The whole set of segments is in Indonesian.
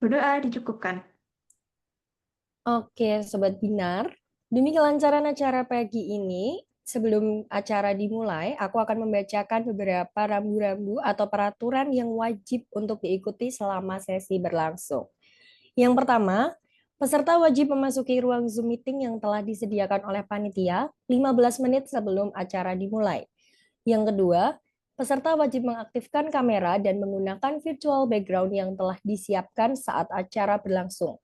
Berdoa dicukupkan. Oke, Sobat Binar. Demi kelancaran acara pagi ini, sebelum acara dimulai, aku akan membacakan beberapa rambu-rambu atau peraturan yang wajib untuk diikuti selama sesi berlangsung. Yang pertama, peserta wajib memasuki ruang Zoom meeting yang telah disediakan oleh panitia 15 menit sebelum acara dimulai. Yang kedua, peserta wajib mengaktifkan kamera dan menggunakan virtual background yang telah disiapkan saat acara berlangsung.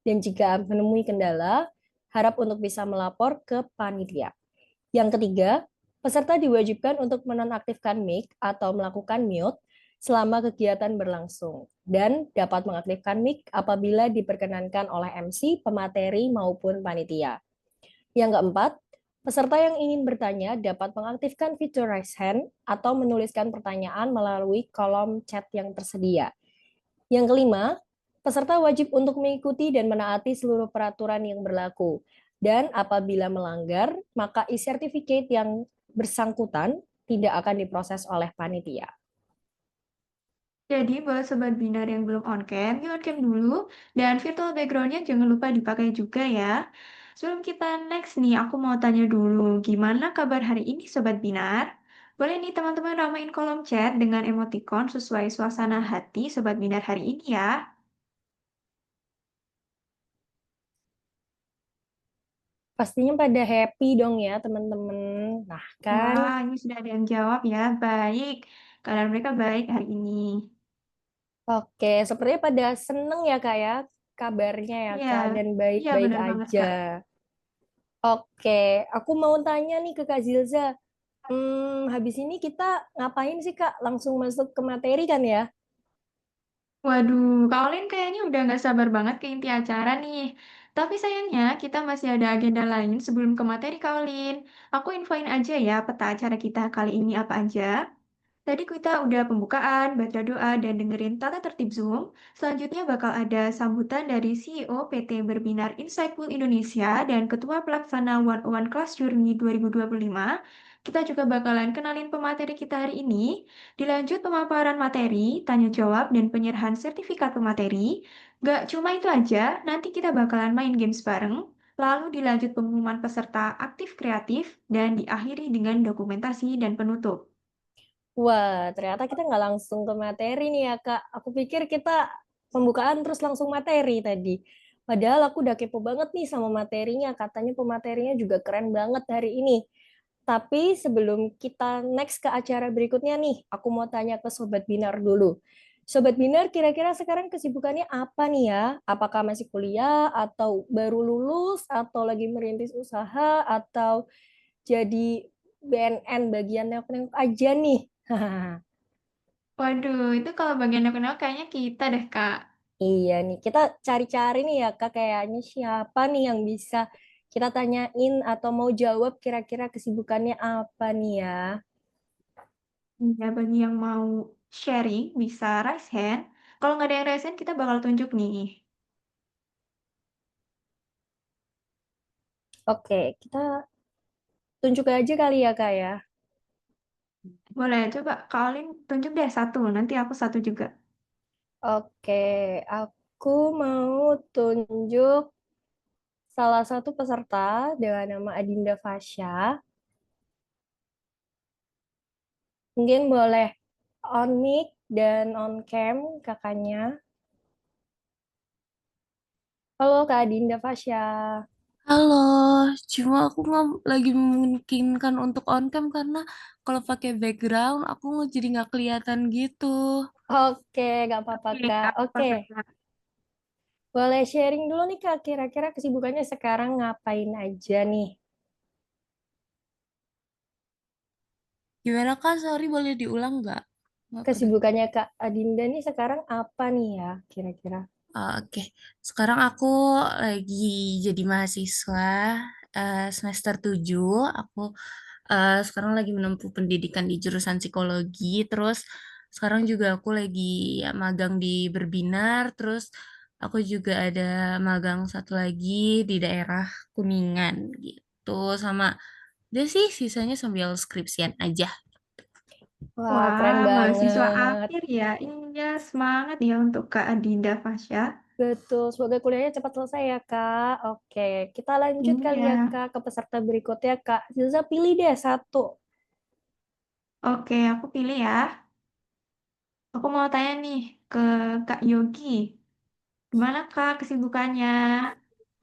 Dan jika menemui kendala, harap untuk bisa melapor ke panitia. Yang ketiga, peserta diwajibkan untuk menonaktifkan mic atau melakukan mute selama kegiatan berlangsung dan dapat mengaktifkan mic apabila diperkenankan oleh MC, pemateri, maupun panitia. Yang keempat, peserta yang ingin bertanya dapat mengaktifkan fitur raise hand atau menuliskan pertanyaan melalui kolom chat yang tersedia. Yang kelima, peserta wajib untuk mengikuti dan menaati seluruh peraturan yang berlaku. Dan apabila melanggar, maka e-certificate yang bersangkutan tidak akan diproses oleh panitia. Jadi buat sobat binar yang belum on cam, yuk on cam dulu. Dan virtual backgroundnya jangan lupa dipakai juga ya. Sebelum kita next nih, aku mau tanya dulu, gimana kabar hari ini sobat binar? Boleh nih teman-teman ramein kolom chat dengan emoticon sesuai suasana hati sobat binar hari ini ya. Pastinya pada happy dong ya teman-teman. Nah kan, Wah, ini sudah ada yang jawab ya. Baik. Keadaan mereka baik hari ini. oke, sepertinya pada seneng ya kak ya kabarnya ya Iya, kak dan iya baik-baik benar banget aja. Kak. Oke, aku mau tanya nih ke Kak Zilza. Habis ini kita ngapain sih Kak? Langsung masuk ke materi kan ya? Waduh, Kak Olin kayaknya udah nggak sabar banget ke inti acara nih. Tapi sayangnya kita masih ada agenda lain sebelum ke materi Kak Olin. Aku infoin aja ya peta acara kita kali ini apa aja. Tadi kita udah pembukaan, baca doa, dan dengerin tata tertib Zoom. Selanjutnya bakal ada sambutan dari CEO PT Berbinar Insightful Indonesia dan Ketua Pelaksana 101 Class Journey 2025. Kita juga bakalan kenalin pemateri kita hari ini. Dilanjut pemaparan materi, tanya jawab, dan penyerahan sertifikat pemateri. Gak cuma itu aja, nanti kita bakalan main games bareng. Lalu dilanjut pengumuman peserta aktif kreatif, dan diakhiri dengan dokumentasi dan penutup. Wah, ternyata kita nggak langsung ke materi nih ya Kak. Aku pikir kita pembukaan terus langsung materi tadi. Padahal aku udah kepo banget nih sama materinya. Katanya pematerinya juga keren banget hari ini. Tapi sebelum kita next ke acara berikutnya nih, aku mau tanya ke Sobat Binar dulu. Sobat Binar, kira-kira sekarang kesibukannya apa nih ya? Apakah masih kuliah, atau baru lulus, atau lagi merintis usaha, atau jadi BNN bagian nengok-nengok aja nih? Waduh, itu kalau bagian aku kayaknya kita deh, Kak. Iya nih, kita cari-cari nih ya Kak, kayaknya siapa nih yang bisa kita tanyain atau mau jawab kira-kira kesibukannya apa nih ya? Ya, bagi yang mau sharing, bisa raise hand. Kalau nggak ada yang raise hand, kita bakal tunjuk nih. Oke, kita tunjuk aja kali ya Kak ya. Boleh, coba Kak Olin tunjuk deh satu, nanti aku satu juga. Oke, aku mau tunjuk salah satu peserta dengan nama Adinda Fasya. Mungkin boleh on mic dan on cam kakaknya. Halo Kak Adinda Fasya. Halo, cuma aku nggak lagi memungkinkan untuk on cam karena kalau pakai background aku jadi nggak kelihatan gitu. Oke, gak apa-apa Oke, Kak. Kak, Oke, Kak. boleh sharing dulu nih Kak. Kira-kira kesibukannya sekarang ngapain aja nih? Gimana Kak? Sorry boleh diulang nggak? Nggak pada. Kesibukannya Kak Adinda nih sekarang apa nih ya kira-kira? Oke, sekarang aku lagi jadi mahasiswa semester 7. Aku sekarang lagi menempuh pendidikan di jurusan psikologi. Terus sekarang juga aku lagi ya, magang di Berbinar. Terus aku juga ada magang satu lagi di daerah Kuningan gitu. Sama udah sih sisanya sambil skripsian aja. Wah, Wah, keren mahasiswa banget. akhir ya. Iya, semangat ya untuk Kak Adinda Fasya. Betul, semoga kuliahnya cepat selesai ya, Kak. Oke, kita lanjut kali ya, Iya. Kak, ke peserta berikutnya, Kak. Zilza pilih deh satu. Oke, aku pilih ya. Aku mau tanya nih ke Kak Yogi. Gimana Kak kesibukannya?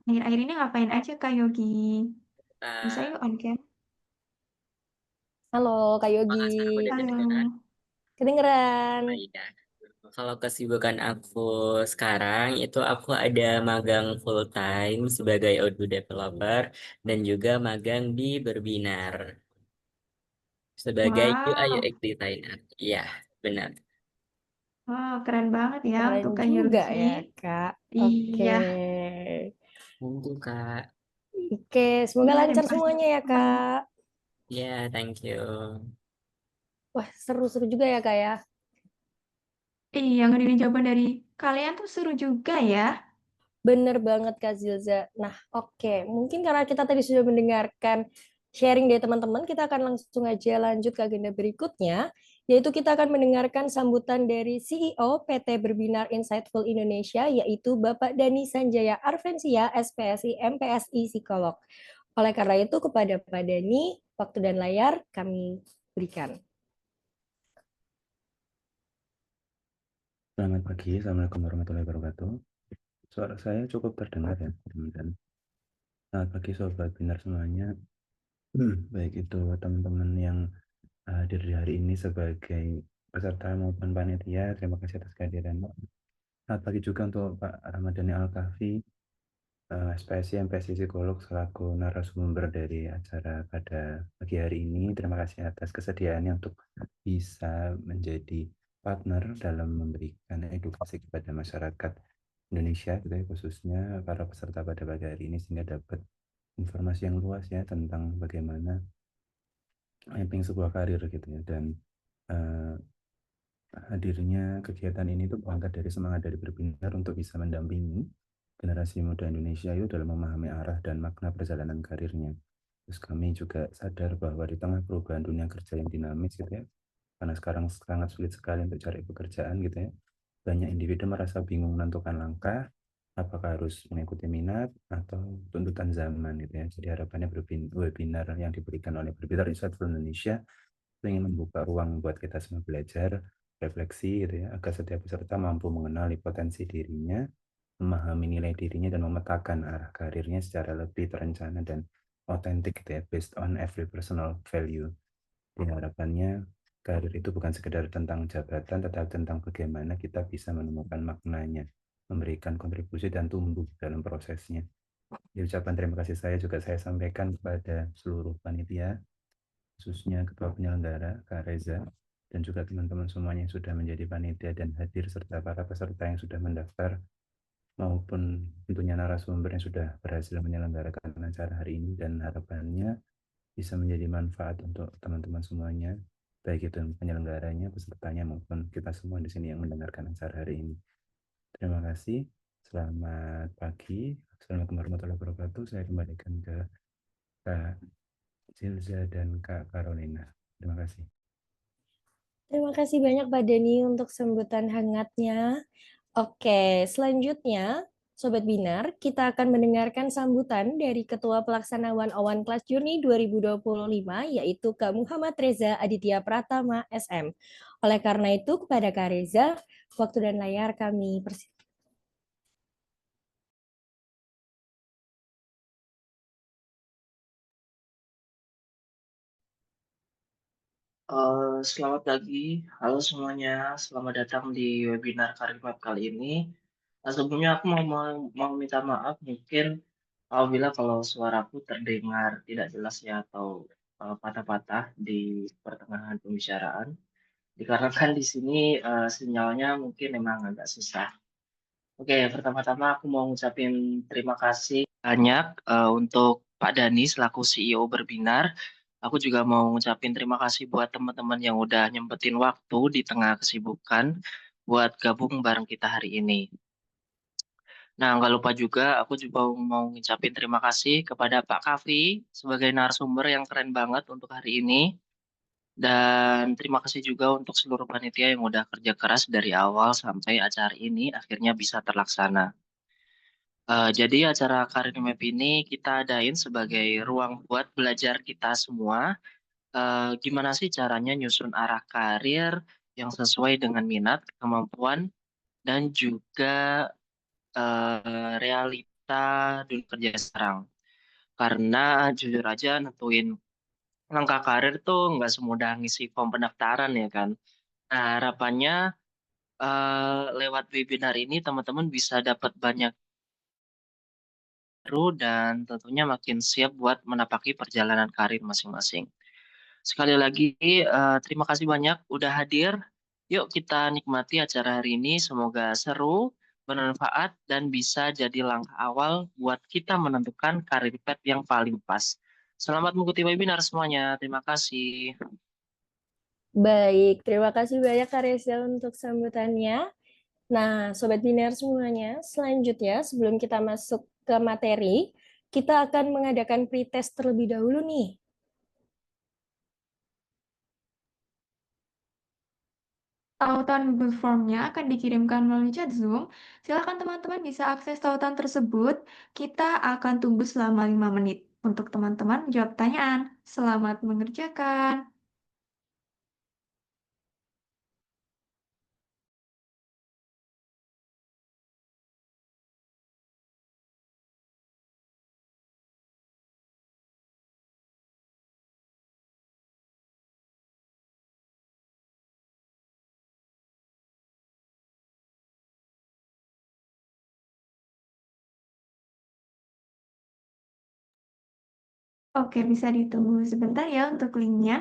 Akhir-akhir ini ngapain aja Kak Yogi? Bisa Eh, yuk on cam. Halo, Kak Yogi. Apakah sekarang udah kedengaran? Halo. Kedengeran. Oh iya. Kalau kesibukan aku sekarang itu aku ada magang full time sebagai Odoo developer dan juga magang di Berbinar sebagai UI Wow. UX designer. Iya, benar. Wow, keren banget ya Keren untuk Kak juga Yogi. ya, Kak. Oke. Iya, Thank you, Kak. Oke, semoga iya lancar terima kasih semuanya ya, banget. Kak. Ya, thank you. Wah, seru-seru juga ya, Kak ya. Iya, ngedengerin jawaban dari kalian tuh seru juga ya. Bener banget Kak Zilza. Nah, oke. Mungkin karena kita tadi sudah mendengarkan sharing dari teman-teman, kita akan langsung aja lanjut ke agenda berikutnya, yaitu kita akan mendengarkan sambutan dari CEO PT Berbinar Insightful Indonesia, yaitu Bapak Dani Sanjaya Arvensia, SPSI, MPSI, Psikolog. Oleh karena itu, kepada Pak Dani, waktu dan layar kami berikan. Selamat pagi, Assalamualaikum warahmatullahi wabarakatuh. Suara saya cukup terdengar ya, teman-teman. Selamat pagi Sobat Binar semuanya. Baik itu teman-teman yang hadir di hari ini sebagai peserta maupun panitia, terima kasih atas kehadiran. Selamat pagi juga untuk Pak Ramadhani Al-Kahfi, SPSI MPSI Psikolog selaku narasumber dari acara pada pagi hari ini. Terima kasih atas kesediaannya untuk bisa menjadi partner dalam memberikan edukasi kepada masyarakat Indonesia, gitu ya, khususnya para peserta pada pagi hari ini sehingga dapat informasi yang luas ya tentang bagaimana mapping sebuah karir gitu ya. Dan eh, hadirnya kegiatan ini tuh berangkat dari semangat dari Berbinar untuk bisa mendampingi generasi muda Indonesia itu dalam memahami arah dan makna perjalanan karirnya. Terus kami juga sadar bahwa di tengah perubahan dunia kerja yang dinamis gitu ya, karena sekarang sangat sulit sekali untuk cari pekerjaan gitu ya. Banyak individu merasa bingung menentukan langkah, apakah harus mengikuti minat atau tuntutan zaman gitu ya. Jadi harapannya webinar yang diberikan oleh Berbinar Insightful Indonesia ingin membuka ruang buat kita semua belajar, refleksi gitu ya, agar setiap peserta mampu mengenali potensi dirinya, memahami nilai dirinya dan memetakan arah karirnya secara lebih terencana dan otentik gitu ya, based on every personal value. Jadi harapannya karir itu bukan sekedar tentang jabatan, tetapi tentang bagaimana kita bisa menemukan maknanya, memberikan kontribusi dan tumbuh dalam prosesnya. Di ucapan terima kasih saya juga saya sampaikan kepada seluruh panitia, khususnya Ketua Penyelenggara, Kak Reza, dan juga teman-teman semuanya yang sudah menjadi panitia dan hadir, serta para peserta yang sudah mendaftar, maupun tentunya narasumber yang sudah berhasil menyelenggarakan acara hari ini, dan harapannya bisa menjadi manfaat untuk teman-teman semuanya, baik itu penyelenggaranya, pesertanya, maupun kita semua di sini yang mendengarkan acara hari ini. Terima kasih. Selamat pagi. Assalamualaikum warahmatullahi wabarakatuh. Saya kembalikan ke Kak Zilza dan Kak Carolina. Terima kasih. Terima kasih banyak Pak Dani untuk sambutan hangatnya. Oke, selanjutnya Sobat Binar, kita akan mendengarkan sambutan dari Ketua Pelaksana One on One Class Journey 2025, yaitu Kak Muhammad Reza Aditya Pratama, SM. Oleh karena itu, kepada Kak Reza, waktu dan layar kami persilakan. Selamat pagi, halo semuanya. Selamat datang di webinar Karir Map kali ini. Sebelumnya aku mau minta maaf mungkin apabila kalau suaraku terdengar tidak jelas ya atau patah-patah di pertengahan pembicaraan. Dikarenakan di sini sinyalnya mungkin memang agak susah. Oke, pertama-tama aku mau ngucapin terima kasih banyak untuk Pak Dani selaku CEO Berbinar. Aku juga mau ngucapin terima kasih buat teman-teman yang udah nyempetin waktu di tengah kesibukan buat gabung bareng kita hari ini. Nah, nggak lupa juga aku juga mau ngucapin terima kasih kepada Pak Kavi sebagai narasumber yang keren banget untuk hari ini. Dan terima kasih juga untuk seluruh panitia yang udah kerja keras dari awal sampai acara ini akhirnya bisa terlaksana. Jadi acara Karir Map ini kita adain sebagai ruang buat belajar kita semua. Gimana sih caranya nyusun arah karir yang sesuai dengan minat, kemampuan, dan juga realita dunia kerja sekarang. Karena jujur aja nentuin langkah karir tuh nggak semudah ngisi form pendaftaran ya kan. Nah, harapannya lewat webinar ini teman-teman bisa dapat banyak baru dan tentunya makin siap buat menapaki perjalanan karir masing-masing. Sekali lagi, terima kasih banyak udah hadir. Yuk kita nikmati acara hari ini. Semoga seru, bermanfaat, dan bisa jadi langkah awal buat kita menentukan karir path yang paling pas. Selamat mengikuti webinar semuanya. Terima kasih. Baik, terima kasih banyak Kak Reza untuk sambutannya. Nah, Sobat Binar semuanya, selanjutnya sebelum kita masuk ke materi, kita akan mengadakan pretest terlebih dahulu nih. Tautan Google Form-nya akan dikirimkan melalui chat Zoom. Silakan teman-teman bisa akses tautan tersebut. Kita akan tunggu selama 5 menit untuk teman-teman menjawab pertanyaan. Selamat mengerjakan. Oke, bisa ditunggu sebentar ya untuk linknya.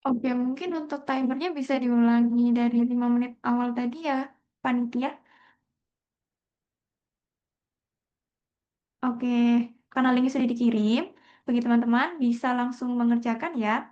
Oke, mungkin untuk timernya bisa diulangi dari 5 menit awal tadi ya, panitia. Oke, karena linknya sudah dikirim, bagi teman-teman bisa langsung mengerjakan ya.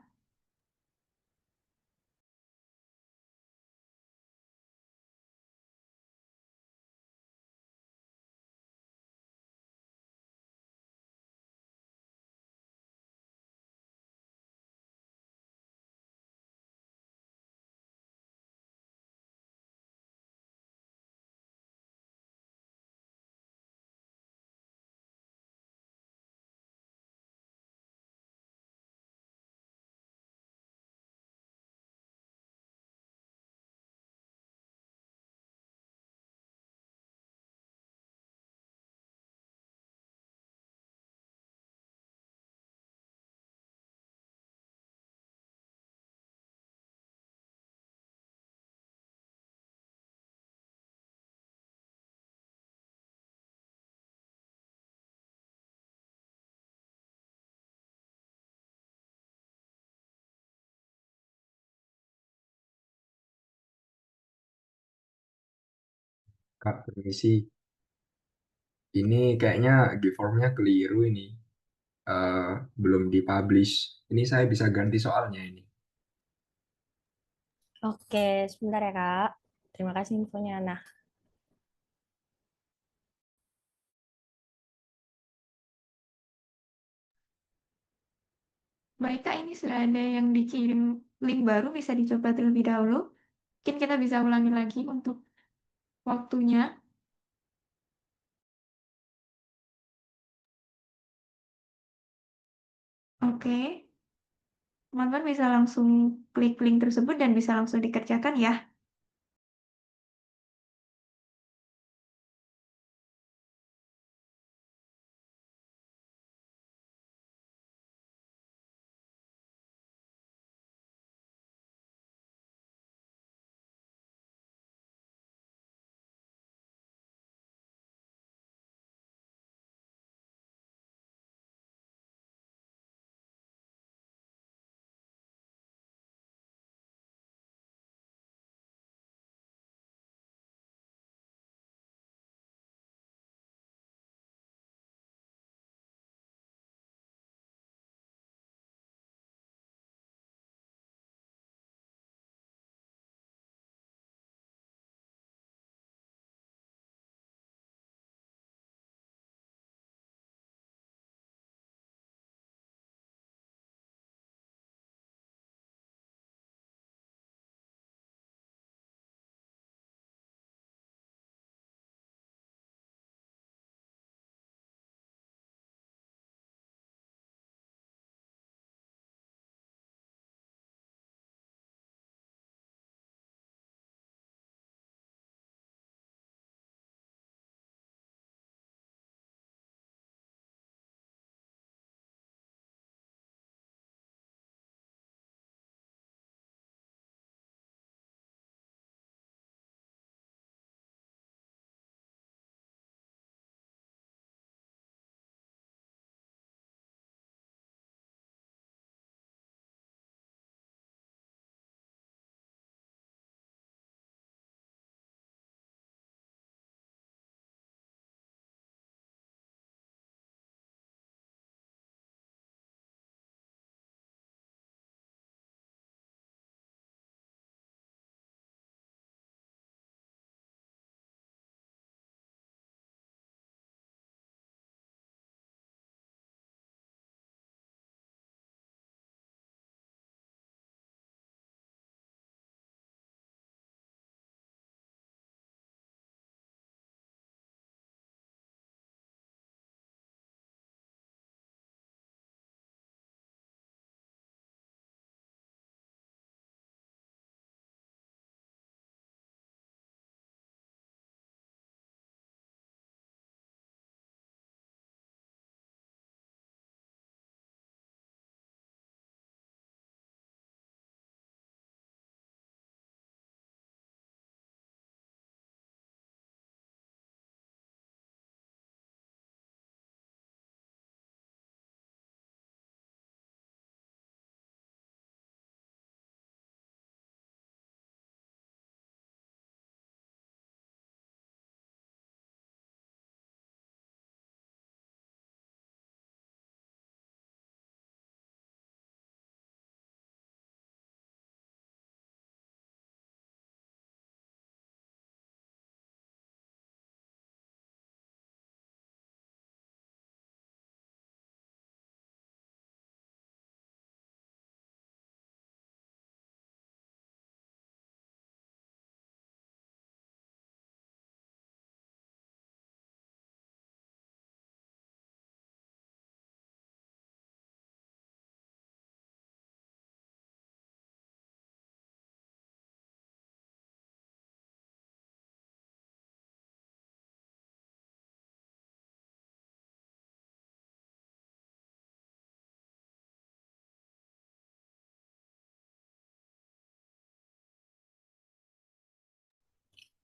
Kak, permisi. Ini kayaknya G-formnya keliru ini. Eh, belum dipublish. Ini saya bisa ganti soalnya ini. Oke, sebentar ya Kak. Terima kasih infonya. Nah, Baik Kak, ini sudah ada yang dikirim link baru, bisa dicoba terlebih dahulu. Mungkin kita bisa ulangi lagi untuk waktunya. Oke, teman-teman bisa langsung klik link tersebut dan bisa langsung dikerjakan ya.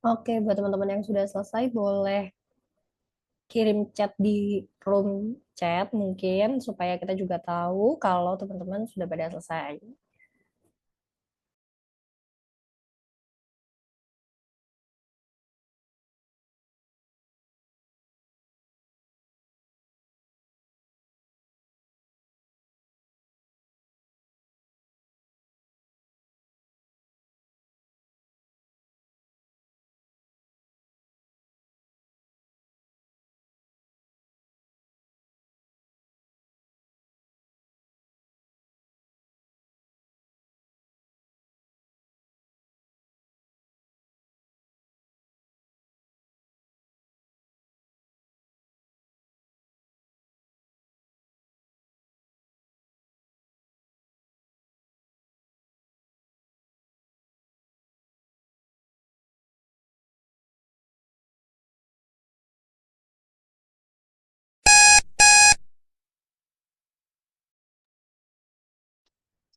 Oke, buat teman-teman yang sudah selesai boleh kirim chat di room chat mungkin supaya kita juga tahu kalau teman-teman sudah pada selesai.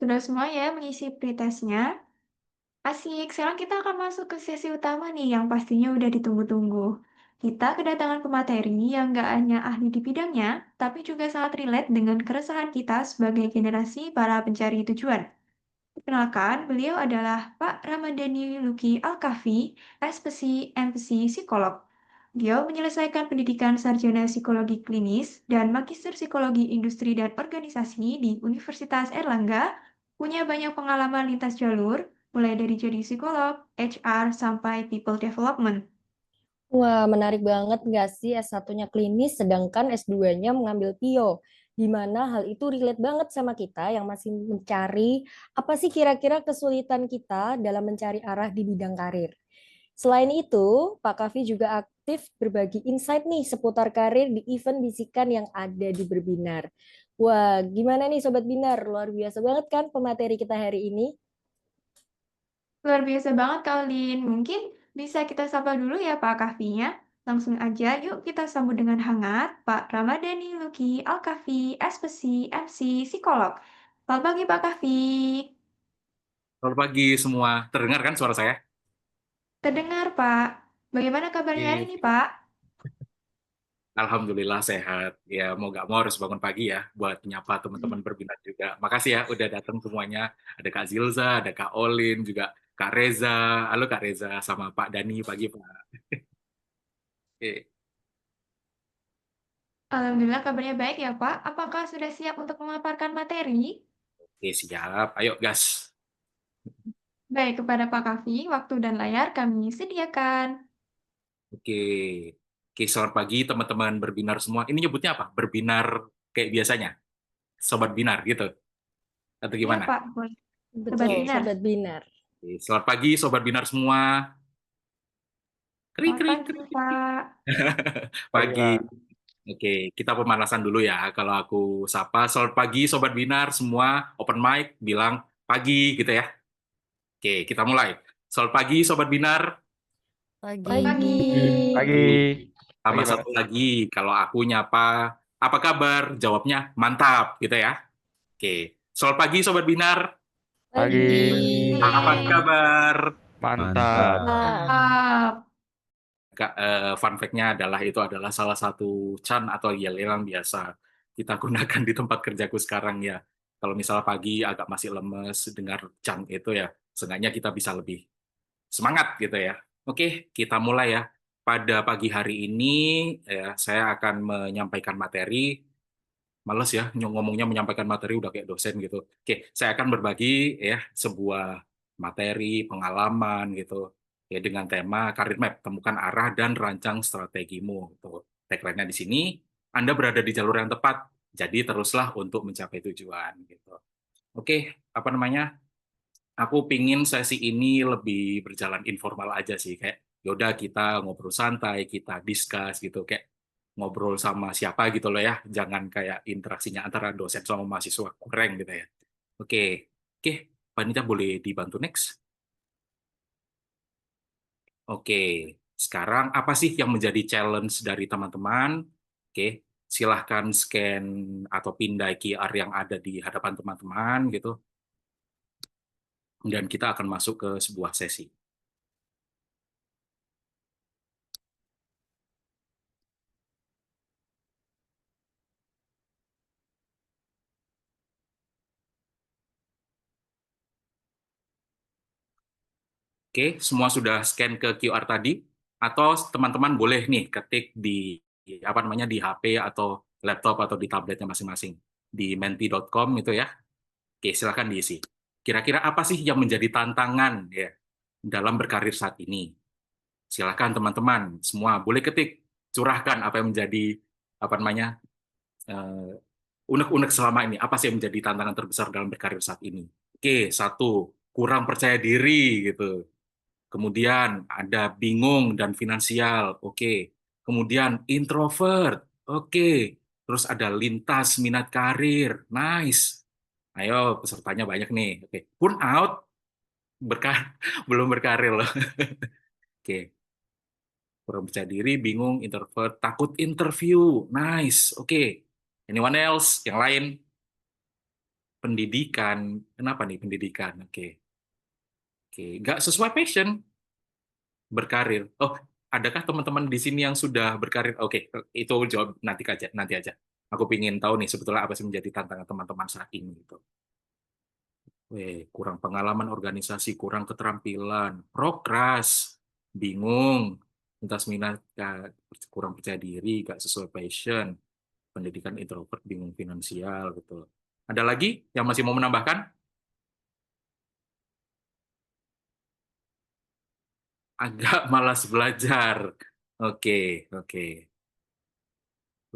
Sudah semua ya mengisi pretestnya? Asik, sekarang kita akan masuk ke sesi utama nih yang pastinya udah ditunggu-tunggu. Kita kedatangan pemateri yang nggak hanya ahli di bidangnya, tapi juga sangat relate dengan keresahan kita sebagai generasi para pencari tujuan. Perkenalkan, beliau adalah Pak Ramadhani Luki Alkafi, SPC MPC Psikolog. Beliau menyelesaikan pendidikan sarjana psikologi klinis dan magister psikologi industri dan organisasi di Universitas Erlangga, punya banyak pengalaman lintas jalur, mulai dari jadi psikolog, HR, sampai people development. Wah, menarik banget nggak sih S1-nya klinis sedangkan S2-nya mengambil PIO, di mana hal itu relate banget sama kita yang masih mencari apa sih kira-kira kesulitan kita dalam mencari arah di bidang karir. Selain itu, Pak Kavi juga aktif berbagi insight nih seputar karir di event bisikan yang ada di Berbinar. Wah, gimana nih Sobat Binar? Luar biasa banget kan pemateri kita hari ini? Luar biasa banget, Kak Lin. Mungkin bisa kita sapa dulu ya Pak Kafinya. Langsung aja yuk kita sambut dengan hangat Pak Ramadhani Luki Alkafi, SPC, MC, Psikolog. Selamat pagi Pak Kafi. Selamat pagi semua. Terdengar kan suara saya? Terdengar Pak. Bagaimana kabarnya hari ini Oke. Pak? Alhamdulillah sehat. Ya mau nggak mau harus bangun pagi ya buat menyapa teman-teman berbinat juga. Makasih ya udah datang semuanya. Ada Kak Zilza, ada Kak Olin, juga Kak Reza. Halo Kak Reza sama Pak Dani pagi Pak. Oke, Alhamdulillah kabarnya baik ya Pak. Apakah sudah siap untuk memaparkan materi? Oke, siap. Ayo gas. Baik, kepada Pak Kafi, waktu dan layar kami sediakan. Oke. Oke, selamat pagi teman-teman berbinar semua. Ini nyebutnya apa? Berbinar kayak biasanya? Sobat Binar gitu? Atau Iya gimana? Pak, boleh. Sobat Betul, Binar. Sobat Binar. Oke, selamat pagi Sobat Binar semua. Krik, Selamat krik, pagi krik, krik. Pak. Pagi. Oke, kita pemanasan dulu ya. Kalau aku sapa, selamat pagi Sobat Binar semua, open mic, bilang pagi gitu ya. Oke, kita mulai. Selamat pagi Sobat Binar. Pagi. Pagi. Pagi. Tambah Pagi, Pak. satu lagi, kalau aku nyapa, apa kabar? Jawabnya mantap gitu ya. Oke, selamat pagi Sobat Binar. Pagi. Apa kabar? Mantap. Mantap. Fun fact-nya adalah itu adalah salah satu chan atau yel yang biasa kita gunakan di tempat kerjaku sekarang ya. Kalau misalnya pagi agak masih lemes dengar chan itu ya, seenggaknya kita bisa lebih semangat gitu ya. Oke, kita mulai ya. Pada pagi hari ini ya, saya akan menyampaikan materi. Males ya ngomongnya menyampaikan materi udah kayak dosen gitu. Oke, saya akan berbagi ya sebuah materi, pengalaman gitu ya dengan tema Career Map, temukan arah dan rancang strategimu. Tuh, tagline-nya di sini, Anda berada di jalur yang tepat, jadi teruslah untuk mencapai tujuan gitu. Oke, apa namanya? Aku pingin sesi ini lebih berjalan informal aja sih, kayak yaudah kita ngobrol santai, kita discuss gitu, kayak ngobrol sama siapa gitu loh ya, jangan kayak interaksinya antara dosen sama mahasiswa kurang gitu ya. Oke, oke, panitia boleh dibantu next? Oke, sekarang apa sih yang menjadi challenge dari teman-teman? Oke, silahkan scan atau pindai QR yang ada di hadapan teman-teman gitu, dan kita akan masuk ke sebuah sesi. Oke, semua sudah scan ke QR tadi? Atau teman-teman boleh nih ketik di apa namanya di HP atau laptop atau di tabletnya masing-masing di menti.com itu ya. Oke, silakan diisi. Kira-kira apa sih yang menjadi tantangan ya dalam berkarir saat ini? Silakan teman-teman semua boleh ketik, curahkan apa yang menjadi apa namanya eh, unek-unek selama ini. Apa sih yang menjadi tantangan terbesar dalam berkarir saat ini? Oke, satu, kurang percaya diri gitu. Kemudian ada bingung dan finansial. Oke. Kemudian introvert. Oke. Terus ada lintas minat karir. Nice. Ayo, pesertanya banyak nih. Oke. Pun out belum berkarir loh. Oke. Kurang percaya diri, bingung, introvert, takut interview. Nice. Oke. Anyone else? Yang lain? Pendidikan. Kenapa nih pendidikan? Oke. Oke. Nggak sesuai passion. Berkarir. Oh, adakah teman-teman di sini yang sudah berkarir? Oke, itu jawab nanti aja. Aku ingin tahu nih sebetulnya apa sih menjadi tantangan teman-teman saat ini gitu. Kurang pengalaman organisasi, kurang keterampilan, prokras, bingung, lintas minat, kurang percaya diri, gak sesuai passion, pendidikan introvert, bingung finansial gitu. Ada lagi yang masih mau menambahkan? Agak malas belajar. Oke, oke.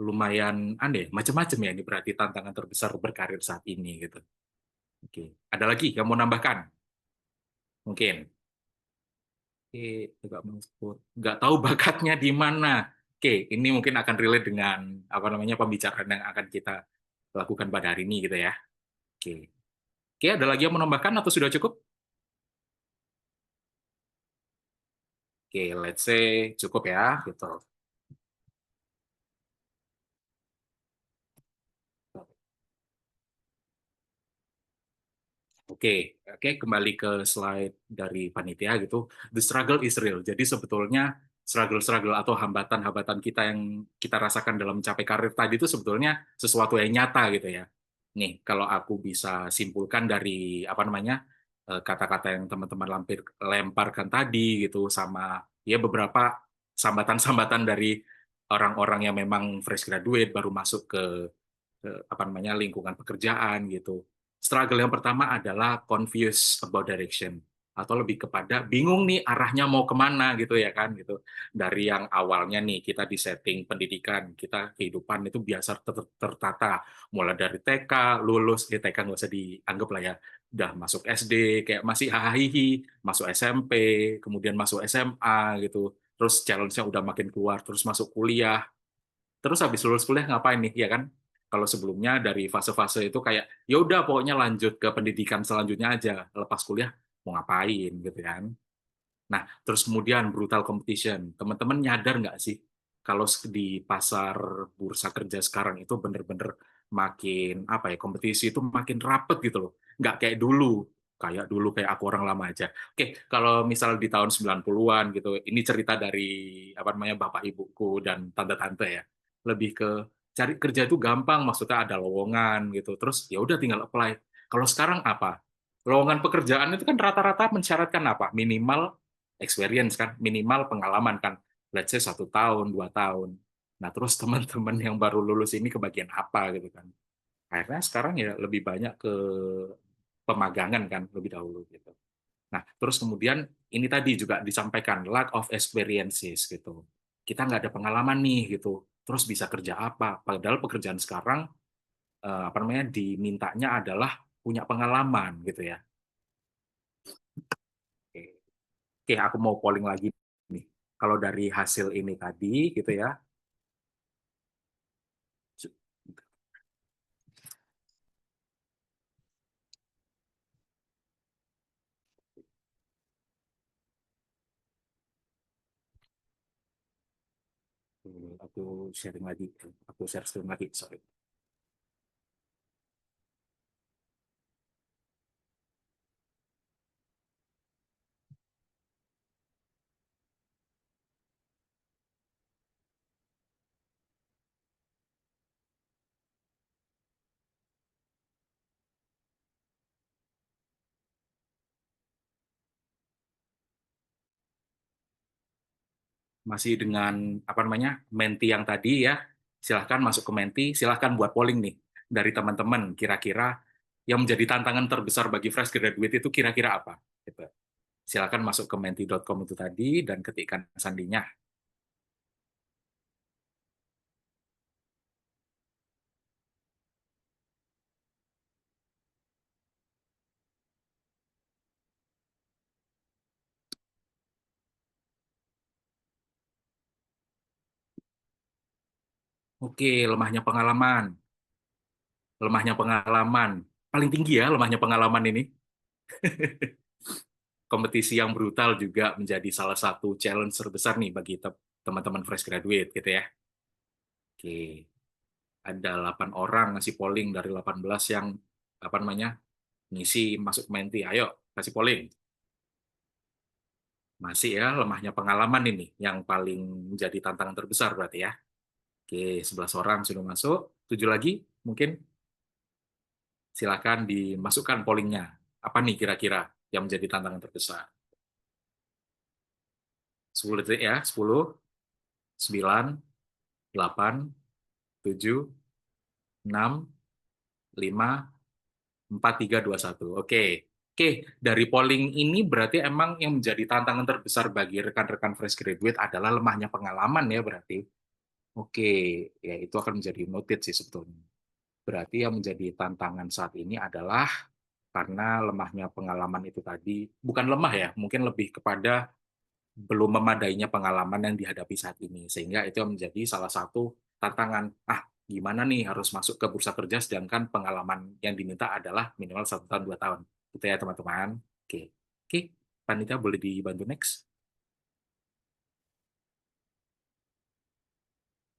Lumayan aneh, macam-macam ya ini berarti tantangan terbesar berkarir saat ini gitu. Oke, ada lagi yang mau nambahkan? Mungkin. Oke, nggak tahu bakatnya di mana. Oke, ini mungkin akan relate dengan apa namanya pembicaraan yang akan kita lakukan pada hari ini gitu ya. Oke, oke, ada lagi yang mau nambahkan atau sudah cukup? Oke, let's say cukup ya gitu. Oke, oke, kembali ke slide dari panitia gitu. The struggle is real. Jadi sebetulnya struggle-struggle atau hambatan-hambatan kita yang kita rasakan dalam mencapai karir tadi itu sebetulnya sesuatu yang nyata gitu ya. Nih, kalau aku bisa simpulkan dari apa namanya kata-kata yang teman-teman lemparkan tadi gitu sama ya beberapa sambatan-sambatan dari orang-orang yang memang fresh graduate baru masuk ke apa namanya lingkungan pekerjaan gitu. Struggle yang pertama adalah confused about direction atau lebih kepada bingung nih arahnya mau kemana gitu ya kan gitu. Dari yang awalnya nih kita di setting pendidikan, kita kehidupan itu biasa tertata mulai dari TK, lulus TK nggak usah dianggap lah ya, udah masuk SD kayak masih hahihi, masuk SMP, kemudian masuk SMA gitu. Terus challenge-nya udah makin keluar, terus masuk kuliah, terus habis lulus kuliah ngapain nih ya kan, kalau sebelumnya dari fase-fase itu kayak ya udah pokoknya lanjut ke pendidikan selanjutnya aja, lepas kuliah mau ngapain gitu kan. Nah terus kemudian brutal competition, teman-teman nyadar nggak sih kalau di pasar bursa kerja sekarang itu bener-bener makin apa ya, kompetisi itu makin rapet gitu loh, nggak kayak dulu kayak aku orang lama aja. Oke, kalau misal di tahun 90-an gitu, ini cerita dari apa namanya bapak ibuku dan tante-tante ya. Lebih ke cari kerja itu gampang, maksudnya ada lowongan gitu. Terus ya udah tinggal apply. Kalau sekarang apa? Lowongan pekerjaan itu kan rata-rata mensyaratkan apa? Minimal experience kan, minimal pengalaman kan. Let's say 1 tahun, 2 tahun. Nah, terus teman-teman yang baru lulus ini kebagian apa gitu kan? Akhirnya sekarang ya lebih banyak ke pemagangan kan lebih dahulu gitu. Nah, terus kemudian ini tadi juga disampaikan lack of experiences gitu. Kita nggak ada pengalaman nih gitu. Terus bisa kerja apa? Padahal pekerjaan sekarang apa namanya dimintanya adalah punya pengalaman gitu ya. Oke, oke, aku mau polling lagi nih. Kalau dari hasil ini tadi gitu ya, aku sharing lagi, aku share screen lagi, sorry. masih dengan menti yang tadi ya, silahkan masuk ke menti, silahkan buat polling nih dari teman-teman, kira-kira yang menjadi tantangan terbesar bagi fresh graduate itu kira-kira apa? Gitu. Silahkan masuk ke menti.com itu tadi dan ketikkan sandinya. Oke, lemahnya pengalaman. Lemahnya pengalaman. Paling tinggi ya lemahnya pengalaman ini. Kompetisi yang brutal juga menjadi salah satu challenge terbesar nih bagi teman-teman fresh graduate gitu ya. Oke, ada 8 orang ngasih polling dari 18 yang ngisi masuk menti. Ayo, kasih polling. Masih ya, lemahnya pengalaman ini yang paling menjadi tantangan terbesar berarti ya. Oke, 11 orang sudah masuk. 7 lagi mungkin silakan dimasukkan pollingnya. Apa nih kira-kira yang menjadi tantangan terbesar? 10 detik ya, 10, 9, 8, 7, 6, 5, 4, 3, 2, 1. Oke. Oke, dari polling ini berarti emang yang menjadi tantangan terbesar bagi rekan-rekan fresh graduate adalah lemahnya pengalaman ya berarti. Oke, ya itu akan menjadi noted sih sebetulnya. Berarti yang menjadi tantangan saat ini adalah karena lemahnya pengalaman itu tadi, bukan lemah ya, mungkin lebih kepada belum memadainya pengalaman yang dihadapi saat ini. Sehingga itu yang menjadi salah satu tantangan. Gimana nih harus masuk ke bursa kerja sedangkan pengalaman yang diminta adalah minimal 1 tahun, 2 tahun. Gitu ya teman-teman. Oke, oke, panitia boleh dibantu next.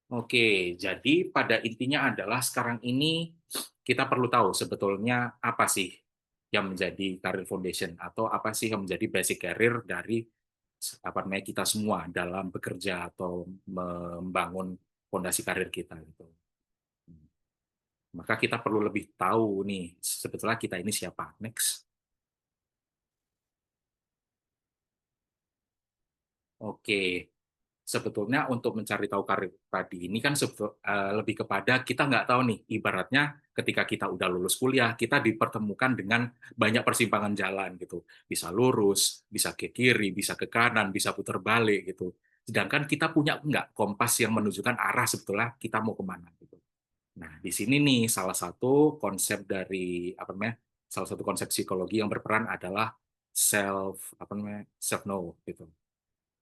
Oke, jadi pada intinya adalah sekarang ini kita perlu tahu sebetulnya apa sih yang menjadi career foundation atau apa sih yang menjadi basic career dari kita semua dalam bekerja atau membangun fondasi karir kita gitu. Maka kita perlu lebih tahu nih sebetulnya kita ini siapa. Next. Oke. Sebetulnya untuk mencari tahu karir tadi ini kan lebih kepada kita nggak tahu nih, ibaratnya ketika kita udah lulus kuliah, kita dipertemukan dengan banyak persimpangan jalan gitu. Bisa lurus, bisa ke kiri, bisa ke kanan, bisa putar balik gitu. Sedangkan kita punya nggak kompas yang menunjukkan arah sebetulnya kita mau kemana gitu. Nah, di sini nih salah satu konsep dari salah satu konsep psikologi yang berperan adalah self know gitu,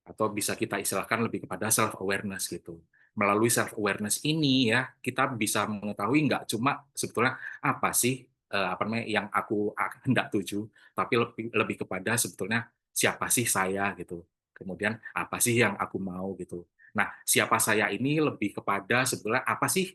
atau bisa kita istilahkan lebih kepada self awareness gitu. Melalui self awareness ini ya kita bisa mengetahui nggak cuma sebetulnya apa sih yang aku hendak tuju, tapi lebih kepada sebetulnya siapa sih saya gitu. Kemudian apa sih yang aku mau gitu. Nah, siapa saya ini lebih kepada sebetulnya apa sih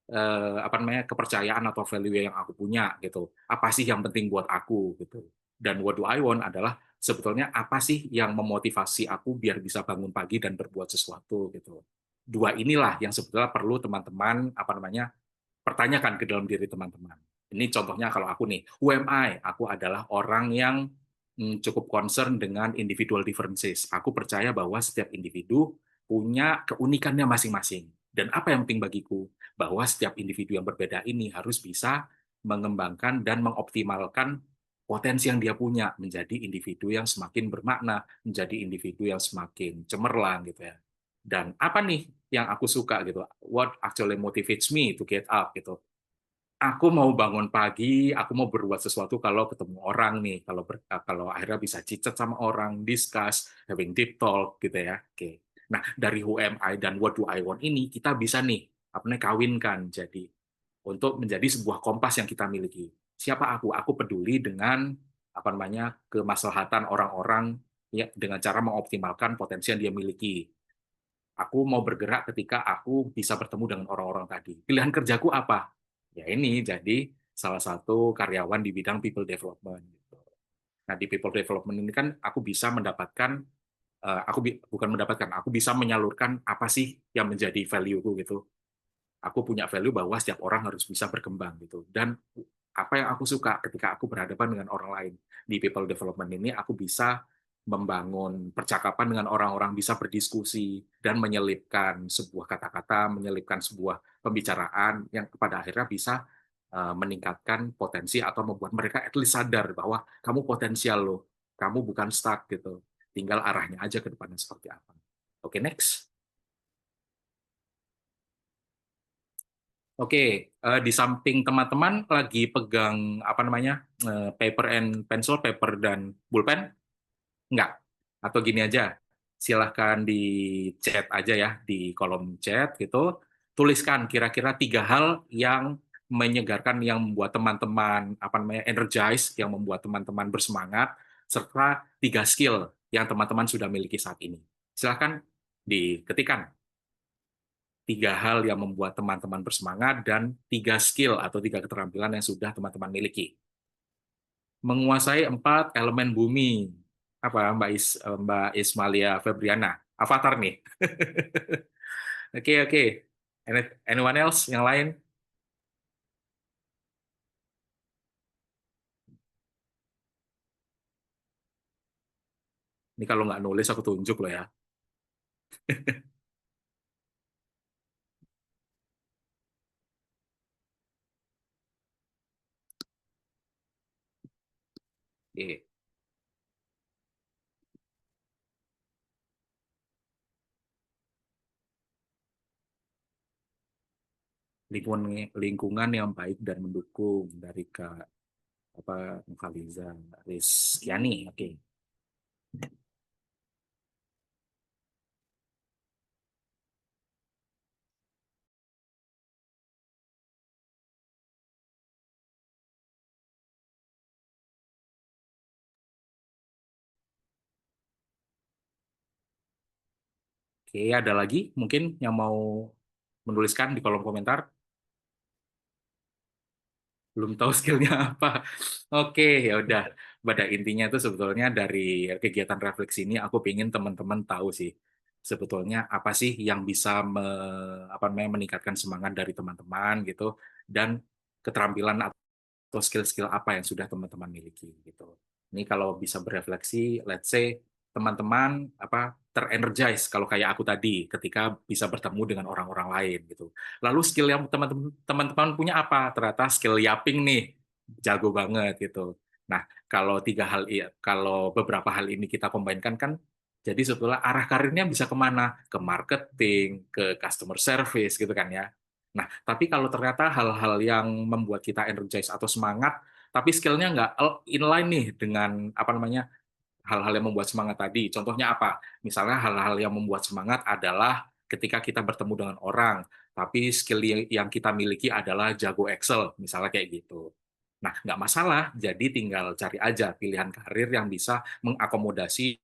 kepercayaan atau value yang aku punya gitu. Apa sih yang penting buat aku gitu. Dan what do I want adalah sebetulnya apa sih yang memotivasi aku biar bisa bangun pagi dan berbuat sesuatu gitu. Dua inilah yang sebetulnya perlu teman-teman pertanyakan ke dalam diri teman-teman. Ini contohnya kalau aku nih, who am I? Aku adalah orang yang cukup concern dengan individual differences. Aku percaya bahwa setiap individu punya keunikannya masing-masing. Dan apa yang penting bagiku? Bahwa setiap individu yang berbeda ini harus bisa mengembangkan dan mengoptimalkan potensi yang dia punya menjadi individu yang semakin bermakna, menjadi individu yang semakin cemerlang gitu ya. Dan apa nih yang aku suka gitu? What actually motivates me to get up gitu? Aku mau bangun pagi, aku mau berbuat sesuatu kalau ketemu orang nih, kalau akhirnya bisa cicat sama orang, discuss, having deep talk gitu ya. Oke. Nah, dari who am I dan what do I want ini kita bisa nih kawinkan jadi untuk menjadi sebuah kompas yang kita miliki. Siapa aku? Aku peduli dengan kemaslahatan orang-orang ya dengan cara mengoptimalkan potensi yang dia miliki. Aku mau bergerak ketika aku bisa bertemu dengan orang-orang tadi. Pilihan kerjaku apa? Ya ini jadi salah satu karyawan di bidang people development. Gitu. Nah di people development ini kan aku bisa mendapatkan, aku bisa menyalurkan apa sih yang menjadi value-ku gitu. Aku punya value bahwa setiap orang harus bisa berkembang gitu. Dan apa yang aku suka ketika aku berhadapan dengan orang lain di people development ini, aku bisa membangun percakapan dengan orang-orang, bisa berdiskusi dan menyelipkan sebuah kata-kata, menyelipkan sebuah pembicaraan yang pada akhirnya bisa meningkatkan potensi atau membuat mereka at least sadar bahwa kamu potensial loh, kamu bukan stuck gitu. Tinggal arahnya aja ke depannya seperti apa. Oke, next. Oke, di samping teman-teman lagi pegang apa namanya paper and pencil, paper dan pulpen, enggak? Atau gini aja, silahkan di chat aja ya di kolom chat gitu, tuliskan kira-kira 3 hal yang menyegarkan, yang membuat teman-teman apa namanya energize, yang membuat teman-teman bersemangat, serta 3 skill yang teman-teman sudah miliki saat ini. Silahkan diketikkan. 3 hal yang membuat teman-teman bersemangat dan 3 skill atau 3 keterampilan yang sudah teman-teman miliki. Menguasai 4 elemen bumi. Apa Mbak Ismalia Febriana? Avatar nih. Oke, oke. Anyone else yang lain? Ini kalau nggak nulis aku tunjuk loh ya. Oke. Lingkungan yang baik dan mendukung dari Kak Khaliza Rizkyani. Oke. Oke, ada lagi mungkin yang mau menuliskan di kolom komentar? Belum tahu skillnya apa. Oke, ya udah. Pada intinya itu sebetulnya dari kegiatan refleksi ini aku ingin teman-teman tahu sih sebetulnya apa sih yang bisa apa namanya meningkatkan semangat dari teman-teman gitu, dan keterampilan atau skill-skill apa yang sudah teman-teman miliki gitu. Ini kalau bisa berefleksi, let's say teman-teman terenergize kalau kayak aku tadi ketika bisa bertemu dengan orang-orang lain gitu. Lalu skill yang teman-teman punya apa? Ternyata skill yapping nih, jago banget gitu. Nah, kalau beberapa hal ini kita kombinkan kan, jadi sebetulnya arah karirnya bisa kemana? Ke marketing, ke customer service gitu kan ya. Nah, tapi kalau ternyata hal-hal yang membuat kita energize atau semangat, tapi skillnya nggak inline nih dengan apa namanya hal-hal yang membuat semangat tadi. Contohnya apa? Misalnya hal-hal yang membuat semangat adalah ketika kita bertemu dengan orang, tapi skill yang kita miliki adalah jago Excel, misalnya kayak gitu. Nah, nggak masalah, jadi tinggal cari aja pilihan karir yang bisa mengakomodasi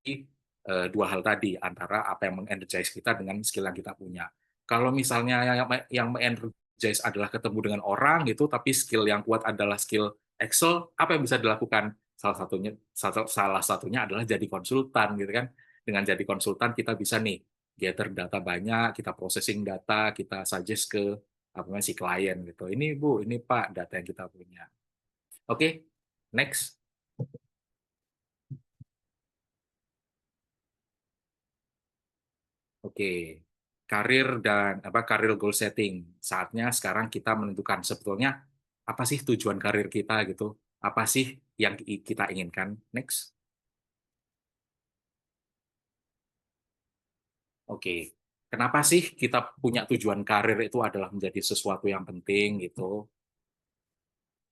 2 hal tadi, antara apa yang mengenergize kita dengan skill yang kita punya. Kalau misalnya yang mengenergize adalah ketemu dengan orang gitu, tapi skill yang kuat adalah skill Excel, apa yang bisa dilakukan? Salah satunya adalah jadi konsultan gitu kan. Dengan jadi konsultan kita bisa nih gather data banyak, kita processing data, kita suggest ke apa namanya si klien gitu. Ini Bu, ini Pak, data yang kita punya. Oke, next. Oke, karir goal setting. Saatnya sekarang kita menentukan sebetulnya apa sih tujuan karir kita gitu. Apa sih yang kita inginkan? Next. Oke. Kenapa sih kita punya tujuan karir itu adalah menjadi sesuatu yang penting gitu?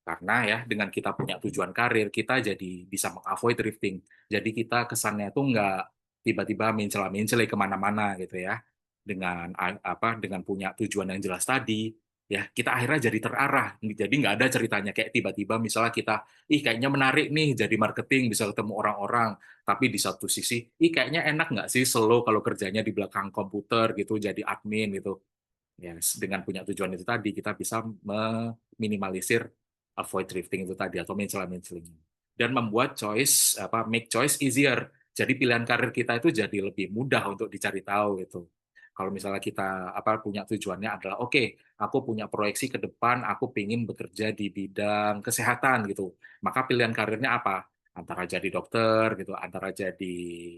Karena ya dengan kita punya tujuan karir, kita jadi bisa mengavoid drifting. Jadi kita kesannya itu nggak tiba-tiba mencela-mencela kemana-mana gitu ya. Dengan punya tujuan yang jelas tadi, ya kita akhirnya jadi terarah. Jadi nggak ada ceritanya kayak tiba-tiba misalnya kita, kayaknya menarik nih jadi marketing, bisa ketemu orang-orang. Tapi di satu sisi, kayaknya enak nggak sih slow kalau kerjanya di belakang komputer gitu, jadi admin gitu. Ya, dengan punya tujuan itu tadi, kita bisa meminimalisir avoid drifting itu tadi atau mencela-menceling dan membuat make choice easier. Jadi pilihan karir kita itu jadi lebih mudah untuk dicari tahu gitu. Kalau misalnya kita punya tujuannya adalah oke, aku punya proyeksi ke depan, aku ingin bekerja di bidang kesehatan gitu. Maka pilihan karirnya apa? antara jadi dokter gitu, antara jadi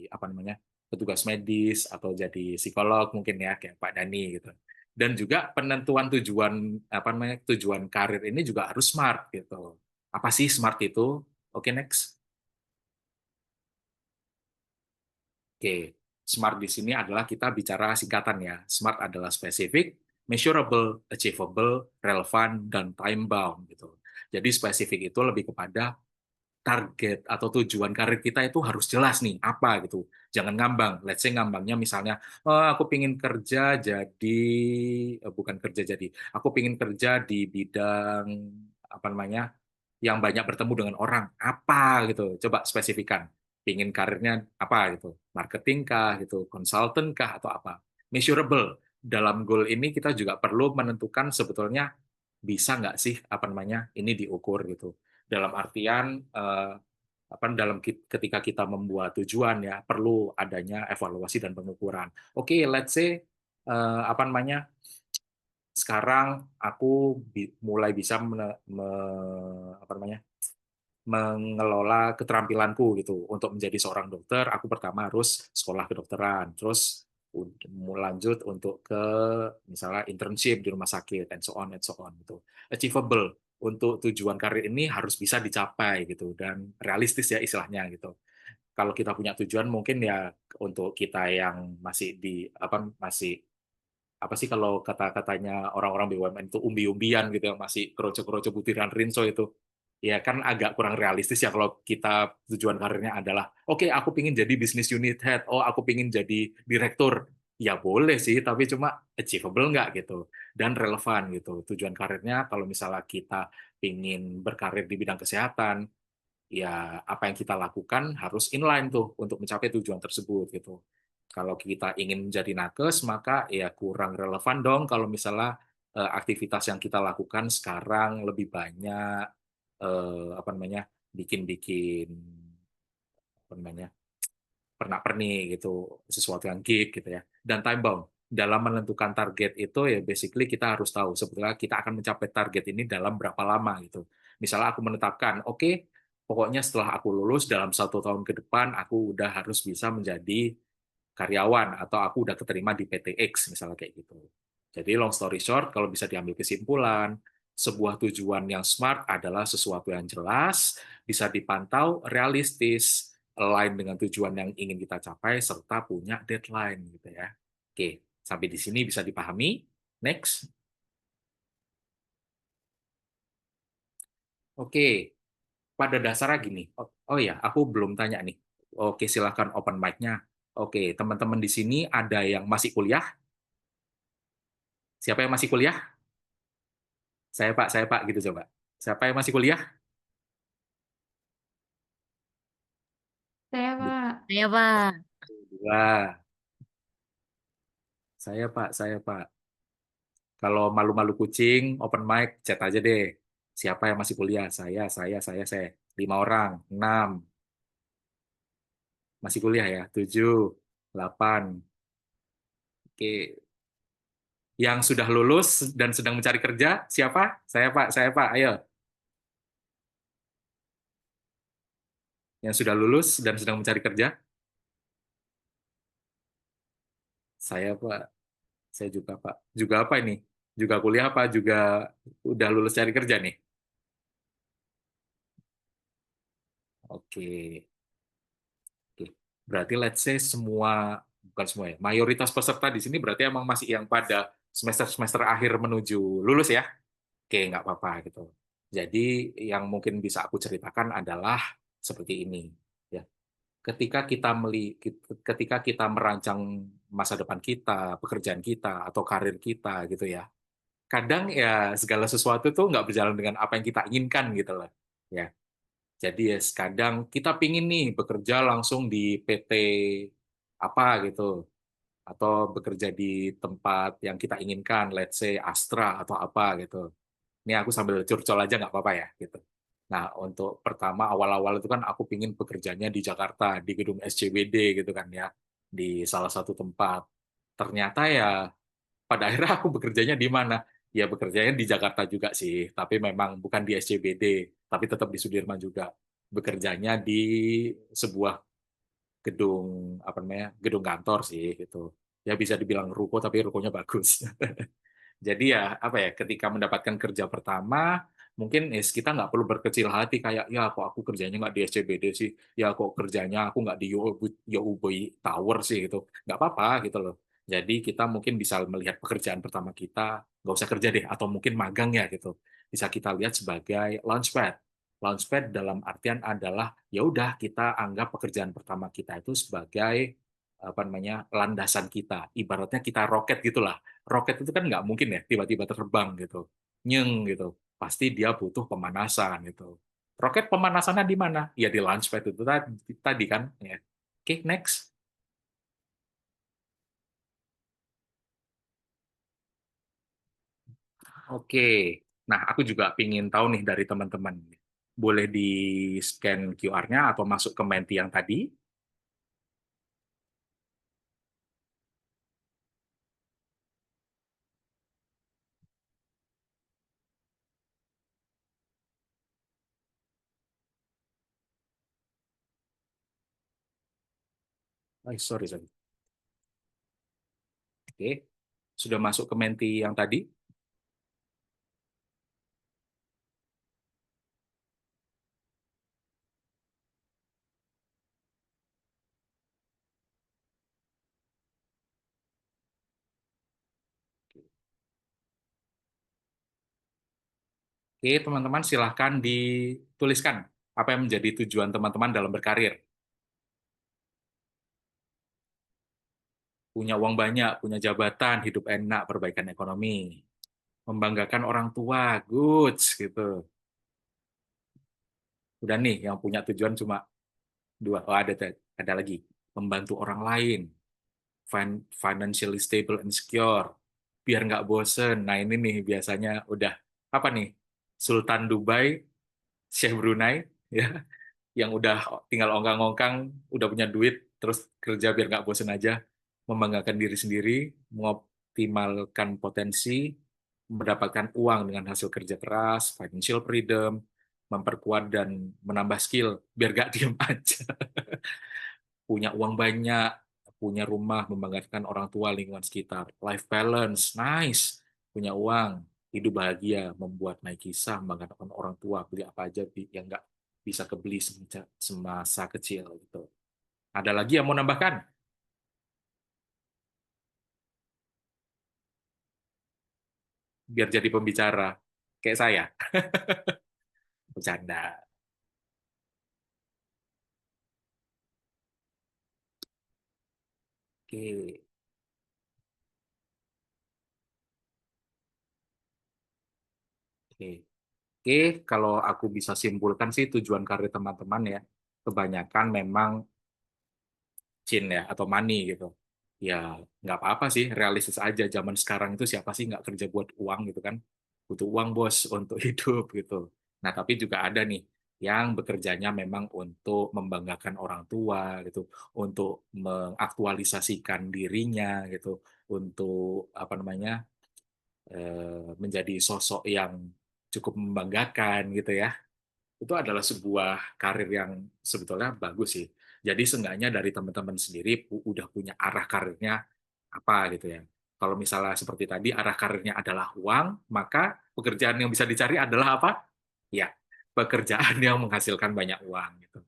apa namanya petugas medis atau jadi psikolog mungkin ya kayak Pak Dani gitu. Dan juga penentuan tujuan apa namanya tujuan karir ini juga harus smart gitu. Apa sih smart itu? Oke, next. Oke, SMART di sini adalah kita bicara singkatan ya. SMART adalah specific, measurable, achievable, relevant, dan time bound gitu. Jadi spesifik itu lebih kepada target atau tujuan karir kita itu harus jelas nih apa gitu. Jangan ngambang. Let's say ngambangnya misalnya, oh, aku pingin kerja jadi bukan kerja jadi, aku pingin kerja di bidang apa namanya yang banyak bertemu dengan orang apa gitu. Coba spesifikan. Pingin karirnya apa gitu, marketing kah gitu, konsultan kah atau apa. Measurable. Dalam goal ini kita juga perlu menentukan sebetulnya bisa nggak sih apa namanya ini diukur gitu. Dalam artian apa dalam ketika kita membuat tujuan ya perlu adanya evaluasi dan pengukuran. Oke, let's say apa namanya sekarang aku mulai bisa apa namanya mengelola keterampilanku gitu. Untuk menjadi seorang dokter, aku pertama harus sekolah kedokteran, terus lanjut untuk ke misalnya internship di rumah sakit, and so on gitu. Achievable untuk tujuan karir ini harus bisa dicapai gitu dan realistis ya istilahnya gitu. Kalau kita punya tujuan mungkin ya untuk kita yang masih di apa masih apa sih kalau kata-katanya orang-orang BUMN itu umbi-umbian gitu yang masih kroco-kroco butiran rinso itu ya kan agak kurang realistis ya kalau kita tujuan karirnya adalah oke, aku pingin jadi business unit head, oh aku pingin jadi direktur, ya boleh sih tapi cuma achievable nggak gitu dan relevan gitu tujuan karirnya. Kalau misalnya kita pingin berkarir di bidang kesehatan, ya apa yang kita lakukan harus inline tuh untuk mencapai tujuan tersebut gitu. Kalau kita ingin menjadi nakes, maka ya kurang relevan dong kalau misalnya aktivitas yang kita lakukan sekarang lebih banyak apa namanya bikin-bikin apa namanya pernak-pernik gitu, sesuatu yang gig gitu ya. Dan time bound. Dalam menentukan target itu ya basically kita harus tahu sebetulnya kita akan mencapai target ini dalam berapa lama gitu. Misalnya aku menetapkan, oke, pokoknya setelah aku lulus dalam 1 tahun ke depan aku udah harus bisa menjadi karyawan atau aku udah keterima di PT X misalnya kayak gitu. Jadi long story short, kalau bisa diambil kesimpulan, sebuah tujuan yang smart adalah sesuatu yang jelas, bisa dipantau, realistis, align dengan tujuan yang ingin kita capai, serta punya deadline gitu ya. Oke, sampai di sini bisa dipahami. Next. Oke, pada dasarnya gini. Oh ya, aku belum tanya nih. Oke, silakan open mic-nya. Oke, teman-teman di sini ada yang masih kuliah? Siapa yang masih kuliah? Saya Pak, gitu coba. Siapa yang masih kuliah? Saya, Pak. Ya, Pak. Dua. Saya Pak. Kalau malu-malu kucing, open mic, chat aja deh. Siapa yang masih kuliah? Saya. 5 orang, 6. Masih kuliah ya? 7, 8. Oke. Yang sudah lulus dan sedang mencari kerja, siapa? Saya Pak, ayo. Yang sudah lulus dan sedang mencari kerja? Saya Pak. Saya juga Pak. Juga apa ini? Juga kuliah apa? Juga udah lulus cari kerja nih? Oke. Oke. Berarti let's say bukan semua ya, mayoritas peserta di sini berarti emang masih yang pada semester-semester akhir menuju lulus ya? Oke, nggak apa-apa gitu. Jadi yang mungkin bisa aku ceritakan adalah seperti ini. Ya, ketika kita merancang masa depan kita, pekerjaan kita, atau karir kita gitu ya, kadang ya segala sesuatu tuh nggak berjalan dengan apa yang kita inginkan gitu loh. Ya, jadi ya kadang kita pingin nih bekerja langsung di PT apa gitu, atau bekerja di tempat yang kita inginkan, let's say Astra atau apa gitu. Ini aku sambil curcol aja nggak apa-apa ya gitu. Nah, untuk pertama awal-awal itu kan aku pingin bekerjanya di Jakarta, di gedung SCBD gitu kan ya, di salah satu tempat. Ternyata ya pada akhirnya aku bekerjanya di mana? Ya bekerjanya di Jakarta juga sih, tapi memang bukan di SCBD, tapi tetap di Sudirman juga. bekerjanya di sebuah gedung apa namanya gedung kantor sih gitu. Ya bisa dibilang ruko tapi rukonya bagus. Jadi ya apa ya ketika mendapatkan kerja pertama mungkin kita nggak perlu berkecil hati kayak ya kok aku kerjanya nggak di SCBD sih, ya kok kerjanya aku nggak di UOB Tower sih gitu, nggak apa-apa gitu loh. Jadi kita mungkin bisa melihat pekerjaan pertama kita nggak usah kerja deh atau mungkin magang ya gitu, bisa kita lihat sebagai launchpad. Launchpad dalam artian adalah ya udah kita anggap pekerjaan pertama kita itu sebagai apa namanya landasan kita, ibaratnya kita roket gitulah. Roket itu kan nggak mungkin ya tiba-tiba terbang gitu, nyeng gitu. Pasti dia butuh pemanasan gitu. Roket pemanasannya di mana? Ya di launchpad itu tadi kan. Ya. Oke, next. Oke. Nah, aku juga pingin tahu nih dari teman-teman. Boleh di-scan QR-nya atau masuk ke Menti yang tadi. Sorry, sorry. Oke. Sudah masuk ke Menti yang tadi? Oke, teman-teman silahkan dituliskan apa yang menjadi tujuan teman-teman dalam berkarir. Punya uang banyak, punya jabatan, hidup enak, perbaikan ekonomi, membanggakan orang tua, goods gitu. Udah nih, yang punya tujuan cuma dua. Oh, ada lagi, membantu orang lain, financially stable and secure, biar nggak bosen. Nah ini nih biasanya udah apa nih, Sultan Dubai, Syekh Brunei, ya, yang udah tinggal ongkang-ongkang, udah punya duit, terus kerja biar nggak bosen aja, membanggakan diri sendiri, mengoptimalkan potensi, mendapatkan uang dengan hasil kerja keras, financial freedom, memperkuat dan menambah skill, biar nggak diem aja. Punya uang banyak, punya rumah, membanggakan orang tua, lingkungan sekitar, life balance, nice, punya uang, hidup bahagia, membuat naik kisah, membanggakan orang tua, beli apa aja yang nggak bisa kebeli semasa kecil gitu. Ada lagi yang mau nambahkan? Biar jadi pembicara kayak saya. Bercanda. Oke, oke. Oke, kalau aku bisa simpulkan sih tujuan karir teman-teman ya, kebanyakan memang Chin ya atau money gitu. Ya nggak apa-apa sih, realistis aja. Zaman sekarang itu siapa sih nggak kerja buat uang gitu kan? Butuh uang bos untuk hidup gitu. Nah tapi juga ada nih yang bekerjanya memang untuk membanggakan orang tua gitu, untuk mengaktualisasikan dirinya gitu, untuk apa namanya menjadi sosok yang cukup membanggakan gitu ya. Itu adalah sebuah karir yang sebetulnya bagus sih. Jadi seenggaknya dari teman-teman sendiri udah punya arah karirnya apa gitu ya. Kalau misalnya seperti tadi arah karirnya adalah uang, maka pekerjaan yang bisa dicari adalah apa? Ya, pekerjaan yang menghasilkan banyak uang gitu.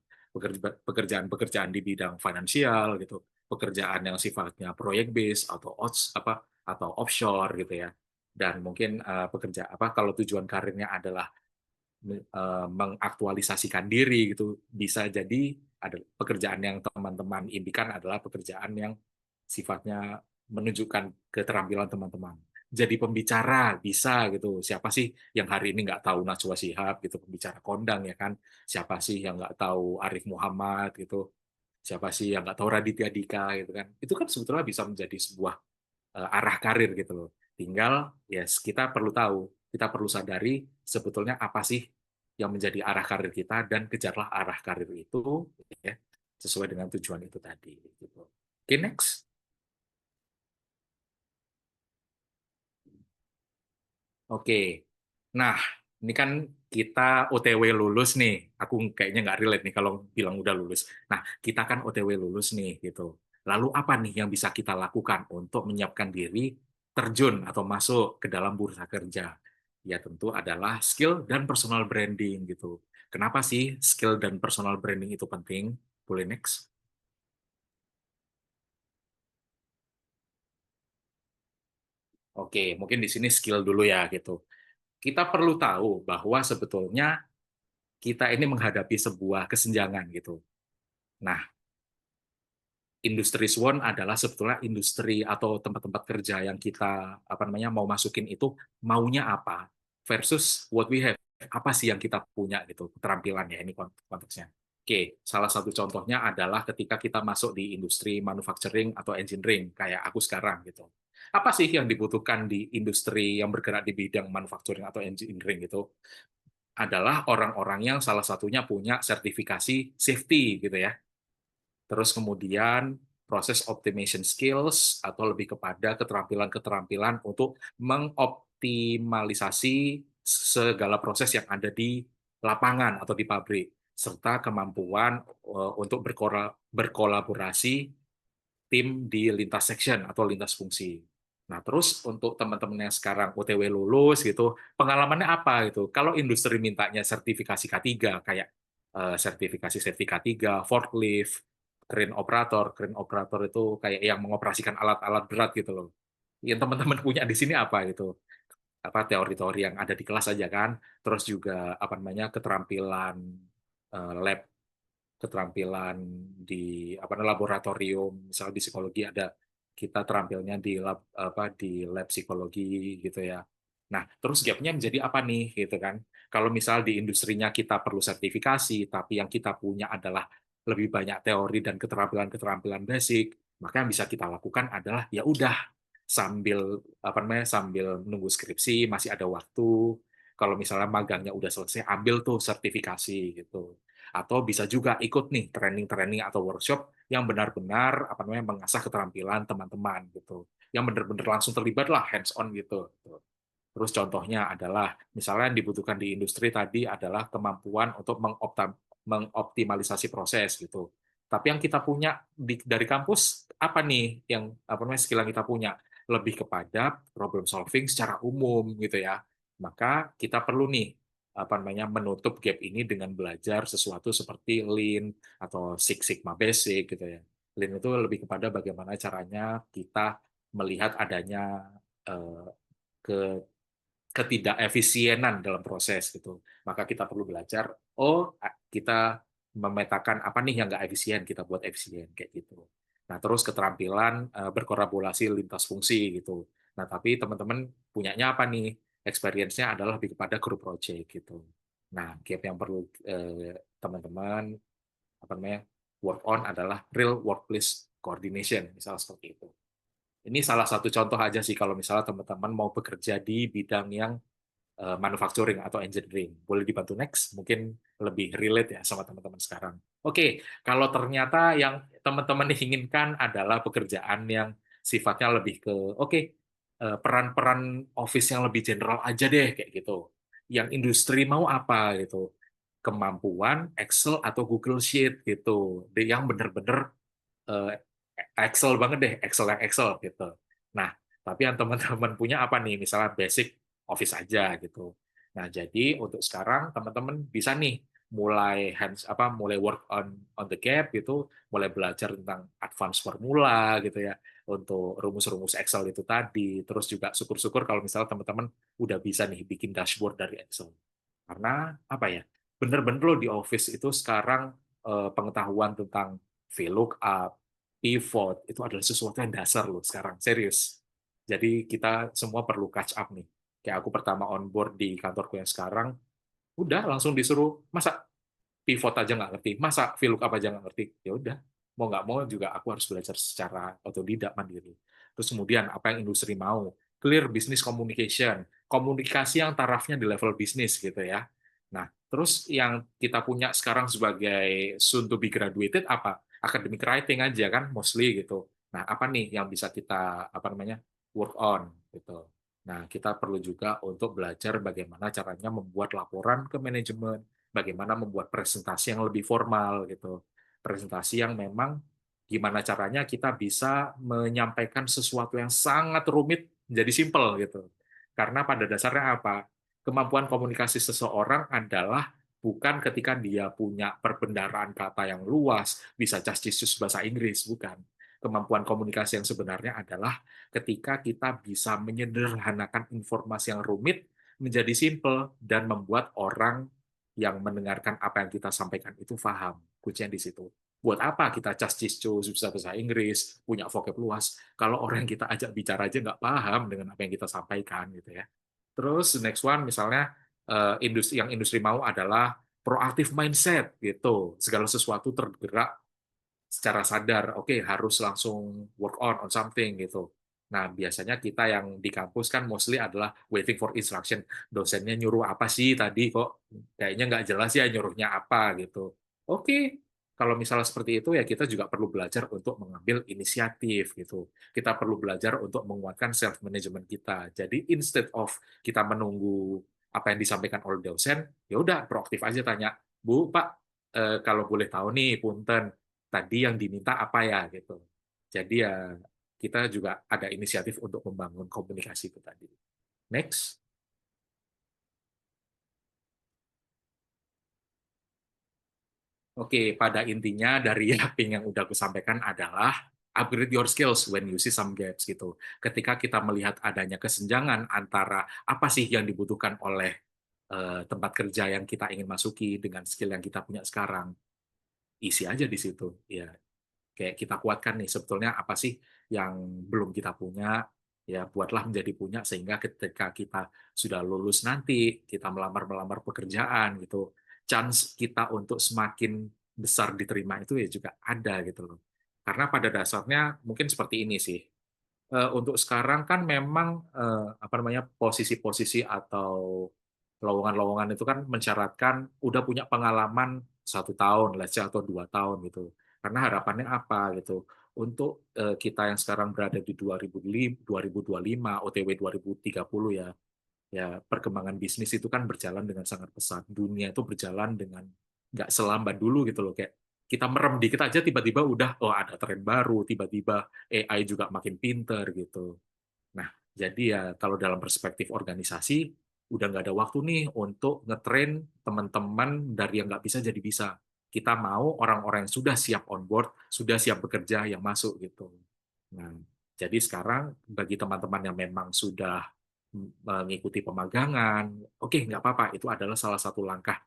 Pekerjaan-pekerjaan di bidang finansial gitu, pekerjaan yang sifatnya project based atau atau offshore gitu ya. Dan mungkin pekerja apa kalau tujuan karirnya adalah mengaktualisasikan diri gitu bisa jadi ada pekerjaan yang teman-teman impikan adalah pekerjaan yang sifatnya menunjukkan keterampilan teman-teman jadi pembicara bisa gitu siapa sih yang hari ini nggak tahu Najwa Shihab gitu pembicara kondang ya kan siapa sih yang nggak tahu Arif Muhammad gitu siapa sih yang nggak tahu Raditya Dika gitu kan itu kan sebetulnya bisa menjadi sebuah arah karir gitu loh. Tinggal yes kita perlu tahu, kita perlu sadari sebetulnya apa sih yang menjadi arah karir kita dan kejarlah arah karir itu ya sesuai dengan tujuan itu tadi gitu. Oke, next. Oke. Nah, ini kan kita OTW lulus nih. Aku kayaknya nggak relate nih kalau bilang udah lulus. Nah, kita kan OTW lulus nih gitu. Lalu apa nih yang bisa kita lakukan untuk menyiapkan diri terjun atau masuk ke dalam bursa kerja? Ya tentu adalah skill dan personal branding gitu. Kenapa sih skill dan personal branding itu penting? Boleh next? Oke, mungkin di sini skill dulu ya gitu. Kita perlu tahu bahwa sebetulnya kita ini menghadapi sebuah kesenjangan gitu. Nah, industri Swan adalah sebetulnya industri atau tempat-tempat kerja yang kita mau masukin itu maunya apa versus what we have, apa sih yang kita punya gitu, keterampilan ya ini konteksnya. Oke, salah satu contohnya adalah ketika kita masuk di industri manufacturing atau engineering kayak aku sekarang gitu. Apa sih yang dibutuhkan di industri yang bergerak di bidang manufacturing atau engineering gitu? Adalah orang-orang yang salah satunya punya sertifikasi safety gitu ya. Terus kemudian proses optimization skills atau lebih kepada keterampilan-keterampilan untuk mengoptimalisasi segala proses yang ada di lapangan atau di pabrik, serta kemampuan untuk berkolaborasi tim di lintas section atau lintas fungsi. Nah, terus untuk teman-teman yang sekarang OTW lulus gitu, pengalamannya apa gitu? Kalau industri mintanya sertifikasi K3 kayak sertifikasi safety K3, forklift, crane operator itu kayak yang mengoperasikan alat-alat berat gitu loh. Yang teman-teman punya di sini apa gitu? Apa teori-teori yang ada di kelas aja kan? Terus juga keterampilan lab, keterampilan di laboratorium, misalnya di psikologi ada kita terampilnya di lab psikologi gitu ya. Nah, terus gapnya menjadi apa nih gitu kan? Kalau misal di industrinya kita perlu sertifikasi, tapi yang kita punya adalah lebih banyak teori dan keterampilan-keterampilan basic, maka yang bisa kita lakukan adalah ya udah sambil menunggu skripsi masih ada waktu. Kalau misalnya magangnya udah selesai, ambil tuh sertifikasi gitu. Atau bisa juga ikut nih training-training atau workshop yang benar-benar mengasah keterampilan teman-teman gitu. Yang benar-benar langsung terlibat lah hands on gitu. Terus contohnya adalah misalnya yang dibutuhkan di industri tadi adalah kemampuan untuk mengoptimalisasi proses gitu. Tapi yang kita punya dari kampus apa nih yang skill yang kita punya lebih kepada problem solving secara umum gitu ya. Maka kita perlu nih menutup gap ini dengan belajar sesuatu seperti Lean atau Six Sigma Basic gitu ya. Lean itu lebih kepada bagaimana caranya kita melihat adanya eh, ke ketidakefisienan dalam proses gitu. Maka kita perlu belajar, kita memetakan apa nih yang nggak efisien, kita buat efisien kayak gitu. Nah, terus keterampilan berkolaborasi lintas fungsi gitu. Nah, tapi teman-teman punyanya apa nih? Experience-nya adalah lebih kepada group project gitu. Nah, gap yang perlu teman-teman work on adalah real workplace coordination, misalnya seperti itu. Ini salah satu contoh aja sih kalau misalnya teman-teman mau bekerja di bidang yang manufacturing atau engineering. Boleh dibantu next? Mungkin lebih relate ya sama teman-teman sekarang. Oke, kalau ternyata yang teman-teman inginkan adalah pekerjaan yang sifatnya lebih ke, peran-peran office yang lebih general aja deh, kayak gitu. Yang industri mau apa gitu. Kemampuan Excel atau Google Sheet gitu. Yang benar-benar eh, Excel banget deh, Excel yang Excel gitu. Nah, tapi yang teman-teman punya apa nih? Misalnya basic Office aja gitu. Nah, jadi untuk sekarang teman-teman bisa nih mulai work on the gap gitu, mulai belajar tentang advance formula gitu ya, untuk rumus-rumus Excel itu tadi. Terus juga syukur-syukur kalau misalnya teman-teman udah bisa nih bikin dashboard dari Excel. Karena apa ya? Bener-bener loh di Office itu sekarang pengetahuan tentang VLOOKUP, pivot itu adalah sesuatu yang dasar loh sekarang, serius. Jadi kita semua perlu catch up nih. Kayak aku pertama on board di kantorku yang sekarang, udah langsung disuruh, masa pivot aja nggak ngerti, masa VLOOKUP aja nggak ngerti, ya udah, mau nggak mau juga aku harus belajar secara otodidak mandiri. Terus kemudian apa yang industri mau, clear business communication, komunikasi yang tarafnya di level bisnis gitu ya. Nah, terus yang kita punya sekarang sebagai soon to be graduated apa? Academic writing aja kan mostly gitu. Nah, apa nih yang bisa kita work on gitu. Nah, kita perlu juga untuk belajar bagaimana caranya membuat laporan ke manajemen, bagaimana membuat presentasi yang lebih formal gitu. Presentasi yang memang gimana caranya kita bisa menyampaikan sesuatu yang sangat rumit menjadi simpel gitu. Karena pada dasarnya apa? Kemampuan komunikasi seseorang adalah bukan ketika dia punya perbendaharaan kata yang luas, bisa cas-cisus bahasa Inggris, bukan. Kemampuan komunikasi yang sebenarnya adalah ketika kita bisa menyederhanakan informasi yang rumit menjadi simple dan membuat orang yang mendengarkan apa yang kita sampaikan itu paham. Kuncinya di situ. Buat apa kita cas-ciscus bisa bahasa Inggris, punya vocab luas, kalau orang yang kita ajak bicara aja nggak paham dengan apa yang kita sampaikan gitu ya. Terus next one misalnya industri mau adalah proactive mindset gitu. Segala sesuatu tergerak secara sadar, oke harus langsung work on something gitu. Nah, biasanya kita yang di kampus kan mostly adalah waiting for instruction. Dosennya nyuruh apa sih tadi kok kayaknya nggak jelas ya nyuruhnya apa gitu. Oke, kalau misalnya seperti itu ya kita juga perlu belajar untuk mengambil inisiatif gitu. Kita perlu belajar untuk menguatkan self management kita. Jadi instead of kita menunggu apa yang disampaikan oleh dosen, ya udah proaktif aja tanya, Bu, Pak, kalau boleh tahu nih, punten, tadi yang diminta apa ya gitu. Jadi ya kita juga ada inisiatif untuk membangun komunikasi itu tadi. Next. Oke, pada intinya dari yang udah aku sampaikan adalah upgrade your skills when you see some gaps gitu. Ketika kita melihat adanya kesenjangan antara apa sih yang dibutuhkan oleh tempat kerja yang kita ingin masuki dengan skill yang kita punya sekarang, isi aja di situ. Ya, kayak kita kuatkan nih sebetulnya apa sih yang belum kita punya, ya buatlah menjadi punya sehingga ketika kita sudah lulus nanti kita melamar pekerjaan gitu, chance kita untuk semakin besar diterima itu ya juga ada gitu loh. Karena pada dasarnya mungkin seperti ini sih. Untuk sekarang kan memang apa namanya posisi-posisi atau lowongan-lowongan itu kan mensyaratkan udah punya pengalaman 1 tahun, let's say, atau 2 tahun gitu. Karena harapannya apa gitu? Untuk kita yang sekarang berada di 2025, OTW 2030 ya, ya perkembangan bisnis itu kan berjalan dengan sangat pesat. Dunia itu berjalan dengan nggak selambat dulu gitu loh. Kayak kita merem dikit aja tiba-tiba udah oh ada tren baru, tiba-tiba AI juga makin pinter gitu. Nah, jadi ya kalau dalam perspektif organisasi udah nggak ada waktu nih untuk ngetrain teman-teman dari yang nggak bisa jadi bisa. Kita mau orang-orang yang sudah siap on board, sudah siap bekerja yang masuk gitu. Nah, jadi sekarang bagi teman-teman yang memang sudah mengikuti pemagangan, oke nggak apa-apa, itu adalah salah satu langkah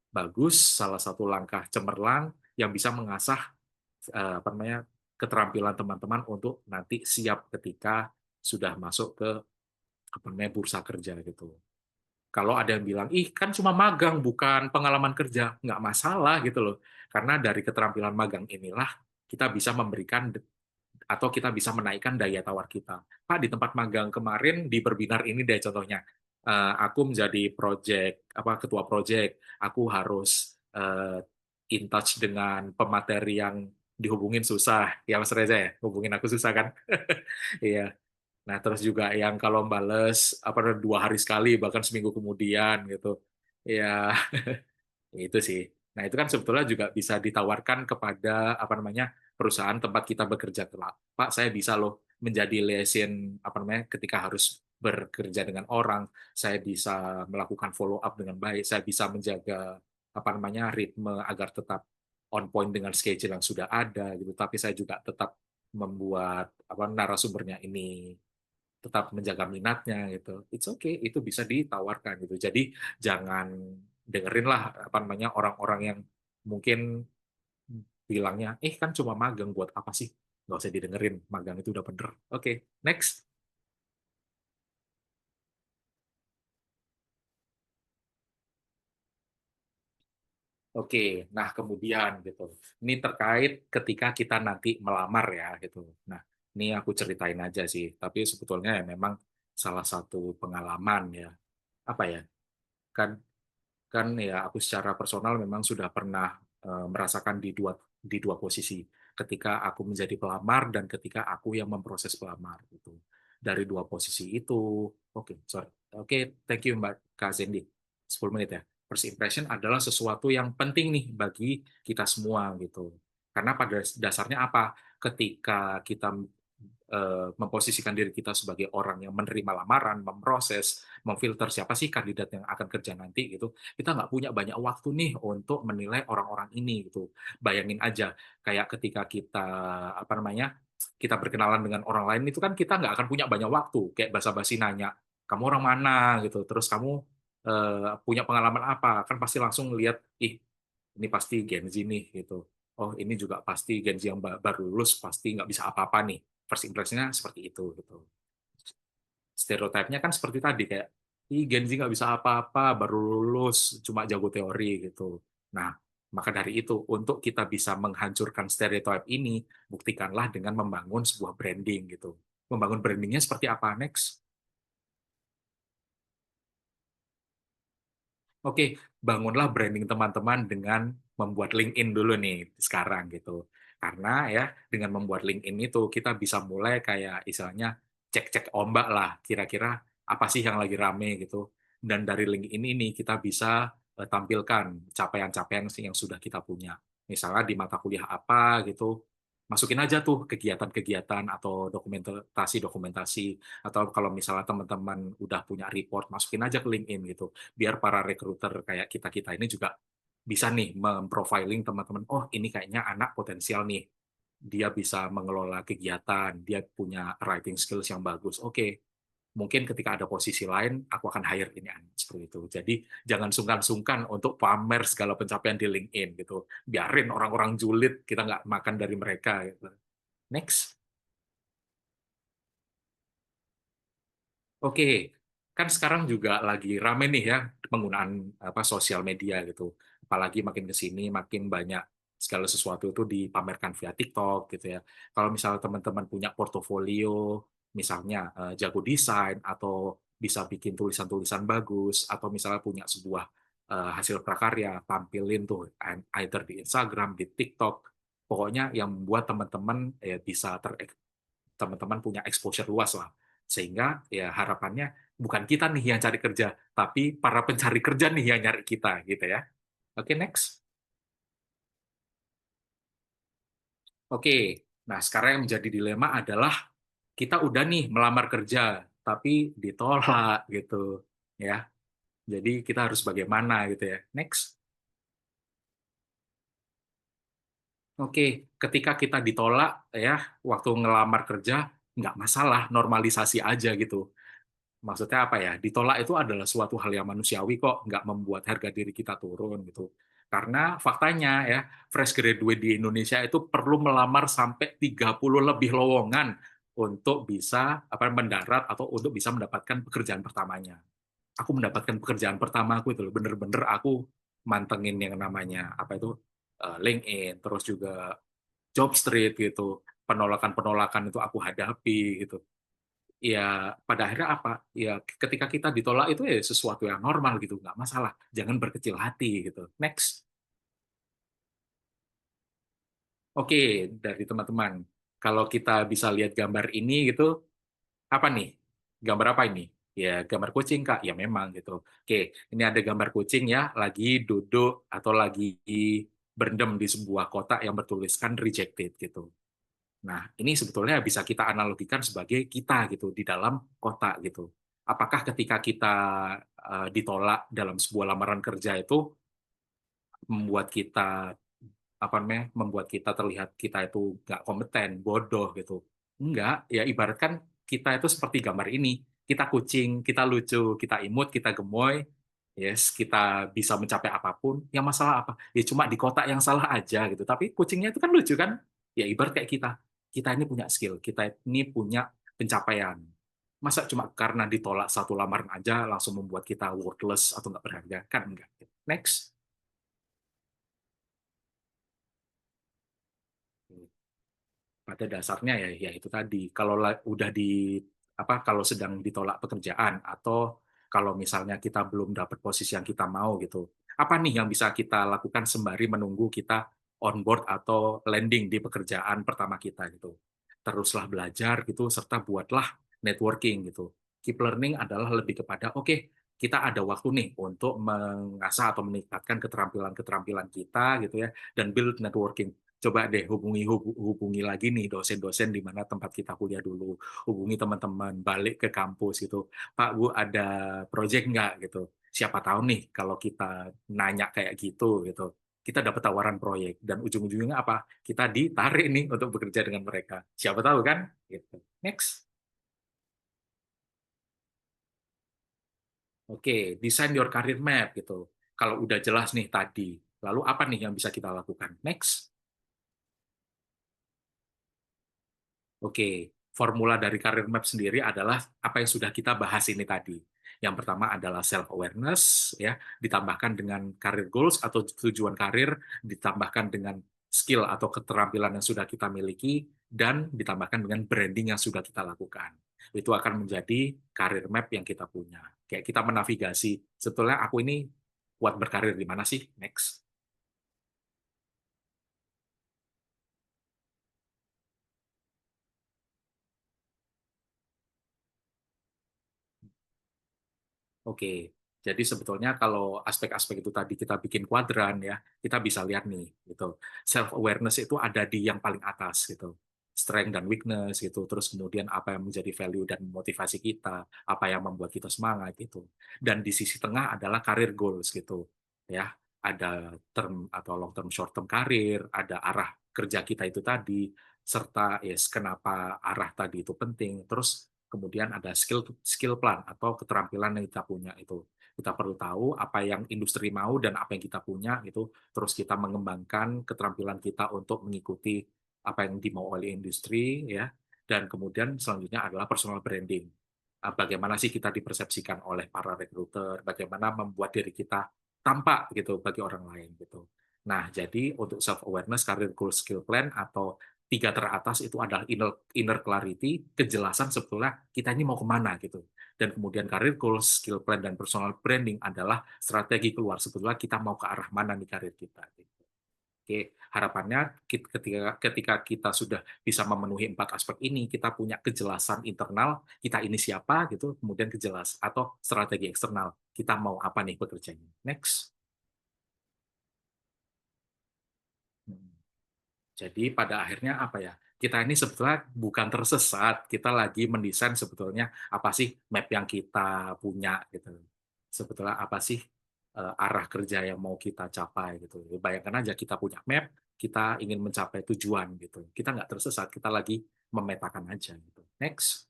bagus, salah satu langkah cemerlang yang bisa mengasah apa namanya keterampilan teman-teman untuk nanti siap ketika sudah masuk ke apa namanya bursa kerja gitu. Kalau ada yang bilang, ih kan cuma magang bukan pengalaman kerja, nggak masalah gitu loh. Karena dari keterampilan magang inilah kita bisa memberikan atau kita bisa menaikkan daya tawar kita. Pak, di tempat magang kemarin di Berbinar ini deh contohnya, aku menjadi ketua project, aku harus in touch dengan pemateri yang dihubungin susah, ya Mas Reza ya, hubungin aku susah kan? Iya. Nah, terus juga yang kalau bales 2 hari sekali bahkan seminggu kemudian gitu. Ya, itu sih. Nah, itu kan sebetulnya juga bisa ditawarkan kepada apa namanya perusahaan tempat kita bekerja kelak. Pak, saya bisa loh menjadi liaison apa namanya ketika harus bekerja dengan orang, saya bisa melakukan follow up dengan baik, saya bisa menjaga apa namanya ritme agar tetap on point dengan schedule yang sudah ada gitu. Tapi saya juga tetap membuat apa narasumbernya ini tetap menjaga minatnya gitu. It's okay, itu bisa ditawarkan gitu. Jadi jangan dengerin lah apa namanya orang-orang yang mungkin bilangnya, kan cuma magang buat apa sih? Nggak usah didengerin, magang itu udah bener. Oke, next. Oke, nah kemudian gitu. Ini terkait ketika kita nanti melamar ya gitu. Nah, ini aku ceritain aja sih. Tapi sebetulnya ya memang salah satu pengalaman ya. Apa ya? Kan kan ya aku secara personal memang sudah pernah merasakan di dua posisi ketika aku menjadi pelamar dan ketika aku yang memproses pelamar gitu. Dari dua posisi itu Oke, sorry. Oke, thank you Mbak Kak Zendi. 10 menit ya. First impression adalah sesuatu yang penting nih bagi kita semua gitu. Karena pada dasarnya apa? Ketika kita memposisikan diri kita sebagai orang yang menerima lamaran, memproses, memfilter siapa sih kandidat yang akan kerja nanti gitu, kita nggak punya banyak waktu nih untuk menilai orang-orang ini gitu. Bayangin aja, kayak ketika kita apa namanya kita berkenalan dengan orang lain itu kan kita nggak akan punya banyak waktu, kayak basa-basi nanya, kamu orang mana gitu, terus kamu punya pengalaman apa, kan pasti langsung lihat, ih ini pasti Gen Z nih gitu. Oh ini juga pasti Gen Z yang baru lulus, pasti nggak bisa apa-apa nih. First impression-nya seperti itu gitu. Stereotipnya kan seperti tadi kayak, ih Gen Z nggak bisa apa-apa, baru lulus, cuma jago teori gitu. Nah, maka dari itu, untuk kita bisa menghancurkan stereotip ini, buktikanlah dengan membangun sebuah branding gitu. Membangun brandingnya seperti apa? Next. Oke, bangunlah branding teman-teman dengan membuat LinkedIn dulu nih sekarang gitu. Karena ya dengan membuat LinkedIn itu kita bisa mulai kayak istilahnya cek-cek ombak lah, kira-kira apa sih yang lagi rame gitu. Dan dari LinkedIn ini kita bisa tampilkan capaian-capaian yang sudah kita punya. Misalnya di mata kuliah apa gitu, masukin aja tuh kegiatan-kegiatan atau dokumentasi-dokumentasi, atau kalau misalnya teman-teman udah punya report, masukin aja ke LinkedIn gitu biar para recruiter kayak kita-kita ini juga bisa nih memprofiling teman-teman, oh ini kayaknya anak potensial nih, dia bisa mengelola kegiatan, dia punya writing skills yang bagus. Oke, mungkin ketika ada posisi lain, aku akan hire ini anak seperti itu. Jadi jangan sungkan-sungkan untuk pamer segala pencapaian di LinkedIn gitu. Biarin orang-orang julid, kita nggak makan dari mereka. Gitu. Next. Oke, kan sekarang juga lagi rame nih ya penggunaan apa sosial media gitu. Apalagi makin ke sini makin banyak segala sesuatu itu dipamerkan via TikTok gitu ya. Kalau misalnya teman-teman punya portofolio, misalnya jago desain atau bisa bikin tulisan-tulisan bagus atau misalnya punya sebuah hasil prakarya, tampilin tuh either di Instagram, di TikTok. Pokoknya yang membuat teman-teman bisa teman-teman punya exposure luas lah. Sehingga ya harapannya bukan kita nih yang cari kerja, tapi para pencari kerja nih yang nyari kita gitu ya. Oke, next. Oke. Nah, sekarang yang menjadi dilema adalah kita udah nih melamar kerja, tapi ditolak gitu ya. Jadi kita harus bagaimana gitu ya. Next. Oke, ketika kita ditolak ya waktu ngelamar kerja nggak masalah, normalisasi aja gitu. Maksudnya apa ya? Ditolak itu adalah suatu hal yang manusiawi kok, nggak membuat harga diri kita turun gitu. Karena faktanya ya, fresh graduate di Indonesia itu perlu melamar sampai 30 lebih lowongan untuk bisa apa mendarat atau untuk bisa mendapatkan pekerjaan pertamanya. Aku mendapatkan pekerjaan pertama aku itu loh, bener-bener aku mantengin yang namanya apa itu LinkedIn, terus juga Jobstreet gitu. Penolakan-penolakan itu aku hadapi gitu ya pada akhirnya apa ya ketika kita ditolak itu ya sesuatu yang normal gitu nggak masalah jangan berkecil hati gitu next oke dari teman-teman kalau kita bisa lihat gambar ini gitu apa nih gambar apa ini ya gambar kucing kak ya memang gitu oke ini ada gambar kucing ya lagi duduk atau lagi berendam di sebuah kotak yang bertuliskan rejected gitu. Nah, ini sebetulnya bisa kita analogikan sebagai kita gitu di dalam kota gitu. Apakah ketika kita ditolak dalam sebuah lamaran kerja itu membuat kita apa namanya membuat kita terlihat kita itu nggak kompeten, bodoh gitu. Enggak, ya ibaratkan kita itu seperti gambar ini. Kita kucing, kita lucu, kita imut, kita gemoy, yes, kita bisa mencapai apapun. Yang masalah apa? Ya cuma di kotak yang salah aja gitu. Tapi kucingnya itu kan lucu kan? Ya ibarat kayak kita. Kita ini punya skill, kita ini punya pencapaian. Masa cuma karena ditolak satu lamaran aja langsung membuat kita worthless atau nggak berharga? Kan enggak. Next. Pada dasarnya ya itu tadi kalau udah di apa kalau sedang ditolak pekerjaan atau kalau misalnya kita belum dapat posisi yang kita mau gitu apa nih yang bisa kita lakukan sembari menunggu kita on board atau landing di pekerjaan pertama kita gitu teruslah belajar gitu serta buatlah networking gitu Keep learning adalah lebih kepada oke, kita ada waktu nih untuk mengasah atau meningkatkan keterampilan-keterampilan kita gitu ya, dan build networking. Coba deh hubungi lagi nih dosen-dosen di mana tempat kita kuliah dulu, hubungi teman-teman, balik ke kampus gitu. Pak, Bu, ada project nggak gitu? Siapa tahu nih kalau kita nanya kayak gitu gitu, kita dapat tawaran proyek dan ujung-ujungnya apa? Kita ditarik nih untuk bekerja dengan mereka. Siapa tahu kan? Gitu. Next. Oke, desain your career map gitu. Kalau udah jelas nih tadi, lalu apa nih yang bisa kita lakukan? Next. Oke, formula dari career map sendiri adalah apa yang sudah kita bahas ini tadi. Yang pertama adalah self awareness ya, ditambahkan dengan career goals atau tujuan karir, ditambahkan dengan skill atau keterampilan yang sudah kita miliki, dan ditambahkan dengan branding yang sudah kita lakukan. Itu akan menjadi career map yang kita punya. Kayak kita menavigasi, sebetulnya aku ini kuat berkarir di mana sih? Next. Oke, jadi sebetulnya kalau aspek-aspek itu tadi kita bikin kuadran ya, kita bisa lihat nih, gitu. Self awareness itu ada di yang paling atas gitu. Strength dan weakness gitu. Terus kemudian apa yang menjadi value dan motivasi kita, apa yang membuat kita semangat gitu. Dan di sisi tengah adalah career goals gitu. Ya, ada term atau long term short term karir, ada arah kerja kita itu tadi, serta yes kenapa arah tadi itu penting. Terus kemudian ada skill plan atau keterampilan yang kita punya itu. Kita perlu tahu apa yang industri mau dan apa yang kita punya itu, terus kita mengembangkan keterampilan kita untuk mengikuti apa yang dimau oleh industri ya. Dan kemudian selanjutnya adalah personal branding. Bagaimana sih kita dipersepsikan oleh para recruiter, bagaimana membuat diri kita tampak gitu bagi orang lain gitu. Nah, jadi untuk self awareness, career goal, skill plan atau tiga teratas itu adalah inner clarity, kejelasan sebetulnya kita ini mau kemana gitu. Dan kemudian career goals, skill plan, dan personal branding adalah strategi keluar sebetulnya kita mau ke arah mana nih karir kita. Gitu. Oke, harapannya ketika kita sudah bisa memenuhi 4 aspek ini, kita punya kejelasan internal, kita ini siapa gitu, kemudian kejelas atau strategi eksternal, kita mau apa nih bekerjanya. Next. Jadi pada akhirnya apa ya? Kita ini sebetulnya bukan tersesat, kita lagi mendesain sebetulnya apa sih map yang kita punya gitu. Sebetulnya apa sih arah kerja yang mau kita capai gitu. Bayangkan aja kita punya map, kita ingin mencapai tujuan gitu. Kita nggak tersesat, kita lagi memetakan aja gitu. Next.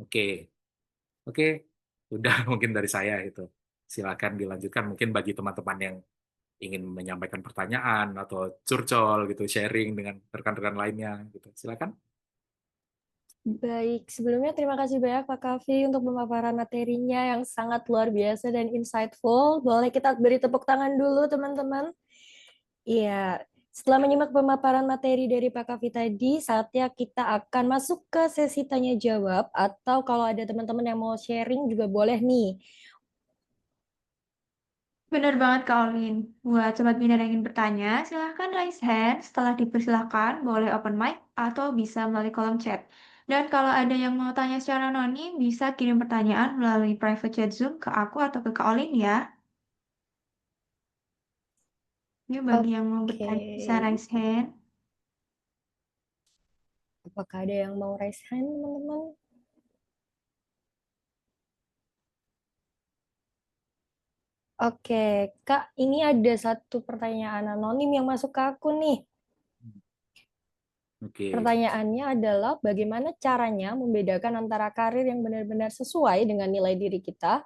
Oke. Oke. Udah mungkin dari saya itu. Silakan dilanjutkan mungkin bagi teman-teman yang ingin menyampaikan pertanyaan atau curcol gitu, sharing dengan rekan-rekan lainnya gitu. Silakan. Baik, sebelumnya terima kasih banyak Pak Kavi untuk pemaparan materinya yang sangat luar biasa dan insightful. Boleh kita beri tepuk tangan dulu, teman-teman? Iya, setelah menyimak pemaparan materi dari Pak Kavi tadi, saatnya kita akan masuk ke sesi tanya-jawab, atau kalau ada teman-teman yang mau sharing juga boleh nih. Benar banget, Kak Olin. Buat Sobat Binar yang ingin bertanya, silahkan raise hand. Setelah dipersilahkan, boleh open mic atau bisa melalui kolom chat. Dan kalau ada yang mau tanya secara anonim, bisa kirim pertanyaan melalui private chat Zoom ke aku atau ke Kak Olin ya. Yuk, bagi yang mau Oke, bertanya bisa raise hand. apakah ada yang mau raise hand, teman-teman? Oke, Kak, ini ada satu pertanyaan anonim yang masuk ke aku nih. Oke. Pertanyaannya adalah bagaimana caranya membedakan antara karir yang benar-benar sesuai dengan nilai diri kita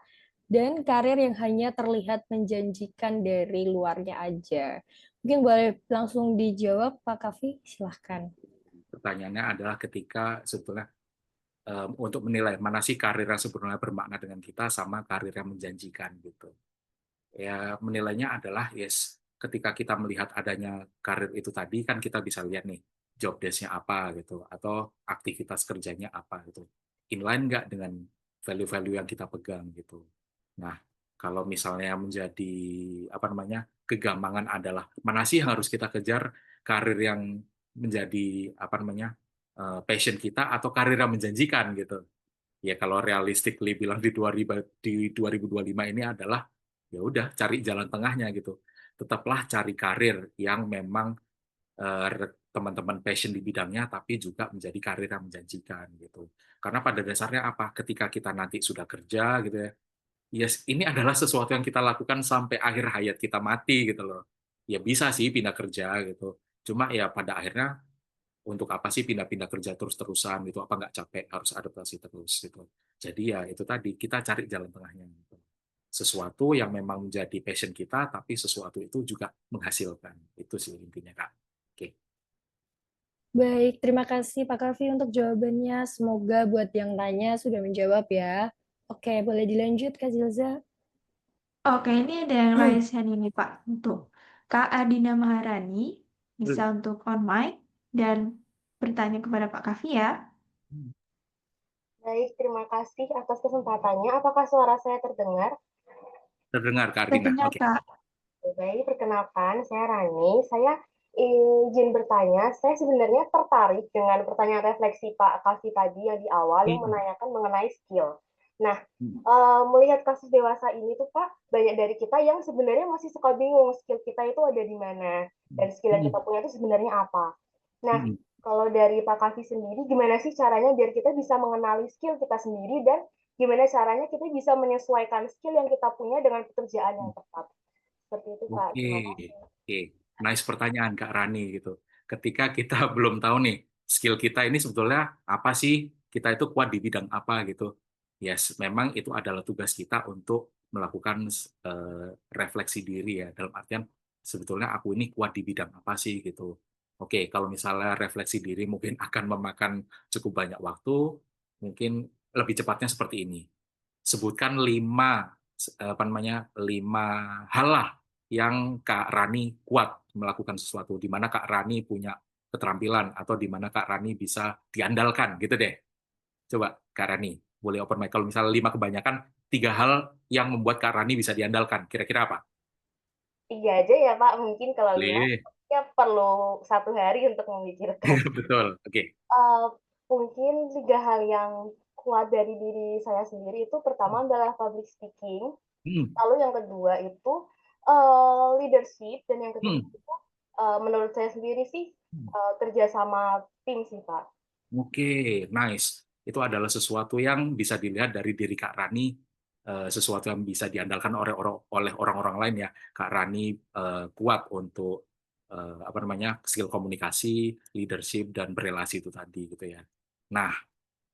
dan karir yang hanya terlihat menjanjikan dari luarnya aja. Mungkin boleh langsung dijawab, Pak Kavi, silahkan. Pertanyaannya adalah ketika sebetulnya untuk menilai mana sih karir yang sebenarnya bermakna dengan kita sama karir yang menjanjikan gitu. Ya menilainya adalah yes, ketika kita melihat adanya karir itu tadi kan kita bisa lihat nih job desk-nya apa gitu atau aktivitas kerjanya apa gitu. Inline nggak dengan value-value yang kita pegang gitu. Nah, kalau misalnya menjadi apa namanya kegampangan adalah mana sih yang harus kita kejar karir yang menjadi apa namanya passion kita atau karir yang menjanjikan gitu. Ya kalau realistically bilang di 2025 ini adalah ya udah cari jalan tengahnya gitu. Tetaplah cari karir yang memang teman-teman passion di bidangnya, tapi juga menjadi karir yang menjanjikan gitu. Karena pada dasarnya apa? Ketika kita nanti sudah kerja gitu ya, yes, ini adalah sesuatu yang kita lakukan sampai akhir hayat kita mati gitu loh. Ya bisa sih pindah kerja gitu. Cuma ya pada akhirnya untuk apa sih pindah-pindah kerja terus-terusan gitu? Apa nggak capek harus adaptasi terus gitu? Jadi ya itu tadi kita cari jalan tengahnya gitu. Sesuatu yang memang menjadi passion kita, tapi sesuatu itu juga menghasilkan. Itu sih intinya Kak. Oke. Baik, terima kasih Pak Kavi untuk jawabannya. Semoga buat yang tanya sudah menjawab ya. Oke, boleh dilanjut Kak Zilza. Oke, ini ada yang raise hand ini Pak. Untuk Kak Adina Maharani, bisa untuk on mic dan bertanya kepada Pak Kavi ya. Baik, terima kasih atas kesempatannya. Apakah suara saya terdengar? Terdengar Kak Ardina. Terdengar Oke. Kak. Baik, perkenalkan, saya Rani. Saya izin bertanya, saya sebenarnya tertarik dengan pertanyaan refleksi Pak Kavi tadi yang di awal yang menanyakan mengenai skill. Nah, melihat kasus dewasa ini tuh Pak, banyak dari kita yang sebenarnya masih suka bingung skill kita itu ada di mana dan skill yang kita punya itu sebenarnya apa. Nah, kalau dari Pak Kavi sendiri, gimana sih caranya biar kita bisa mengenali skill kita sendiri dan gimana caranya kita bisa menyesuaikan skill yang kita punya dengan pekerjaan yang tepat? Seperti itu Pak. Terima kasih. Oke. Nice pertanyaan Kak Rani gitu. Ketika kita belum tahu nih skill kita ini sebetulnya apa sih? Kita itu kuat di bidang apa gitu. Yes, memang itu adalah tugas kita untuk melakukan refleksi diri ya. Dalam artian sebetulnya aku ini kuat di bidang apa sih gitu. Oke, kalau misalnya refleksi diri mungkin akan memakan cukup banyak waktu, mungkin lebih cepatnya seperti ini. Sebutkan 5 hal lah yang Kak Rani kuat melakukan sesuatu, di mana Kak Rani punya keterampilan atau di mana Kak Rani bisa diandalkan gitu deh. Coba Kak Rani, boleh open mic. Kalau misalnya 5 kebanyakan, 3 hal yang membuat Kak Rani bisa diandalkan. Kira-kira apa? 3 aja ya Pak, mungkin kalau 5 Boleh. ya perlu 1 hari untuk memikirkan. Betul. Oke. Mungkin 3 hal yang kuat dari diri saya sendiri itu pertama adalah public speaking, lalu yang kedua itu leadership, dan yang ketiga itu menurut saya sendiri sih kerja sama tim sih Pak. Oke, nice. Itu adalah sesuatu yang bisa dilihat dari diri Kak Rani, sesuatu yang bisa diandalkan oleh orang-orang lain ya. Kak Rani kuat untuk apa namanya skill komunikasi, leadership dan berelasi itu tadi gitu ya. Nah,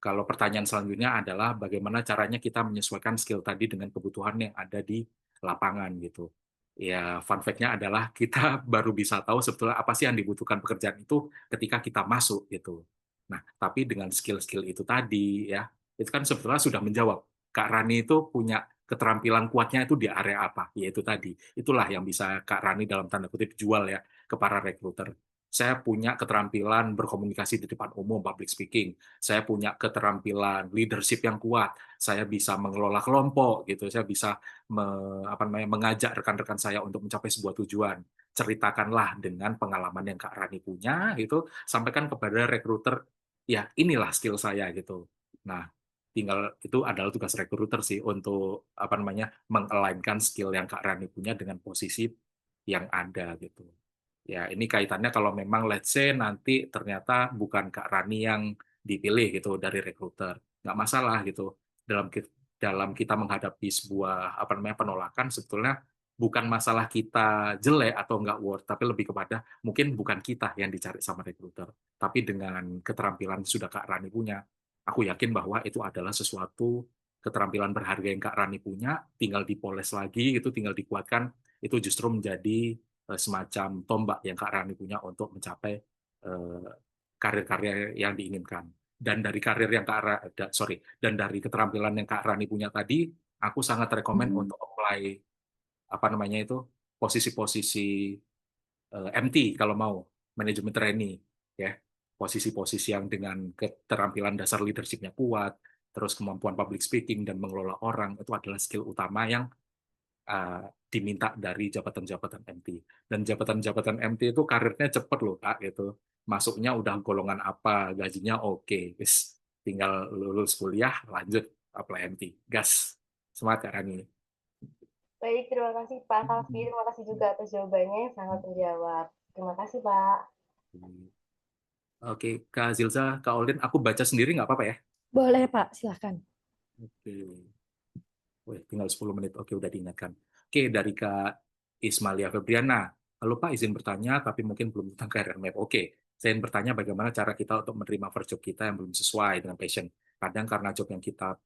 kalau pertanyaan selanjutnya adalah bagaimana caranya kita menyesuaikan skill tadi dengan kebutuhan yang ada di lapangan gitu. Ya, fun fact-nya adalah kita baru bisa tahu sebetulnya apa sih yang dibutuhkan pekerjaan itu ketika kita masuk gitu. Nah, tapi dengan skill-skill itu tadi ya, itu kan sebetulnya sudah menjawab. Kak Rani itu punya keterampilan kuatnya itu di area apa? Yaitu tadi. Itulah yang bisa Kak Rani dalam tanda kutip jual ya ke para recruiter. Saya punya keterampilan berkomunikasi di depan umum, public speaking. Saya punya keterampilan leadership yang kuat. Saya bisa mengelola kelompok gitu. Saya bisa mengajak rekan-rekan saya untuk mencapai sebuah tujuan. Ceritakanlah dengan pengalaman yang Kak Rani punya gitu, sampaikan kepada recruiter, ya inilah skill saya gitu. Nah, tinggal itu adalah tugas recruiter sih untuk meng-align-kan skill yang Kak Rani punya dengan posisi yang ada gitu. Ya, ini kaitannya kalau memang let's say nanti ternyata bukan Kak Rani yang dipilih gitu dari recruiter. Nggak masalah gitu. Dalam kita menghadapi sebuah penolakan, sebetulnya bukan masalah kita jelek atau nggak worth, tapi lebih kepada mungkin bukan kita yang dicari sama recruiter. Tapi dengan keterampilan sudah Kak Rani punya, aku yakin bahwa itu adalah sesuatu keterampilan berharga yang Kak Rani punya, tinggal dipoles lagi, gitu, tinggal dikuatkan, itu justru menjadi semacam tombak yang Kak Rani punya untuk mencapai karir-karir yang diinginkan. Dan dari dan dari keterampilan yang Kak Rani punya tadi, aku sangat rekomen untuk apply posisi-posisi MT kalau mau, manajemen trainee ya. Posisi-posisi yang dengan keterampilan dasar leadership-nya kuat, terus kemampuan public speaking dan mengelola orang, itu adalah skill utama yang diminta dari jabatan-jabatan MT. Dan jabatan-jabatan MT itu karirnya cepat loh Kak gitu. masuknya udah golongan apa, gajinya oke, wis tinggal lulus kuliah, lanjut apply MT, gas. Semangat Kak Rani. Baik, terima kasih Pak Kalfi. Terima kasih juga atas jawabannya yang sangat menjawab. Terima kasih Pak. Oke, Kak Zilza, Kak Olin, aku baca sendiri nggak apa-apa ya? Boleh Pak, silahkan. Oke. Wih, tinggal 10 menit. Oke, udah diingatkan. Oke, dari Kak Ismalia Febriana. Halo Pak, izin bertanya, tapi mungkin belum tentang career map. Oke, saya ingin bertanya bagaimana cara kita untuk menerima first job kita yang belum sesuai dengan passion. Kadang karena job yang kita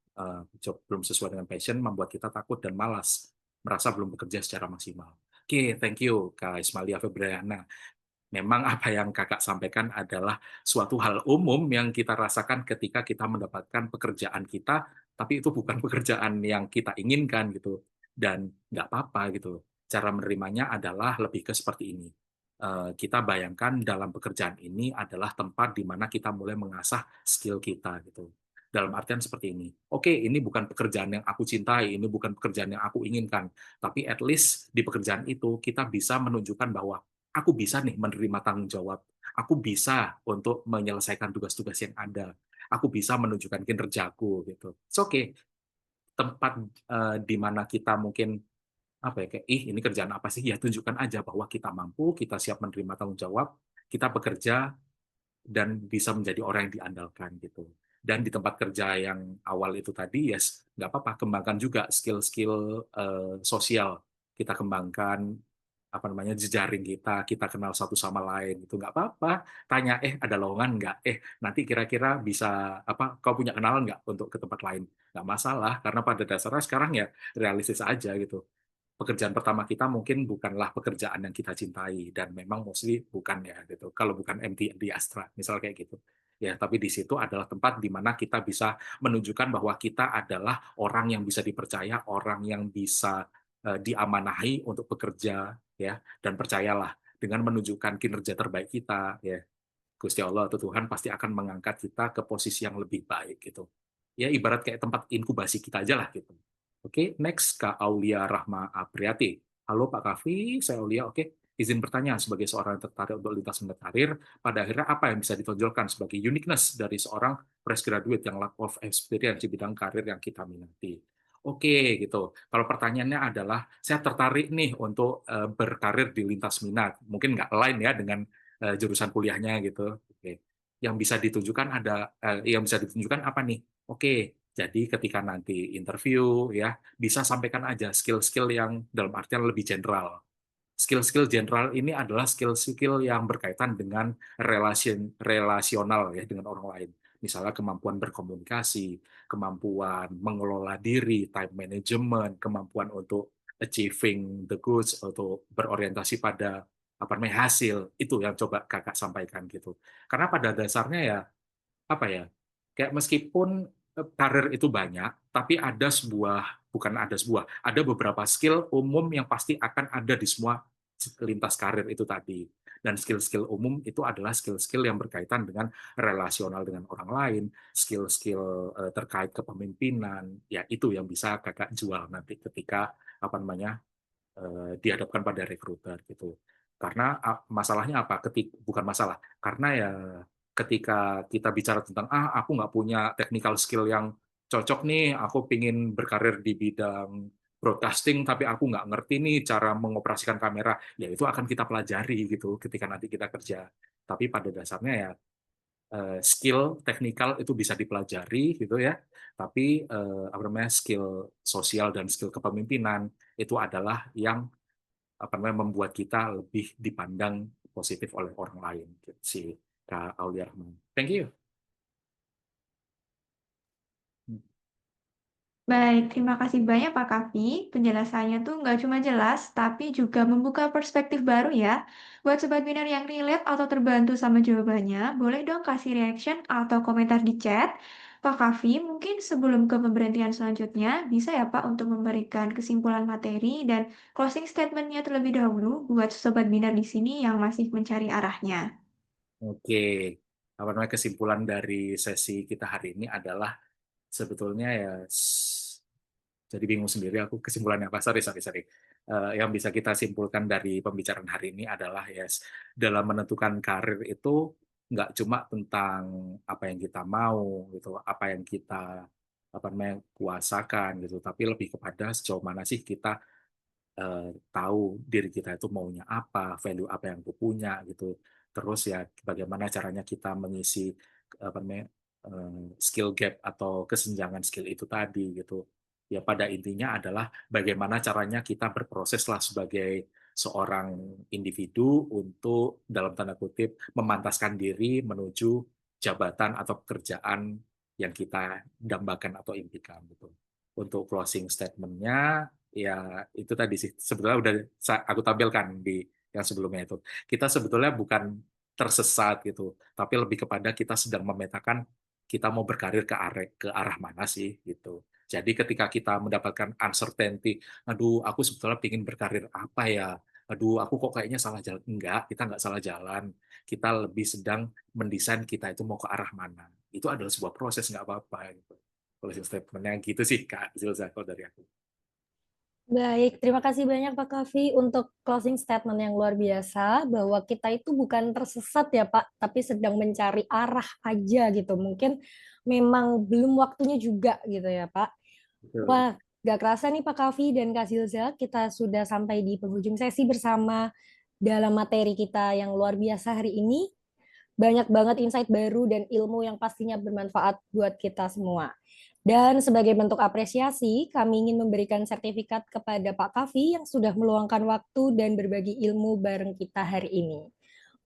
job belum sesuai dengan passion, membuat kita takut dan malas, merasa belum bekerja secara maksimal. Oke, thank you Kak Ismalia Febriana. Memang apa yang Kakak sampaikan adalah suatu hal umum yang kita rasakan ketika kita mendapatkan pekerjaan kita, tapi itu bukan pekerjaan yang kita inginkan gitu. Dan nggak apa-apa gitu. Cara menerimanya adalah lebih ke seperti ini. Kita bayangkan dalam pekerjaan ini adalah tempat di mana kita mulai mengasah skill kita gitu. Dalam artian seperti ini. Oke, ini bukan pekerjaan yang aku cintai, ini bukan pekerjaan yang aku inginkan, tapi at least di pekerjaan itu kita bisa menunjukkan bahwa aku bisa nih menerima tanggung jawab. Aku bisa untuk menyelesaikan tugas-tugas yang ada. Aku bisa menunjukkan kinerjaku gitu. It's okay. Tempat di mana kita mungkin apa ya kayak ini kerjaan apa sih? Ya tunjukkan aja bahwa kita mampu, kita siap menerima tanggung jawab, kita bekerja dan bisa menjadi orang yang diandalkan gitu. Dan di tempat kerja yang awal itu tadi, yes, nggak apa-apa, kembangkan juga skill-skill sosial. Kita kembangkan apa namanya jejaring kita, kita kenal satu sama lain itu nggak apa-apa. Tanya, ada lowongan nggak? Nanti kira-kira bisa apa? Kau punya kenalan nggak untuk ke tempat lain? Nggak masalah, karena pada dasarnya sekarang ya realistis aja gitu. Pekerjaan pertama kita mungkin bukanlah pekerjaan yang kita cintai dan memang mostly bukan ya gitu. Kalau bukan MT di Astra, misal kayak gitu. Ya, tapi di situ adalah tempat di mana kita bisa menunjukkan bahwa kita adalah orang yang bisa dipercaya, orang yang bisa diamanahi untuk bekerja ya, dan percayalah dengan menunjukkan kinerja terbaik kita ya, Gusti Allah atau Tuhan pasti akan mengangkat kita ke posisi yang lebih baik gitu. Ya ibarat kayak tempat inkubasi kita aja lah gitu. Oke, next Kak Aulia Rahma Apriati. Halo Pak Kavi, saya Aulia. Oke, izin bertanya sebagai seorang yang tertarik untuk lintas minat karir, pada akhirnya apa yang bisa ditonjolkan sebagai uniqueness dari seorang fresh graduate yang lack of experience di bidang karir yang kita minati? Oke, gitu. Kalau pertanyaannya adalah, saya tertarik nih untuk berkarir di lintas minat. Mungkin nggak lain ya dengan jurusan kuliahnya gitu. Oke. Yang bisa ditunjukkan yang bisa ditunjukkan apa nih? Oke, jadi ketika nanti interview ya bisa sampaikan aja skill-skill yang dalam artian lebih general. Skill-skill general ini adalah skill-skill yang berkaitan dengan relasional ya dengan orang lain. Misalnya kemampuan berkomunikasi, kemampuan mengelola diri, time management, kemampuan untuk achieving the goods atau berorientasi pada apa namanya hasil, itu yang coba Kakak sampaikan gitu. Karena pada dasarnya ya apa ya, kayak meskipun karir itu banyak, tapi ada beberapa skill umum yang pasti akan ada di semua lintas karir itu tadi. Dan skill-skill umum itu adalah skill-skill yang berkaitan dengan relasional dengan orang lain, skill-skill terkait kepemimpinan, ya itu yang bisa Kakak jual nanti ketika apa namanya dihadapkan pada recruiter gitu. Karena masalahnya apa? Bukan masalah, karena ya ketika kita bicara tentang aku nggak punya technical skill yang cocok nih, aku pingin berkarir di bidang broadcasting tapi aku nggak ngerti nih cara mengoperasikan kamera, ya itu akan kita pelajari gitu ketika nanti kita kerja. Tapi pada dasarnya ya skill teknikal itu bisa dipelajari gitu ya, tapi apa namanya skill sosial dan skill kepemimpinan itu adalah yang apa namanya membuat kita lebih dipandang positif oleh orang lain gitu, si Kak Aulia Rahman. Thank you. Baik, terima kasih banyak Pak Kavi. Penjelasannya tuh nggak cuma jelas, tapi juga membuka perspektif baru ya. Buat Sobat Biner yang relate atau terbantu sama jawabannya, boleh dong kasih reaction atau komentar di chat. Pak Kavi, mungkin sebelum ke pemberhentian selanjutnya, bisa ya Pak untuk memberikan kesimpulan materi dan closing statement-nya terlebih dahulu buat Sobat Biner di sini yang masih mencari arahnya. Oke, apa namanya kesimpulan dari sesi kita hari ini adalah sebetulnya ya jadi bingung sendiri aku kesimpulannya apa. Sorry. Yang bisa kita simpulkan dari pembicaraan hari ini adalah dalam menentukan karir itu nggak cuma tentang apa yang kita mau gitu, apa yang kita apa namanya kuasakan gitu, tapi lebih kepada sejauh mana sih kita tahu diri kita itu maunya apa, value apa yang aku punya gitu. Terus ya bagaimana caranya kita mengisi apa namanya skill gap atau kesenjangan skill itu tadi gitu. Ya pada intinya adalah bagaimana caranya kita berproses lah sebagai seorang individu untuk dalam tanda kutip memantaskan diri menuju jabatan atau pekerjaan yang kita dambakan atau impikan gitu. Untuk closing statement-nya ya itu tadi sih sebetulnya udah aku tampilkan di yang sebelumnya itu. Kita sebetulnya bukan tersesat gitu, tapi lebih kepada kita sedang memetakan kita mau berkarir ke arah mana sih gitu. Jadi ketika kita mendapatkan uncertainty, aduh aku sebetulnya ingin berkarir apa ya, aduh aku kok kayaknya salah jalan. Enggak, kita nggak salah jalan. Kita lebih sedang mendesain kita itu mau ke arah mana. Itu adalah sebuah proses, nggak apa-apa gitu. Closing statement-nya gitu sih Kak Zilza kalau dari aku. Baik, terima kasih banyak Pak Kavi untuk closing statement yang luar biasa bahwa kita itu bukan tersesat ya Pak, tapi sedang mencari arah aja gitu. Mungkin memang belum waktunya juga gitu ya Pak. Betul. Wah, gak kerasa nih Pak Kavi dan Kak Zilza, kita sudah sampai di penghujung sesi bersama dalam materi kita yang luar biasa hari ini. Banyak banget insight baru dan ilmu yang pastinya bermanfaat buat kita semua. Dan sebagai bentuk apresiasi, kami ingin memberikan sertifikat kepada Pak Kavi yang sudah meluangkan waktu dan berbagi ilmu bareng kita hari ini.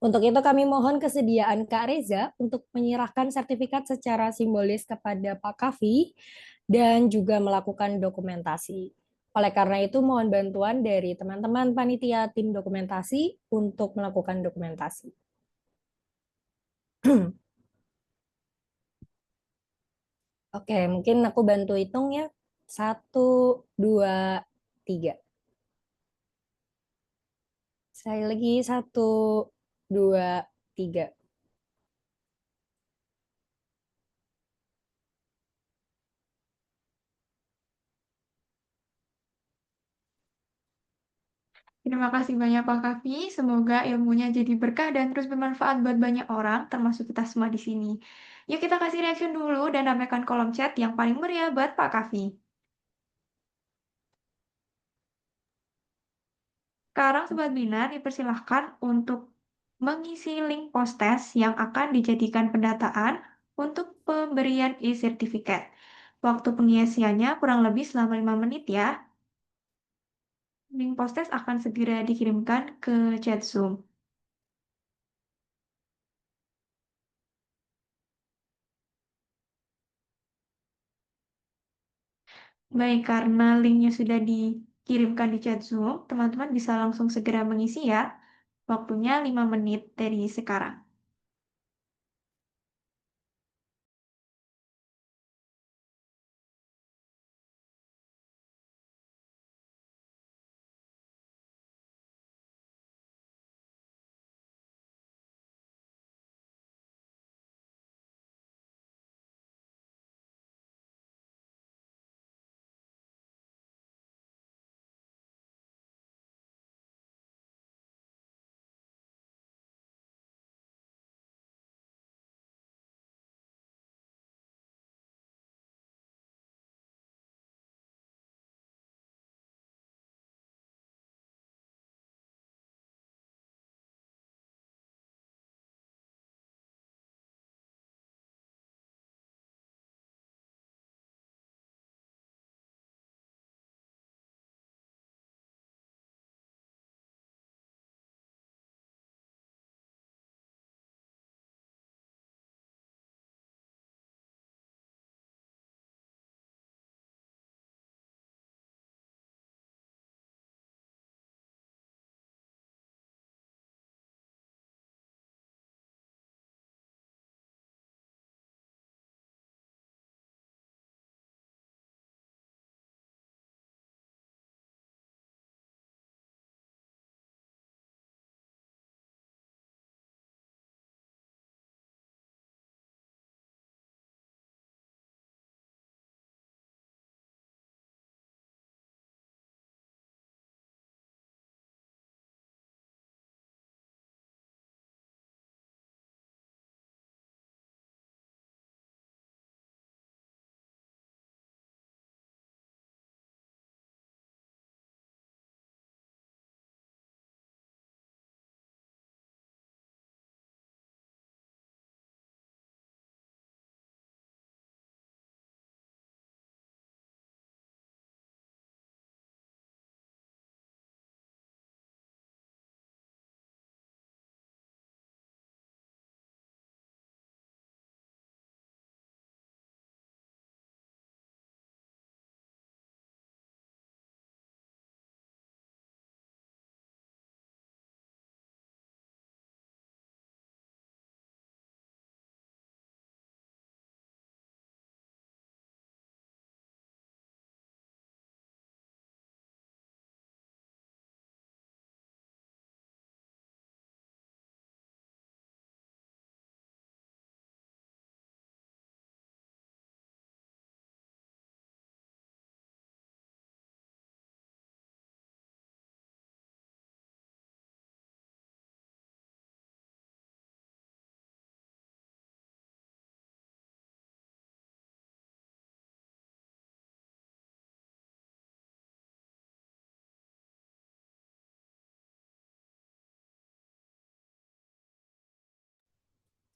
Untuk itu kami mohon kesediaan Kak Reza untuk menyerahkan sertifikat secara simbolis kepada Pak Kavi dan juga melakukan dokumentasi. Oleh karena itu mohon bantuan dari teman-teman panitia tim dokumentasi untuk melakukan dokumentasi. Oke, mungkin aku bantu hitung ya. 1, 2, 3. Saya lagi 1, 2, 3. Terima kasih banyak Pak Kavi. Semoga ilmunya jadi berkah dan terus bermanfaat buat banyak orang, termasuk kita semua di sini. Yuk kita kasih reaction dulu dan ramaikan kolom chat yang paling meriah buat Pak Kavi. Sekarang Sobat Binar dipersilahkan untuk mengisi link post-test yang akan dijadikan pendataan untuk pemberian e-sertifikat. Waktu pengisiannya kurang lebih selama 5 menit ya. Link post-test akan segera dikirimkan ke chat Zoom. Baik, karena linknya sudah dikirimkan di chat Zoom, teman-teman bisa langsung segera mengisi ya. Waktunya 5 menit dari sekarang.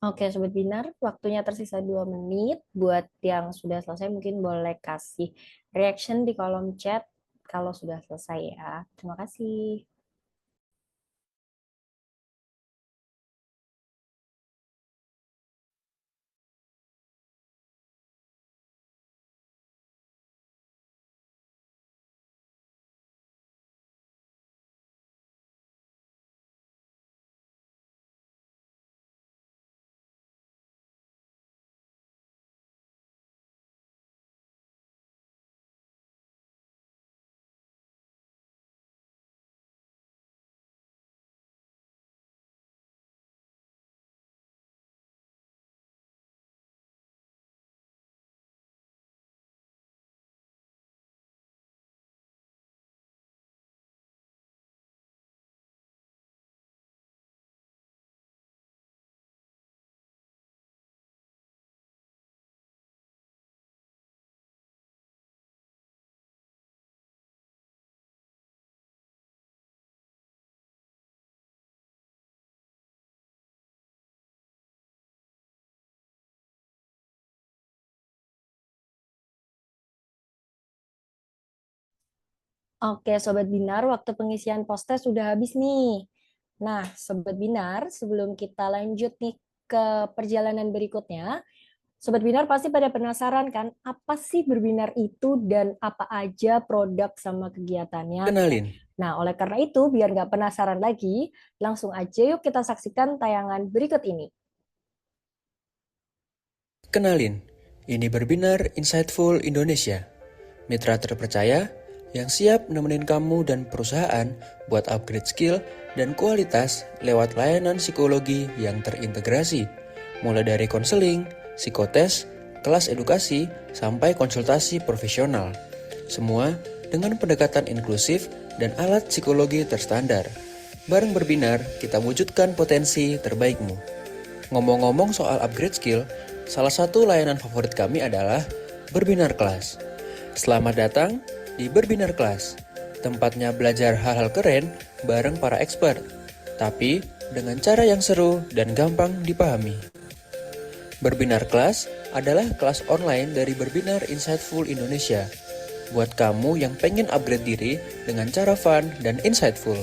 Oke, Sobat Binar, waktunya tersisa 2 menit. Buat yang sudah selesai mungkin boleh kasih reaction di kolom chat kalau sudah selesai ya. Terima kasih. Oke, Sobat Binar, waktu pengisian poster sudah habis nih. Nah, Sobat Binar, sebelum kita lanjut nih ke perjalanan berikutnya, Sobat Binar pasti pada penasaran kan, apa sih Berbinar itu dan apa aja produk sama kegiatannya? Kenalin. Nah, oleh karena itu, biar nggak penasaran lagi, langsung aja yuk kita saksikan tayangan berikut ini. Kenalin, ini Berbinar Insightful Indonesia. Mitra terpercaya yang siap nemenin kamu dan perusahaan buat upgrade skill dan kualitas lewat layanan psikologi yang terintegrasi. Mulai dari konseling, psikotes, kelas edukasi, sampai konsultasi profesional. Semua dengan pendekatan inklusif dan alat psikologi terstandar. Bareng Berbinar, kita wujudkan potensi terbaikmu. Ngomong-ngomong soal upgrade skill, salah satu layanan favorit kami adalah Berbinar Class. Selamat datang di Berbinar Class, tempatnya belajar hal-hal keren bareng para expert, tapi dengan cara yang seru dan gampang dipahami. Berbinar Class adalah kelas online dari Berbinar Insightful Indonesia, buat kamu yang pengen upgrade diri dengan cara fun dan insightful.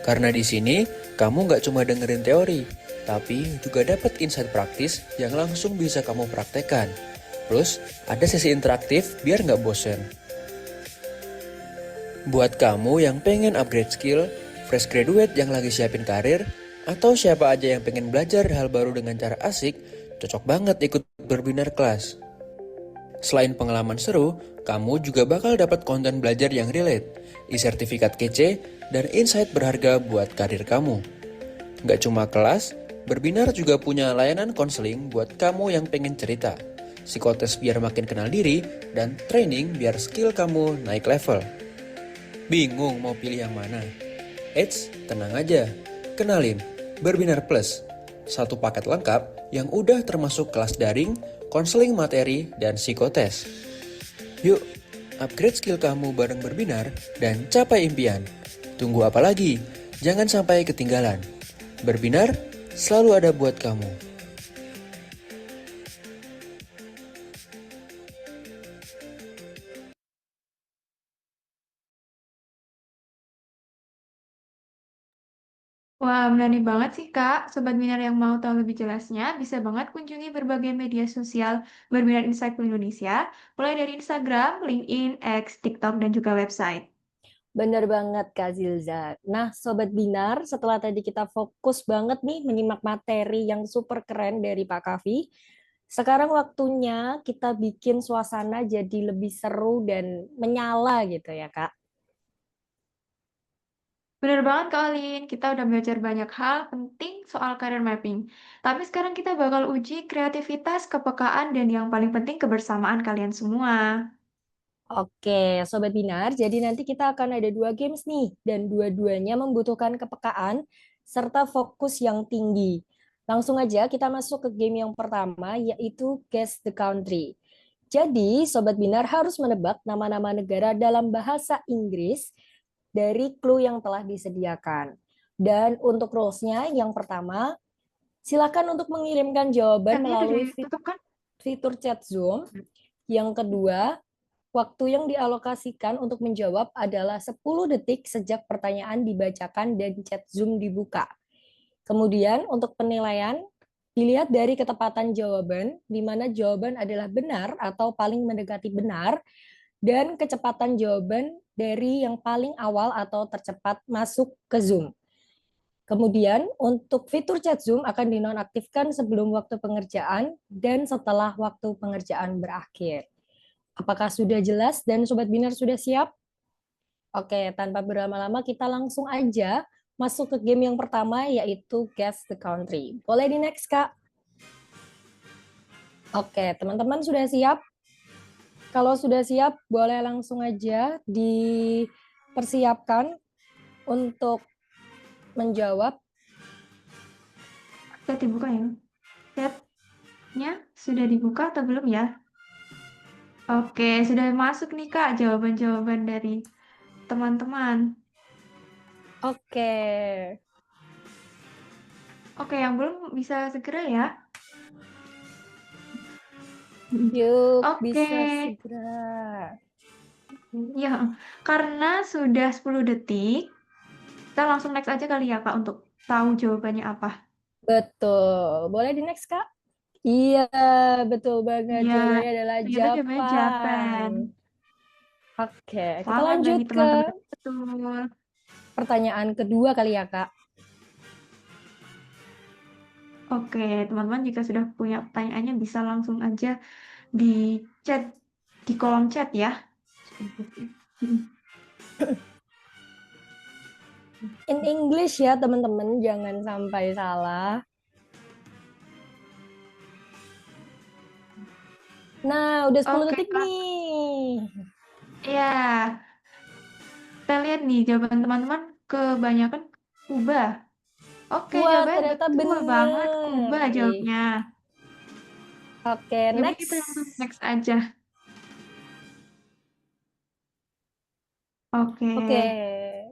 Karena di sini, kamu nggak cuma dengerin teori, tapi juga dapat insight praktis yang langsung bisa kamu praktekkan. Plus, ada sesi interaktif biar nggak bosen. Buat kamu yang pengen upgrade skill, fresh graduate yang lagi siapin karir, atau siapa aja yang pengen belajar hal baru dengan cara asik, cocok banget ikut Berbinar Class. Selain pengalaman seru, kamu juga bakal dapat konten belajar yang relate, e-sertifikat kece, dan insight berharga buat karir kamu. Nggak cuma kelas, Berbinar juga punya layanan konseling buat kamu yang pengen cerita, psikotes biar makin kenal diri, dan training biar skill kamu naik level. Bingung mau pilih yang mana? Eits, tenang aja. Kenalin, Berbinar Plus. Satu paket lengkap yang udah termasuk kelas daring, konseling materi, dan psikotes. Yuk, upgrade skill kamu bareng Berbinar dan capai impian. Tunggu apa lagi? Jangan sampai ketinggalan. Berbinar selalu ada buat kamu. Wah, menarik banget sih, Kak. Sobat Binar yang mau tahu lebih jelasnya, bisa banget kunjungi berbagai media sosial Berbinar Insightful Indonesia, mulai dari Instagram, LinkedIn, X, TikTok, dan juga website. Bener banget, Kak Zilza. Nah, Sobat Binar, setelah tadi kita fokus banget nih menyimak materi yang super keren dari Pak Kavi, sekarang waktunya kita bikin suasana jadi lebih seru dan menyala gitu ya, Kak. Bener banget, Kak Olin. Kita udah belajar banyak hal penting soal career mapping. Tapi sekarang kita bakal uji kreativitas, kepekaan, dan yang paling penting kebersamaan kalian semua. Oke, Sobat Binar, jadi nanti kita akan ada 2 games nih, dan dua-duanya membutuhkan kepekaan serta fokus yang tinggi. Langsung aja kita masuk ke game yang pertama, yaitu Guess the Country. Jadi, Sobat Binar harus menebak nama-nama negara dalam bahasa Inggris dari clue yang telah disediakan. Dan untuk rules-nya, yang pertama, Silakan untuk mengirimkan jawaban Chatnya udah melalui ditutup kan? fitur chat Zoom. Yang kedua, waktu yang dialokasikan untuk menjawab adalah 10 detik sejak pertanyaan dibacakan dan chat Zoom dibuka. Kemudian untuk penilaian, dilihat dari ketepatan jawaban, di mana jawaban adalah benar atau paling mendekati benar, dan kecepatan jawaban dari yang paling awal atau tercepat masuk ke Zoom. Kemudian untuk fitur chat Zoom akan dinonaktifkan sebelum waktu pengerjaan dan setelah waktu pengerjaan berakhir. Apakah sudah jelas dan Sobat Binar sudah siap? Oke, tanpa berlama-lama kita langsung aja masuk ke game yang pertama yaitu Guess the Country. Boleh di next, Kak? Oke, teman-teman sudah siap? Kalau sudah siap, boleh langsung aja dipersiapkan untuk menjawab. Chat dibuka ya. Chatnya sudah dibuka atau belum ya? Oke, sudah masuk nih Kak jawaban-jawaban dari teman-teman. Oke. Oke, yang belum bisa segera ya. Yuk, Oke. bisa segera. Ya, karena sudah 10 detik, kita langsung next aja kali ya Kak untuk tahu jawabannya apa. Betul. Boleh di next, Kak? Iya, betul banget. Iya, Jawabannya adalah ternyata jawabannya Japan. Japan. Oke, kita Selamat lanjut bagi ke teman-teman. Betul. pertanyaan kedua kali ya, Kak. Oke, teman-teman jika sudah punya pertanyaannya bisa langsung aja di chat, di kolom chat ya. In English ya, teman-teman. Jangan sampai salah. Nah, udah 10 Oke, detik Kak. nih. Iya. Kita lihat nih jawaban teman-teman kebanyakan Kuba. Oke, Wah, jawabannya ternyata betul banget. bener. Kuba jawabnya. Oke, Jadi next. kita langsung next aja. Oke. Oke,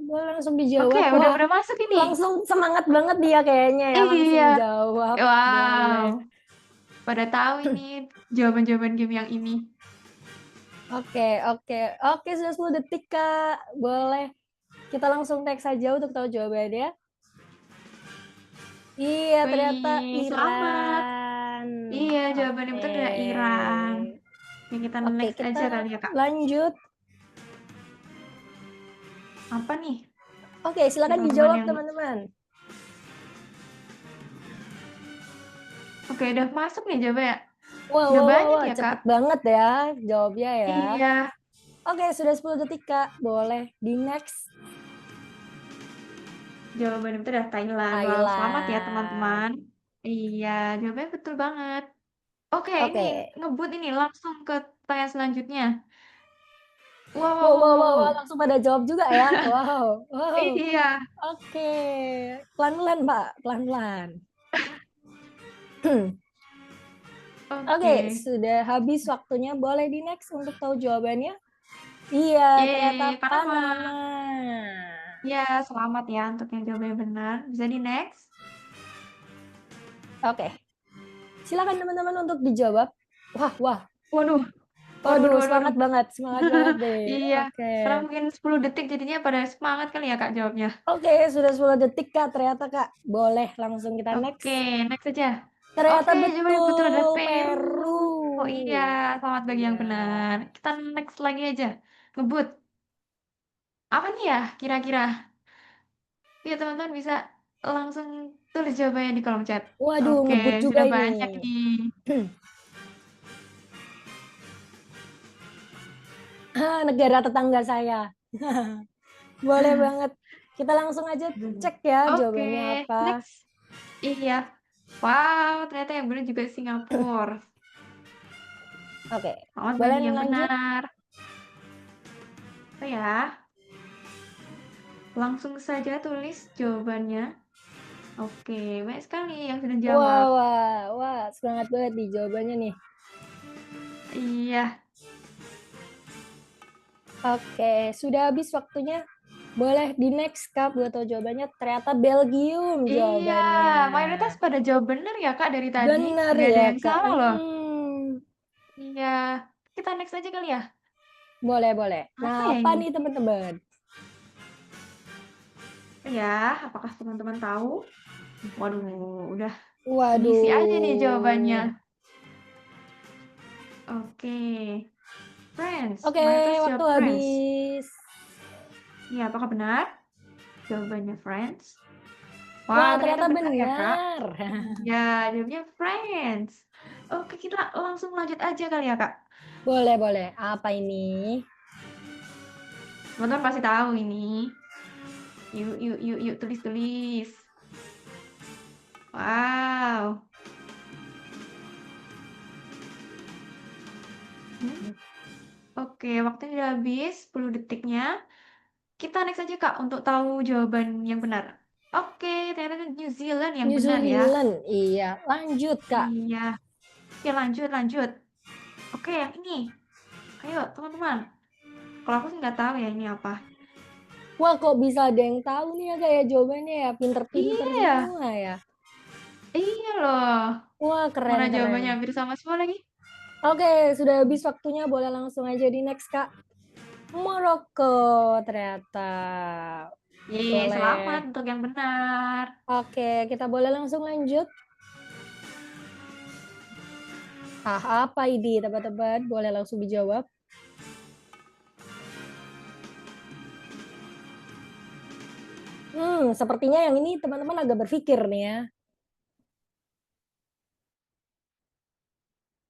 boleh langsung Oke, dijawab. udah Wah, masuk ini. langsung semangat banget dia kayaknya ya. Langsung Iya. jawab. Wow. Boleh. Pada tahu ini jawaban-jawaban game yang ini. Oke, sudah 10 detik, Kak. Boleh. Kita langsung tag saja untuk tahu jawabannya. Iya, ternyata Wih, selamat. Iran. Iya, jawabannya betul adalah Iran. Oke, kita Oke, next kita aja kali ya, Kak. lanjut. Apa nih? Oke, silakan Teman-teman dijawab, yang... teman-teman. Oke, udah masuk nih jawabannya. Wah, Udah banyak ya, cepet Kak? banget ya jawabnya ya. Iya. Oke, sudah 10 detik, Kak. Boleh di next. Jawabannya betul adalah Thailand. Wow, selamat ya, teman-teman. Iya, jawabannya betul banget. Oke, ini ngebut ini langsung ke pertanyaan selanjutnya. Wow, langsung pada jawab juga ya. Wow. Iya. Oke, pelan-pelan, Pak, pelan-pelan. Oke, sudah habis waktunya. Boleh di next untuk tahu jawabannya? Iya, ternyata Panama. Ya, selamat ya untuk yang jawabannya benar. Bisa di next. Oke. Silakan teman-teman untuk dijawab. Wah. Waduh, semangat banget deh. Iya, Oke. karena mungkin 10 detik jadinya pada semangat kali ya Kak jawabnya. Oke, sudah 10 detik Kak, ternyata Kak. Boleh langsung kita next. Oke, next aja. Ternyata betul adalah Peru. Peru. Oh iya, selamat bagi yang benar. Kita next lagi aja. Ngebut. Apa nih ya kira-kira? Ya teman-teman bisa langsung tulis jawabannya di kolom chat. Waduh, Oke, ngebut juga sudah ini. banyak nih. Negara tetangga saya. Boleh banget. Kita langsung aja cek ya jawabannya apa. Next. Iya. Wow, ternyata yang benar juga Singapura. Oke. Selamat Boleh bagi yang lanjut? benar. Oh ya. Langsung saja tulis jawabannya. Oke, banyak sekali yang sudah jawab. Wah, semangat banget nih jawabannya nih. Iya. Oke, sudah habis waktunya. Boleh di next, Kak, buat tahu jawabannya. Ternyata Belgium Iya, jawabannya. mayoritas pada jawab bener ya Kak dari tadi. Benar Nggak ada ya, yang Kak. salah loh. Hmm. Iya, kita next aja kali ya. Boleh, boleh. Apa Nah, ya apa ini? nih teman-teman? Ya, apakah teman-teman tahu? Waduh, udah Waduh. diisi aja nih jawabannya. Oke. Friends, Oke, mayoritas waktu jawab Friends. habis. Iya, apakah benar? Jawabannya Friends. Wah, Wah, ternyata ternyata benar ya Kak. benar. Ya, jawabnya Friends. Oke, kita langsung lanjut aja kali ya Kak. Boleh, boleh. Apa ini? Teman-teman pasti tahu ini. Yuk, tulis-tulis. Wow. Oke, waktunya udah habis, 10 detiknya. Kita next aja Kak untuk tahu jawaban yang benar. Oke, ternyata New Zealand yang New benar ya. Zealand. Iya, lanjut, Kak. Iya. Oke, lanjut. Oke, yang ini. Ayo, teman-teman. Kalau aku sih nggak tahu ya ini apa. Wah, kok bisa ada yang tahu nih ya kayak jawabannya ya? Pinter-pinter Iya. semua ya. Iya loh. Wah, Mana keren-keren. jawabannya hampir sama semua lagi. Oke, sudah habis waktunya. Boleh langsung aja di next, Kak. Maroko ternyata. Yeay, Boleh. selamat untuk yang benar. Oke, kita boleh langsung lanjut. Apa ini teman-teman? Boleh langsung dijawab. Sepertinya yang ini teman-teman agak berpikir nih ya.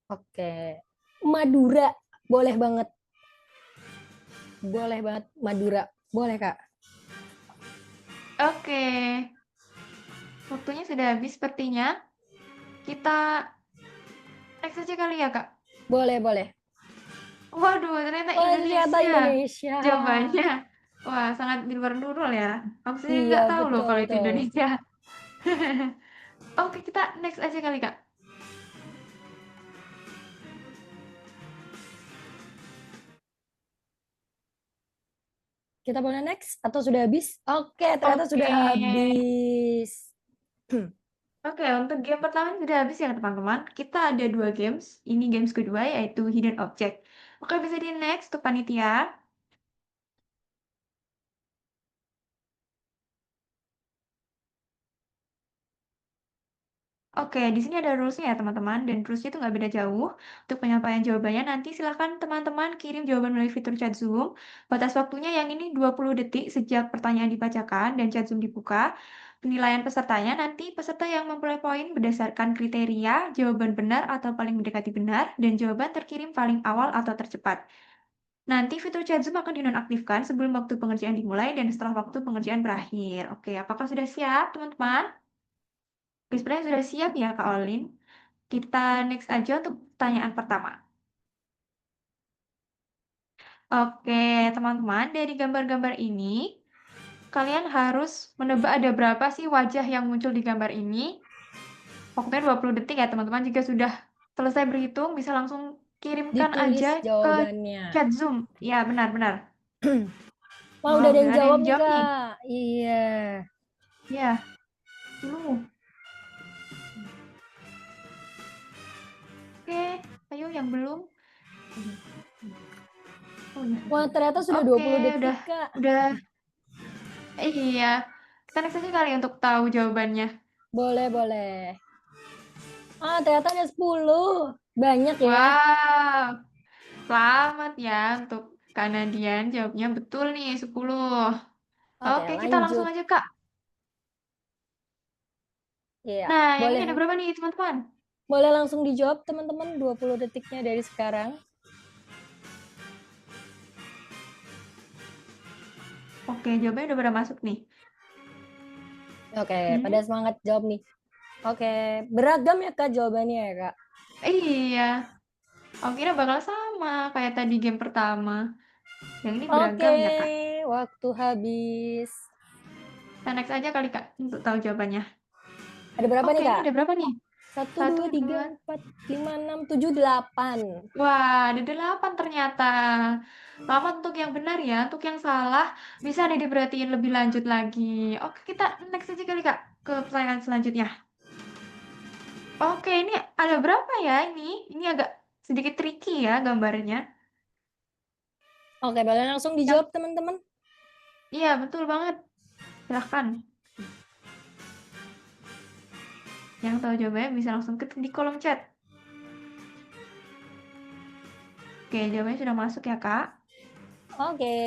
Oke. Madura, boleh banget. Boleh banget Madura. Boleh, Kak. Oke. Waktunya sudah habis sepertinya. Kita next aja kali ya, Kak. Boleh, boleh. Waduh, ternyata Oh, Indonesia. ternyata Indonesia. Jawabannya. Wah, sangat di luar nurul ya. Aku sendiri Iya, nggak tahu loh betul, kalau itu betul. Indonesia. Oke, kita next aja kali, Kak. Kita boleh next atau sudah habis? Oke, ternyata sudah habis. Oke, untuk game pertama sudah habis ya teman-teman. Kita ada 2 games. Ini games kedua yaitu Hidden Object. Oke, bisa di next untuk panitia. Oke, di sini ada rules-nya ya teman-teman, dan rules-nya itu nggak beda jauh. Untuk penyampaian jawabannya nanti silahkan teman-teman kirim jawaban melalui fitur chat Zoom. Batas waktunya yang ini 20 detik sejak pertanyaan dibacakan dan chat Zoom dibuka. Penilaian pesertanya nanti peserta yang memperoleh poin berdasarkan kriteria jawaban benar atau paling mendekati benar, dan jawaban terkirim paling awal atau tercepat. Nanti fitur chat Zoom akan dinonaktifkan sebelum waktu pengerjaan dimulai dan setelah waktu pengerjaan berakhir. Oke, apakah sudah siap teman-teman? Sebenarnya sudah siap ya Kak Olin. Kita next aja untuk pertanyaan pertama. Oke, teman-teman, dari gambar-gambar ini, kalian harus menebak ada berapa sih wajah yang muncul di gambar ini. Waktunya 20 detik ya teman-teman. Jika sudah selesai berhitung, bisa langsung kirimkan Ditulis aja ke jawabannya. chat Zoom. Ya, benar-benar. Wah, udah ada yang udah jawab nih, Kak. Iya. Iya. Lu. Oke, ayo yang belum. Oh, iya. Wah, ternyata sudah 20 detik, Kak. Udah. Iya. Kita next aja kali untuk tahu jawabannya. Boleh, boleh. Ternyata ada 10. Banyak ya. Wow. Selamat ya untuk Kak Nadian. Jawabnya betul nih, 10. Oke, kita langsung aja, Kak. Iya. Nah, yang boleh. ini ada berapa nih, teman-teman? Boleh langsung dijawab, teman-teman. 20 detiknya dari sekarang. Oke, jawabannya udah pada masuk nih. Oke, pada semangat jawab nih. Oke, beragam ya Kak jawabannya ya Kak? Iya. Aku kira bakal sama kayak tadi game pertama. Yang ini beragam ya Kak. Waktu habis. Kita next aja kali Kak untuk tahu jawabannya. Ada berapa nih Kak? Ini ada berapa nih? 1, 2, 1, 3, 2. 4, 5, 6, 7, 8. Wah, ada 8 ternyata. Lama untuk yang benar ya, untuk yang salah bisa nih diperhatiin lebih lanjut lagi. Oke, kita next aja kali Kak, ke pertanyaan selanjutnya. Oke, ini ada berapa ya ini? Ini agak sedikit tricky ya gambarnya. Oke, boleh langsung Yang dijawab teman-teman. iya, betul banget. Silahkan. Yang tahu jawabannya bisa langsung ketik di kolom chat. Oke, jawabannya sudah masuk ya, Kak. Oke,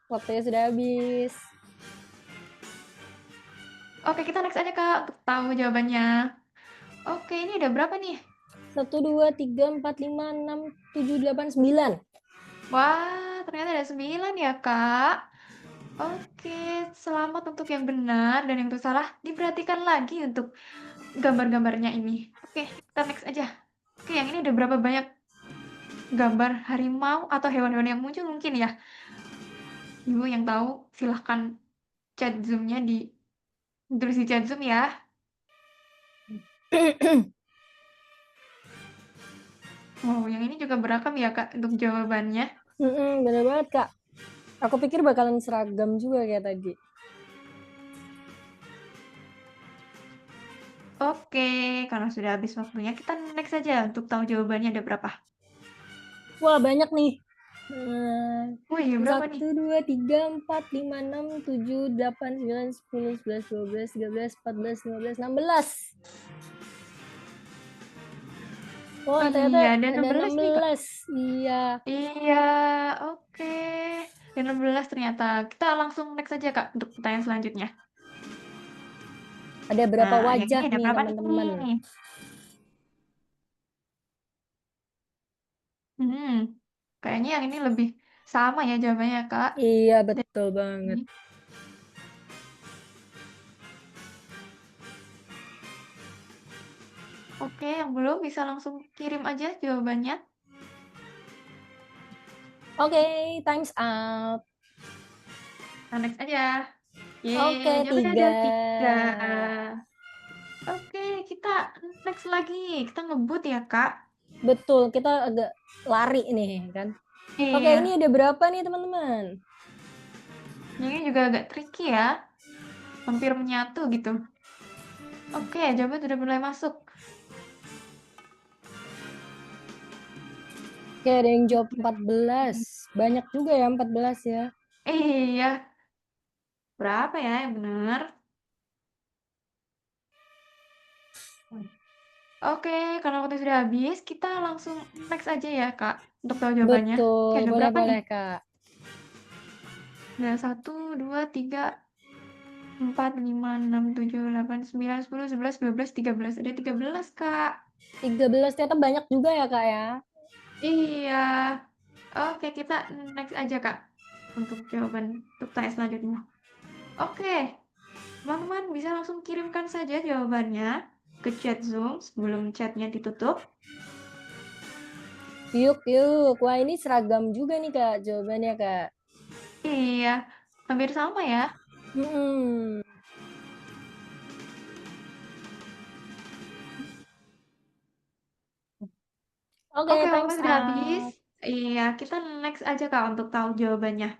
waktunya sudah habis. Oke, kita next aja, Kak, untuk tahu jawabannya. Oke, ini ada berapa nih? 1, 2, 3, 4, 5, 6, 7, 8, 9. Wah, ternyata ada 9 ya, Kak. Oke, selamat untuk yang benar dan yang salah diperhatikan lagi untuk gambar-gambarnya ini. Oke, kita next aja. Oke, yang ini ada berapa banyak gambar harimau atau hewan-hewan yang muncul mungkin ya? Ibu yang tahu silahkan chat Zoom-nya ditulis di chat Zoom ya. Oh, yang ini juga beragam ya, Kak, untuk jawabannya. Bener banget, Kak. Aku pikir bakalan seragam juga kayak tadi. Oke, karena sudah habis waktunya, kita next saja untuk tahu jawabannya ada berapa. Wah, banyak nih. Oh iya, berapa nih? 1, 2, 3, 4, 5, 6, 7, 8, 9, 10, 11, 12, 13, 14, 15, 16. Wah, Oh ternyata iya, ada ada 16 nih, Kak. 16. Iya. Iya, oke. Ada 16 ternyata. Kita langsung next saja, Kak, untuk pertanyaan selanjutnya. Ada berapa Nah, yang wajah ini ada nih, berapa teman-teman? nih? Kayaknya yang ini lebih sama ya jawabannya, Kak. Iya, betul banget. Ini. Oke, yang belum bisa langsung kirim aja jawabannya. Oke, time's up. Nah, next aja. Oke, Jawabannya 3. ada 3. Oke, kita next lagi. Kita ngebut ya, Kak. Betul, kita agak lari nih kan. Oke, Iya. ini ada berapa nih teman-teman? Yang ini juga agak tricky ya. Hampir menyatu gitu. Oke, jawaban sudah mulai masuk. Oke, ada yang jawab 14. Banyak juga ya 14 ya. Iya. Berapa ya yang benar? Oke, karena waktu sudah habis, kita langsung next aja ya, Kak, untuk tahu jawabannya. Oke, Betul, ada berapa boleh-boleh nih? Kak. Ada 1, 2, 3, 4, 5, 6, 7, 8, 9, 10, 11, 12, 13. Ada 13, Kak. 13, ternyata banyak juga ya Kak ya. Iya. Oke, kita next aja, Kak, untuk jawaban untuk tanya selanjutnya. Oke, teman-teman bisa langsung kirimkan saja jawabannya ke chat Zoom sebelum chatnya ditutup. Yuk, yuk. Wah, ini seragam juga nih Kak jawabannya Kak. Iya, hampir sama ya. Oke, Oke, waktu time's sudah up. habis. Iya, kita next aja Kak untuk tahu jawabannya.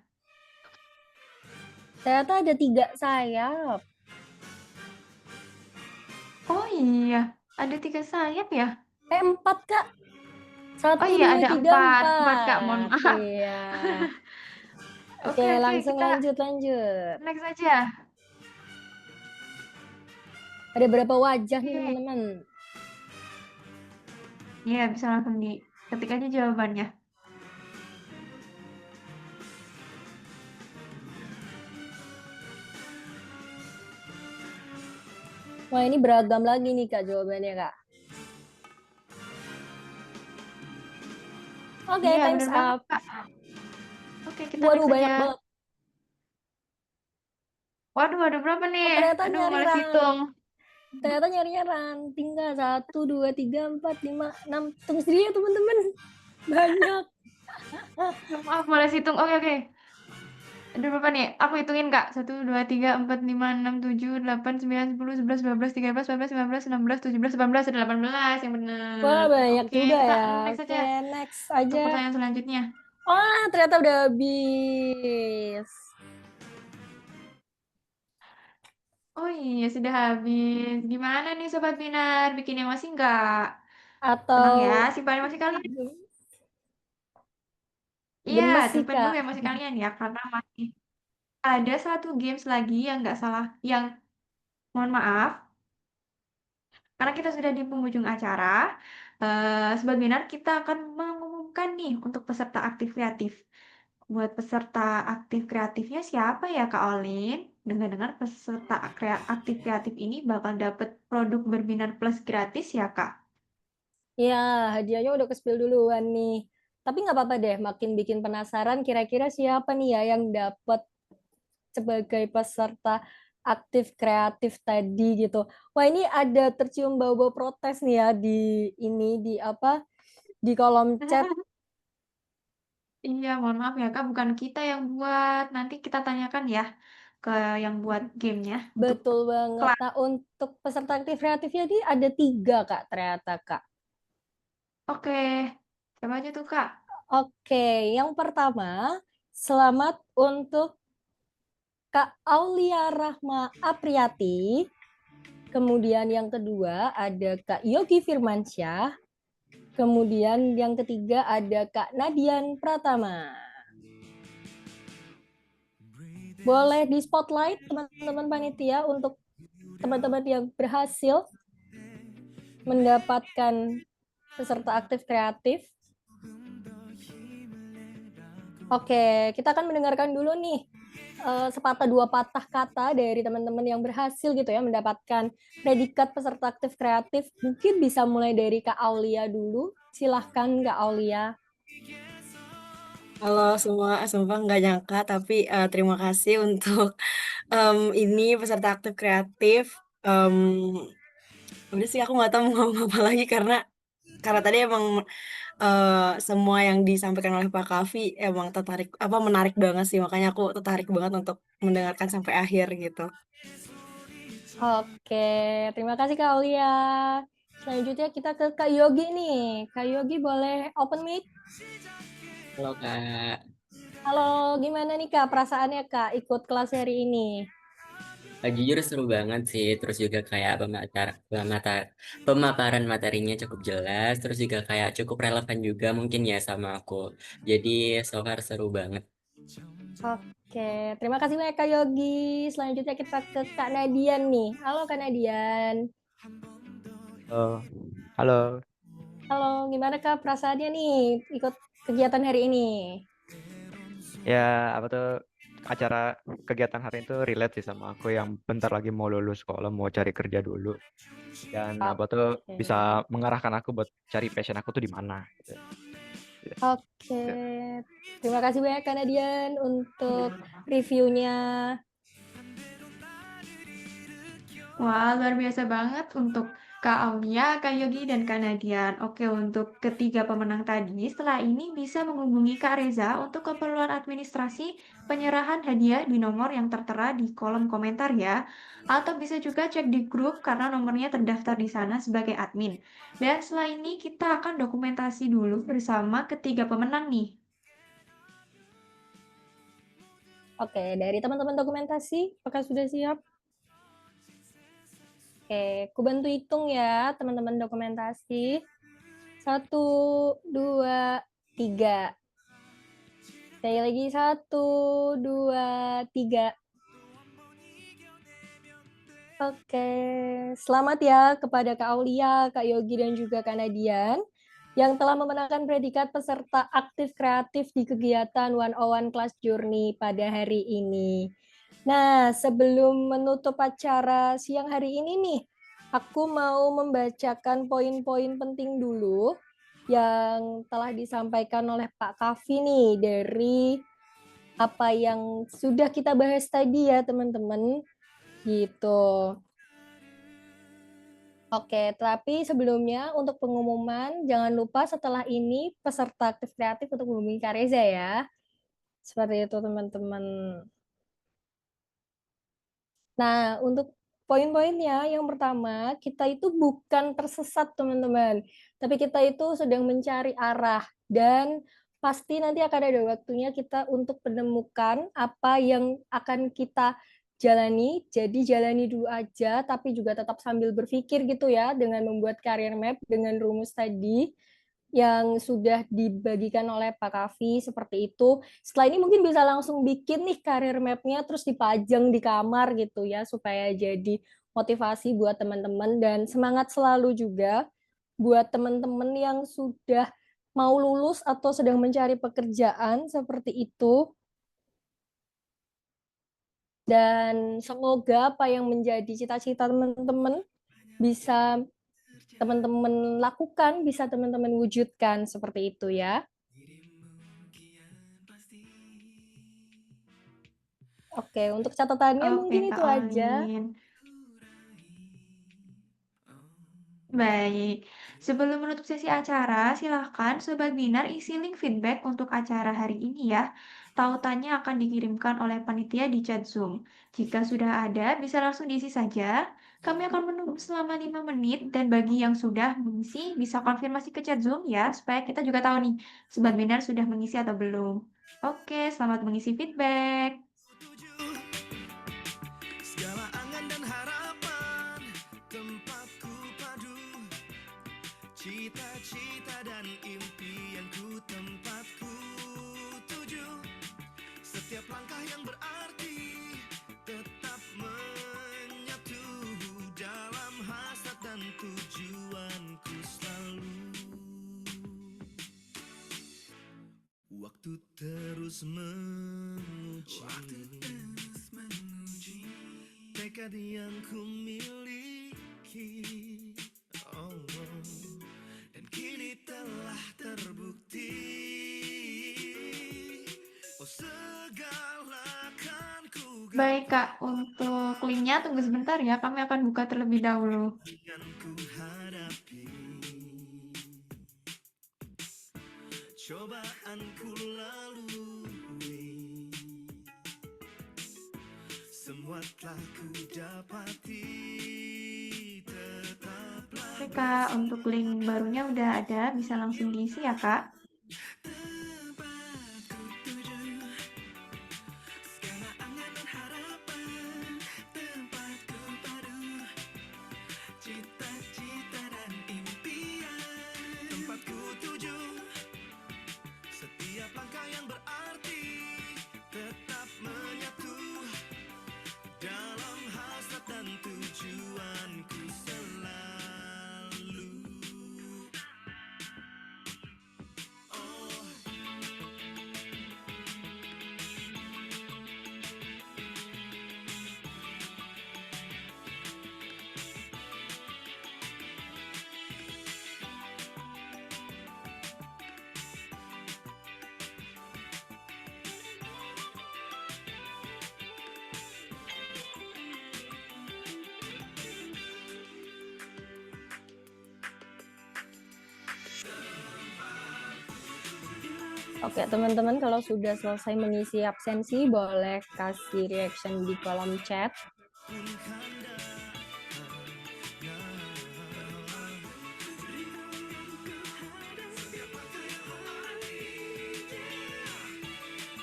Ternyata ada 3 sayap. Oh iya, ada 3 sayap ya? 4 Kak. 1, Oh iya, 2, ada 3, 4 Kak, mohon 4. maaf. Iya. Oke, Oke, langsung kita lanjut. next aja. Ada berapa wajah nih Oke. teman-teman? Iya, bisa langsung diketik aja jawabannya. Wah, ini beragam lagi nih Kak jawabannya Kak. Oke, Iya, time's bener banget, up. Kak. Oke, kita Waduh, next banyak aja. banget. Waduh, ada berapa nih? Oh, ternyata Aduh, nyari males hitung. Ternyata nyarinya ranting Kak. 1, 2, 3, 4, 5, 6. Tunggu sendiri ya teman-teman. Banyak. Maaf, males hitung. Oke. Ada berapa nih? Aku hitungin Kak. 1, 2, 3, 4, 5, 6, 7, 8, 9, 10, 11, 12, 13, 14, 15, 16, 17, 18, ada 18 yang Wah, benar. banyak Oke, juga kita ya. next Oke, aja next untuk aja. pertanyaan selanjutnya. Wah, ternyata udah habis. Oh iya, sudah habis. Gimana nih Sobat Binar? Bikin emosi nggak? Tenang ya, Atau simpan emosi kalian. Iya, gemes sih, simpan dulu Kak. emosi kalian ya, karena masih ada satu games lagi yang nggak salah, yang mohon maaf, karena kita sudah di penghujung acara. Sobat Binar, kita akan mengumumkan nih untuk peserta aktif kreatif. Buat peserta aktif kreatifnya siapa ya Kak Olin? Dengar-dengar peserta aktif kreatif ini bakal dapet produk Berbinar Plus gratis ya Kak? Ya, hadiahnya udah ke-spill duluan nih. Tapi nggak apa-apa deh, makin bikin penasaran kira-kira siapa nih ya yang dapat sebagai peserta aktif kreatif tadi gitu. Wah, ini ada tercium bau-bau protes nih ya di apa di kolom chat. Iya, mohon maaf ya Kak, bukan kita yang buat. Nanti kita tanyakan ya ke yang buat gamenya untuk Betul banget. kelas. Nah, untuk peserta aktif kreatifnya ini ada 3 Kak ternyata Kak. Oke, siapa aja tuh Kak? Oke, yang pertama selamat untuk Kak Aulia Rahma Apriati. Kemudian yang kedua ada Kak Yogi Firmansyah. Kemudian yang ketiga ada Kak Nadian Pratama. Boleh di spotlight teman-teman panitia untuk teman-teman yang berhasil mendapatkan peserta aktif kreatif. Oke, kita akan mendengarkan dulu nih sepatah dua patah kata dari teman-teman yang berhasil gitu ya mendapatkan predikat peserta aktif kreatif. Mungkin bisa mulai dari Kak Aulia dulu. Silahkan Kak Aulia. Halo semua, sumpah nggak nyangka, tapi terima kasih untuk ini peserta aktif kreatif. Udah sih aku nggak tahu mau ngomong apa lagi karena tadi emang semua yang disampaikan oleh Pak Kavi emang menarik banget sih, makanya aku tertarik banget untuk mendengarkan sampai akhir gitu. Oke, terima kasih Kak Aulia. Selanjutnya kita ke Kak Yogi nih. Kak Yogi boleh open mic? Halo Kak. Halo, gimana nih Kak perasaannya Kak ikut kelas hari ini? Jujur seru banget sih, terus juga kayak pemaparan materinya cukup jelas, terus juga kayak cukup relevan juga mungkin ya sama aku. Jadi so far seru banget. Oke, terima kasih banyak Kak Yogi. Selanjutnya kita ke Kak Nadian nih. Halo Kak Nadian. Halo. Halo, gimana Kak perasaannya nih ikut kegiatan hari ini? Ya, apa tuh acara kegiatan hari itu relate sih sama aku yang bentar lagi mau lulus sekolah, mau cari kerja dulu. Dan apa tuh bisa mengarahkan aku buat cari passion aku tuh di mana gitu. Oke, terima kasih banyak Kak Nadian untuk reviewnya. Wah, luar biasa banget untuk Kak Aulia, Kak Yogi, dan Kak Nadian. Oke, untuk ketiga pemenang tadi, setelah ini bisa menghubungi Kak Reza untuk keperluan administrasi penyerahan hadiah di nomor yang tertera di kolom komentar ya. Atau bisa juga cek di grup karena nomornya terdaftar di sana sebagai admin. Dan setelah ini kita akan dokumentasi dulu bersama ketiga pemenang nih. Oke, dari teman-teman dokumentasi, apakah sudah siap? Oke, aku bantu hitung ya, teman-teman dokumentasi. 1, 2, 3. Sekali lagi 1, 2, 3. Oke, selamat ya kepada Kak Aulia, Kak Yogi, dan juga Kak Nadian yang telah memenangkan predikat peserta aktif kreatif di kegiatan 101 Class Journey pada hari ini. Nah, sebelum menutup acara siang hari ini nih, aku mau membacakan poin-poin penting dulu yang telah disampaikan oleh Pak Kavi nih dari apa yang sudah kita bahas tadi ya teman-teman, gitu. Oke, tapi sebelumnya untuk pengumuman, jangan lupa setelah ini peserta aktif kreatif untuk menghubungi Kak Reza ya. Seperti itu teman-teman. Nah, untuk poin-poinnya, yang pertama, kita itu bukan tersesat, teman-teman. Tapi kita itu sedang mencari arah. Dan pasti nanti akan ada waktunya kita untuk menemukan apa yang akan kita jalani. Jadi jalani dulu aja, tapi juga tetap sambil berpikir gitu ya, dengan membuat career map, dengan rumus tadi yang sudah dibagikan oleh Pak Kavi seperti itu. Setelah ini mungkin bisa langsung bikin nih karir map-nya terus dipajang di kamar gitu ya supaya jadi motivasi buat teman-teman dan semangat selalu juga buat teman-teman yang sudah mau lulus atau sedang mencari pekerjaan seperti itu. Dan semoga apa yang menjadi cita-cita teman-teman bisa teman-teman lakukan, bisa teman-teman wujudkan seperti itu ya. Oke, untuk catatannya Oke, mungkin Kak itu aja. Olin. Baik, sebelum menutup sesi acara, silahkan Sobat Binar isi link feedback untuk acara hari ini ya. Tautannya akan dikirimkan oleh panitia di chat Zoom. Jika sudah ada, bisa langsung diisi saja. Kami akan menunggu selama 5 menit dan bagi yang sudah mengisi, bisa konfirmasi ke chat Zoom ya, supaya kita juga tahu nih, Sobat Binar sudah mengisi atau belum. Oke, selamat mengisi feedback. Segala angan dan harapan tempatku padu, cita-cita dan impianku tempatku tuju. Setiap langkah yang berarti tetap menyatu dalam hasrat dan tujuanku selalu. Waktu terus menguji tekad yang ku miliki, dan kini telah terbukti. Segala kan ku Baik Kak, untuk linknya tunggu sebentar ya, kami akan buka terlebih dahulu. ku hadapi, cobaan ku lalui, semua telah ku dapati. Tetaplah Oke Kak, untuk link barunya udah ada, bisa langsung diisi ya Kak. tempatku tuju, segala angan dan harapan tempatku padu, cita-cita dan impian tempatku tuju. Setiap langkah yang berarti tetap menyatu dalam hasrat dan tujuanku selalu. Oh, Oke, teman-teman kalau sudah selesai mengisi absensi, boleh kasih reaction di kolom chat.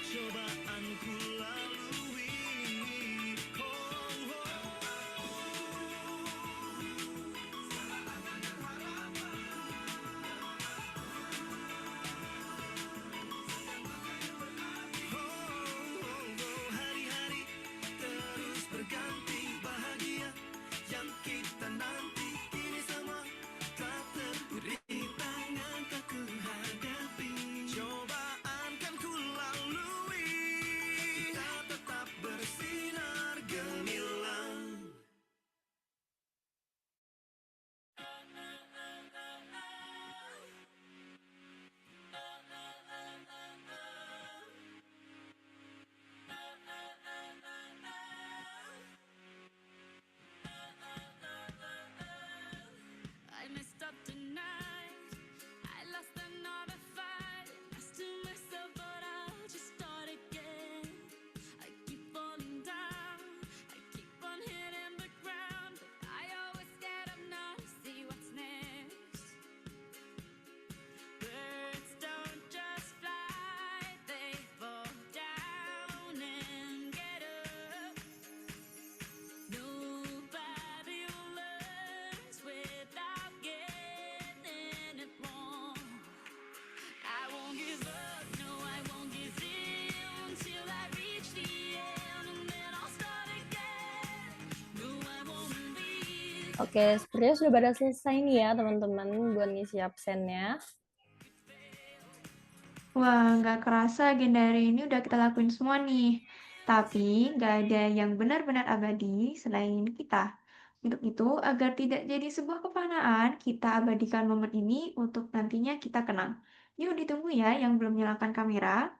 cobaan ku lalui, hari-hari terus berganti. Oke, sepertinya sudah pada selesai nih ya teman-teman buat ngisi absennya. Wah, nggak kerasa agenda hari ini udah kita lakuin semua nih. Tapi nggak ada yang benar-benar abadi selain kita. Untuk itu, agar tidak jadi sebuah kefanaan, kita abadikan momen ini untuk nantinya kita kenang. Yuk ditunggu ya yang belum nyalakan kamera.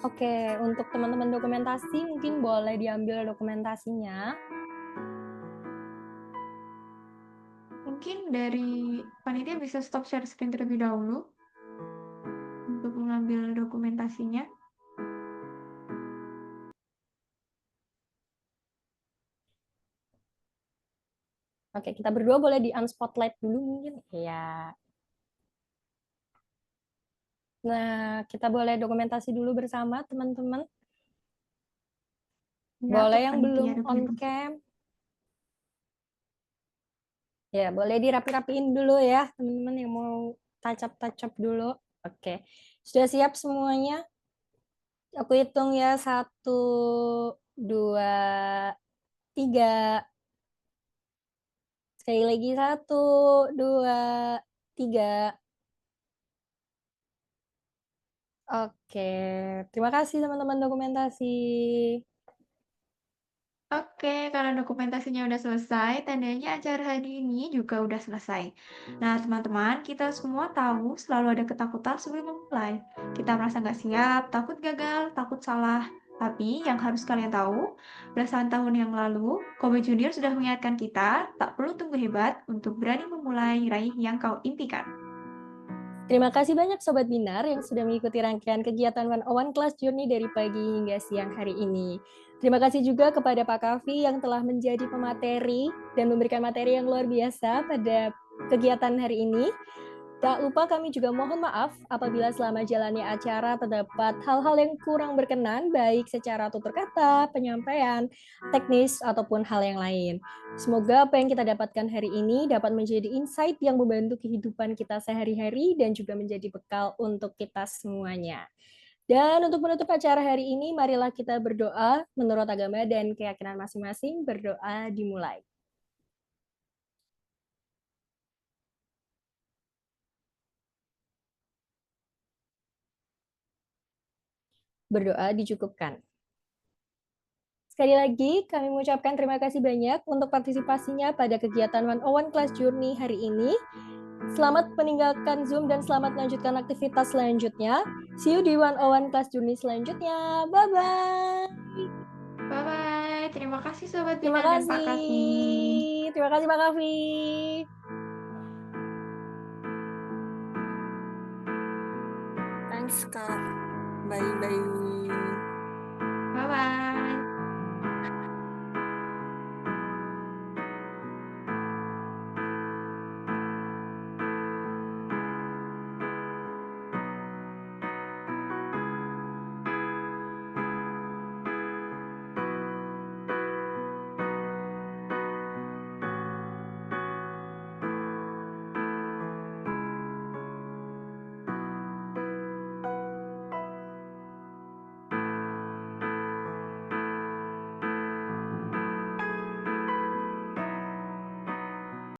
Oke, untuk teman-teman dokumentasi mungkin boleh diambil dokumentasinya. Mungkin dari panitia bisa stop share screen terlebih dahulu untuk mengambil dokumentasinya. Oke, kita berdua boleh di unspotlight dulu mungkin. Ya. Nah, kita boleh dokumentasi dulu bersama teman-teman. Ya, Boleh untuk yang panitia belum on dokumentasi. cam. Ya, boleh dirapi-rapiin dulu ya, teman-teman yang mau touch up dulu. Oke, sudah siap semuanya? Aku hitung ya, 1, 2, 3. Sekali lagi 1, 2, 3. Oke, terima kasih teman-teman dokumentasi. Oke, kalau dokumentasinya udah selesai, tandanya acara hari ini juga udah selesai. Nah, teman-teman, kita semua tahu selalu ada ketakutan sebelum memulai. Kita merasa nggak siap, takut gagal, takut salah. Tapi yang harus kalian tahu, belasan tahun yang lalu, Kobe Junior sudah mengingatkan kita, tak perlu tunggu hebat untuk berani memulai raih yang kau impikan. Terima kasih banyak Sobat Binar yang sudah mengikuti rangkaian kegiatan 101 Class Journey dari pagi hingga siang hari ini. Terima kasih juga kepada Pak Kavi yang telah menjadi pemateri dan memberikan materi yang luar biasa pada kegiatan hari ini. Tak lupa kami juga mohon maaf apabila selama jalannya acara terdapat hal-hal yang kurang berkenan baik secara tutur kata, penyampaian, teknis, ataupun hal yang lain. Semoga apa yang kita dapatkan hari ini dapat menjadi insight yang membantu kehidupan kita sehari-hari dan juga menjadi bekal untuk kita semuanya. Dan untuk menutup acara hari ini, marilah kita berdoa menurut agama dan keyakinan masing-masing. Berdoa dimulai. Berdoa dicukupkan. Sekali lagi, kami mengucapkan terima kasih banyak untuk partisipasinya pada kegiatan 101 Class Journey hari ini. Selamat meninggalkan Zoom dan selamat melanjutkan aktivitas selanjutnya. See you di 101 Class Journey selanjutnya. Bye-bye. Bye-bye. Terima kasih Sobat Terima Binar dan Pak Kavi. kasih. Terima kasih Pak Kavi. Thanks Kak. Bye-bye. Bye-bye.